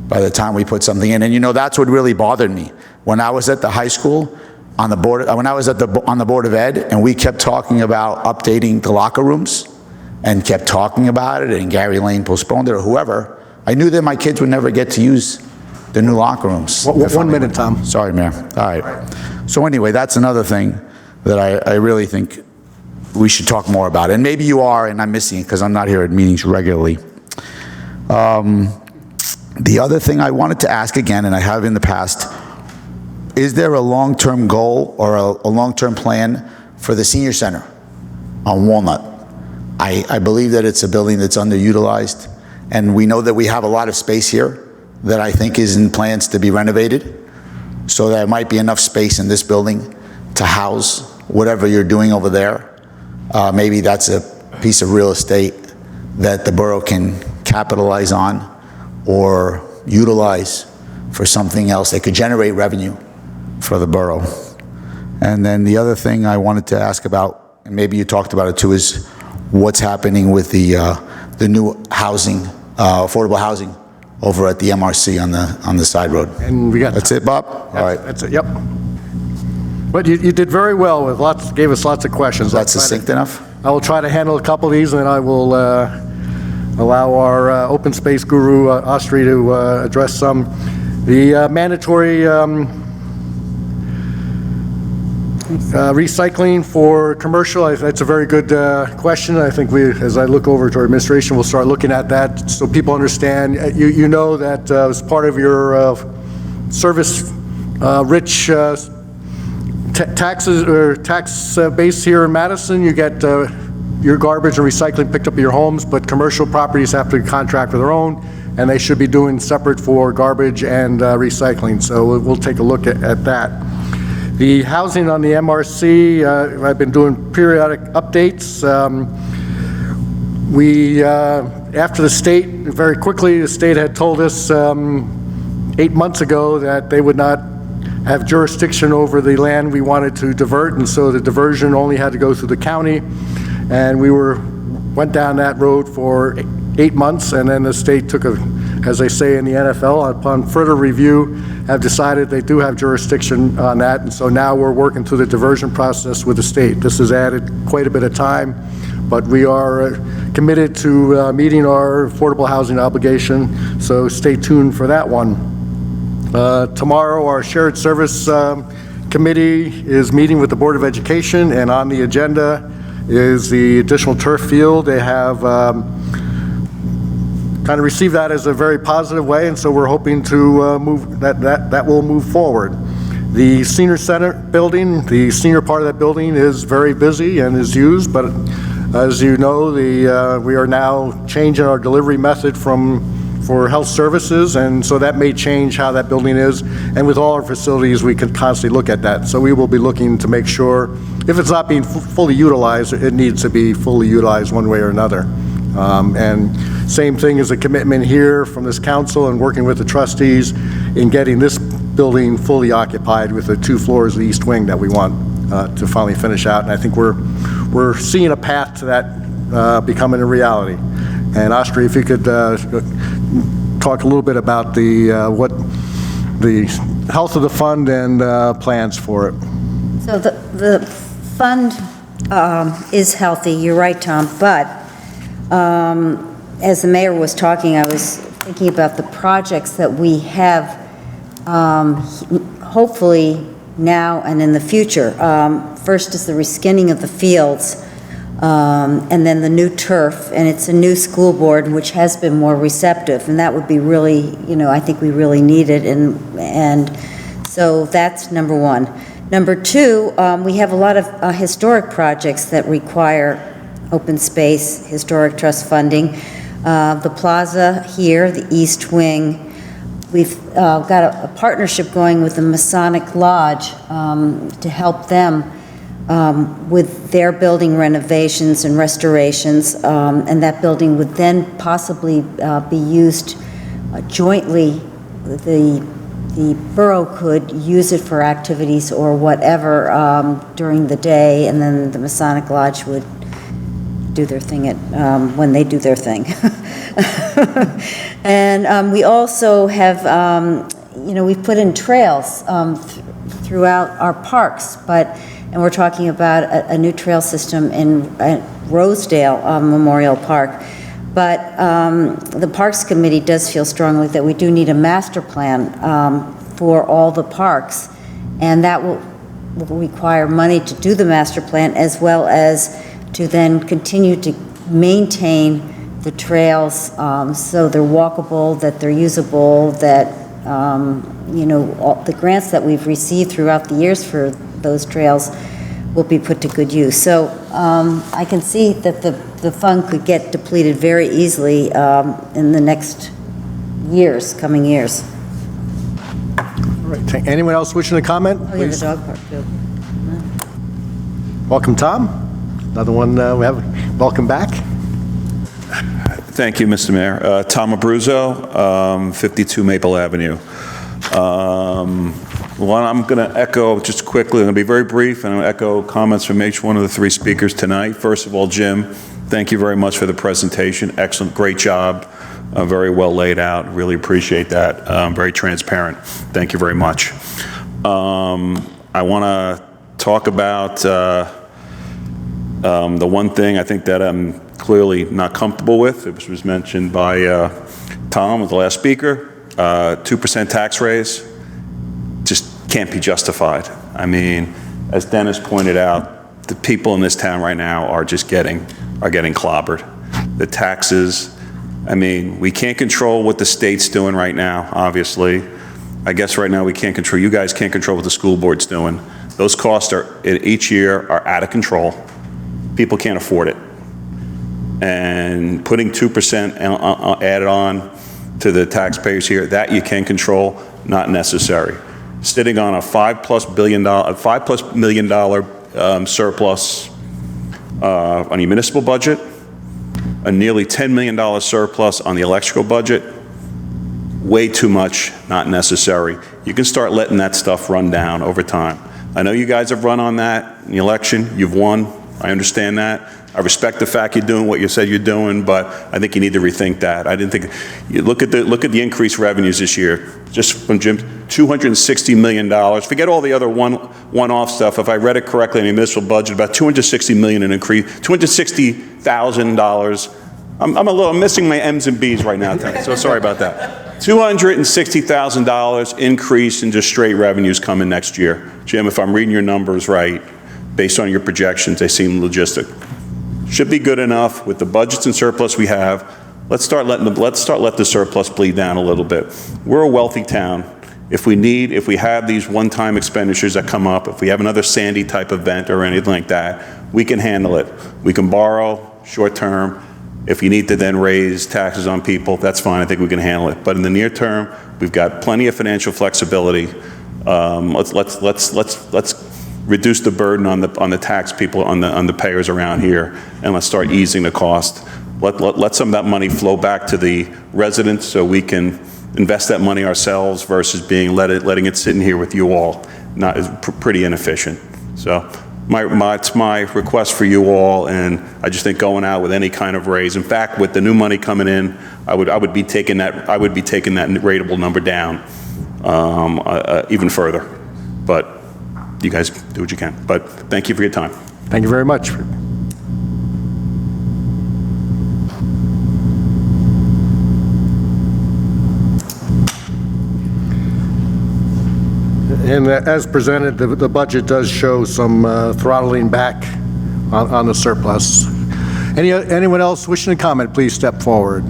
by the time we put something in. And that's what really bothered me. When I was at the high school, on the board of ed, and we kept talking about updating the locker rooms, and kept talking about it, and Gary Lane postponed it, or whoever, I knew that my kids would never get to use the new locker rooms. 1 minute, Tom. Sorry, Mayor. All right. So anyway, that's another thing that I really think we should talk more about. And maybe you are, and I'm missing it because I'm not here at meetings regularly. The other thing I wanted to ask again, and I have in the past, is there a long-term goal or a long-term plan for the senior center on Walnut? I believe that it's a building that's underutilized, and we know that we have a lot of space here that I think is in plans to be renovated, so there might be enough space in this building to house whatever you're doing over there. Maybe that's a piece of real estate that the borough can capitalize on or utilize for something else that could generate revenue for the borough. And then the other thing I wanted to ask about, and maybe you talked about it too, is what's happening with the new housing, affordable housing over at the MRC on the side road. And we got... That's it, Bob? All right. That's it, yep. But you did very well with gave us lots of questions. That's succinct enough? I will try to handle a couple of these, and then I will allow our open space guru, Ostry, to address some. The mandatory recycling for commercial, that's a very good question. I think as I look over to our administration, we'll start looking at that so people understand. You know that as part of your service-rich taxes or tax base here in Madison, you get your garbage and recycling picked up at your homes, but commercial properties have to contract with their own, and they should be doing separate for garbage and recycling. So we'll take a look at that. The housing on the MRC, I've been doing periodic updates. After the state, very quickly, the state had told us 8 months ago that they would not have jurisdiction over the land we wanted to divert, and so the diversion only had to go through the county. And we went down that road for 8 months, and then the state took as they say in the NFL, upon further review, have decided they do have jurisdiction on that, and so now we're working through the diversion process with the state. This has added quite a bit of time, but we are committed to meeting our affordable housing obligation, so stay tuned for that one. Tomorrow, our shared service committee is meeting with the Board of Education, and on the agenda is the additional turf field. They have kind of received that as a very positive way, and so we're hoping to move that will move forward. The senior center building, the senior part of that building is very busy and is used, but as you know, we are now changing our delivery method for health services, and so that may change how that building is. And with all our facilities, we can constantly look at that. So we will be looking to make sure, if it's not being fully utilized, it needs to be fully utilized one way or another. And same thing as a commitment here from this council and working with the trustees in getting this building fully occupied with the 2 floors of the east wing that we want to finally finish out. And I think we're seeing a path to that becoming a reality. And Austria, if you could talk a little bit about the health of the fund and plans for it. So the fund is healthy, you're right, Tom, but as the mayor was talking, I was thinking about the projects that we have hopefully now and in the future. First is the reskinning of the fields, and then the new turf, and it's a new school board which has been more receptive, and that would be really, I think we really need it, and so that's number one. Number two, we have a lot of historic projects that require open space, historic trust funding. The plaza here, the East Wing, we've got a partnership going with the Masonic Lodge to help them with their building renovations and restorations, and that building would then possibly be used jointly. The borough could use it for activities or whatever during the day, and then the Masonic Lodge would do their thing when they do their thing. And we also have, we've put in trails throughout our parks, and we're talking about a new trail system in Rosedale Memorial Park. But the Parks Committee does feel strongly that we do need a master plan for all the parks, and that will require money to do the master plan, as well as to then continue to maintain the trails so they're walkable, that they're usable, that, all the grants that we've received throughout the years for those trails will be put to good use. So I can see that the fund could get depleted very easily in the next coming years. All right, anyone else wishing to comment? Oh, yeah, the dog park, too. Welcome, Tom. Another one we have. Welcome back. Thank you, Mr. Mayor. Tom Abruzzo, 52 Maple Avenue. One, I'm going to echo just quickly, I'm going to be very brief, and I'm going to echo comments from each one of the 3 speakers tonight. First of all, Jim, thank you very much for the presentation. Excellent, great job. Very well laid out. Really appreciate that. Very transparent. Thank you very much. I want to talk about the one thing I think that I'm clearly not comfortable with, which was mentioned by Tom, with the last speaker, 2% tax raise just can't be justified. I mean, as Dennis pointed out, the people in this town right now are just getting clobbered. The taxes, I mean, we can't control what the state's doing right now, obviously. I guess right now we can't control, you guys can't control what the school board's doing. Those costs each year are out of control. People can't afford it. And putting 2% added on to the taxpayers here, that you can control, not necessary. Sitting on a $5+ million surplus on your municipal budget, a nearly $10 million surplus on the electrical budget, way too much, not necessary. You can start letting that stuff run down over time. I know you guys have run on that in the election. You've won. I understand that. I respect the fact you're doing what you said you're doing, but I think you need to rethink that. I didn't think, you look at the increased revenues this year, just from Jim, $260 million. Forget all the other one-off stuff. If I read it correctly in the municipal budget, about $260 million in increase, $260,000. I'm missing my M's and B's right now, so sorry about that. $260,000 increase in just straight revenues coming next year. Jim, if I'm reading your numbers right, based on your projections, they seem logistic. Should be good enough with the budgets and surplus we have. Let's let the surplus bleed down a little bit. We're a wealthy town. If we have these one-time expenditures that come up, if we have another Sandy type event or anything like that, we can handle it. We can borrow short-term. If you need to then raise taxes on people, that's fine. I think we can handle it. But in the near term, we've got plenty of financial flexibility. Let's reduce the burden on the tax people, on the payers around here, and let's start easing the cost. Let some of that money flow back to the residents so we can invest that money ourselves versus letting it sit in here with you all. Pretty inefficient. So it's my request for you all, and I just think going out with any kind of raise. In fact, with the new money coming in, I would be taking that rateable number down even further. But you guys do what you can. But thank you for your time. Thank you very much. And as presented, the budget does show some throttling back on the surplus. Anyone else wishing to comment, please step forward.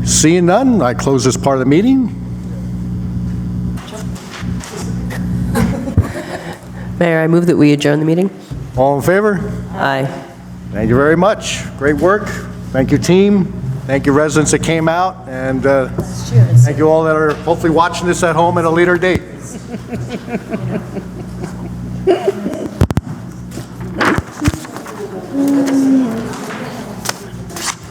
Seeing none, I close this part of the meeting. Mayor, I move that we adjourn the meeting. All in favor? Aye. Thank you very much. Great work. Thank you, team. Thank you, residents that came out. And thank you all that are hopefully watching this at home at a later date.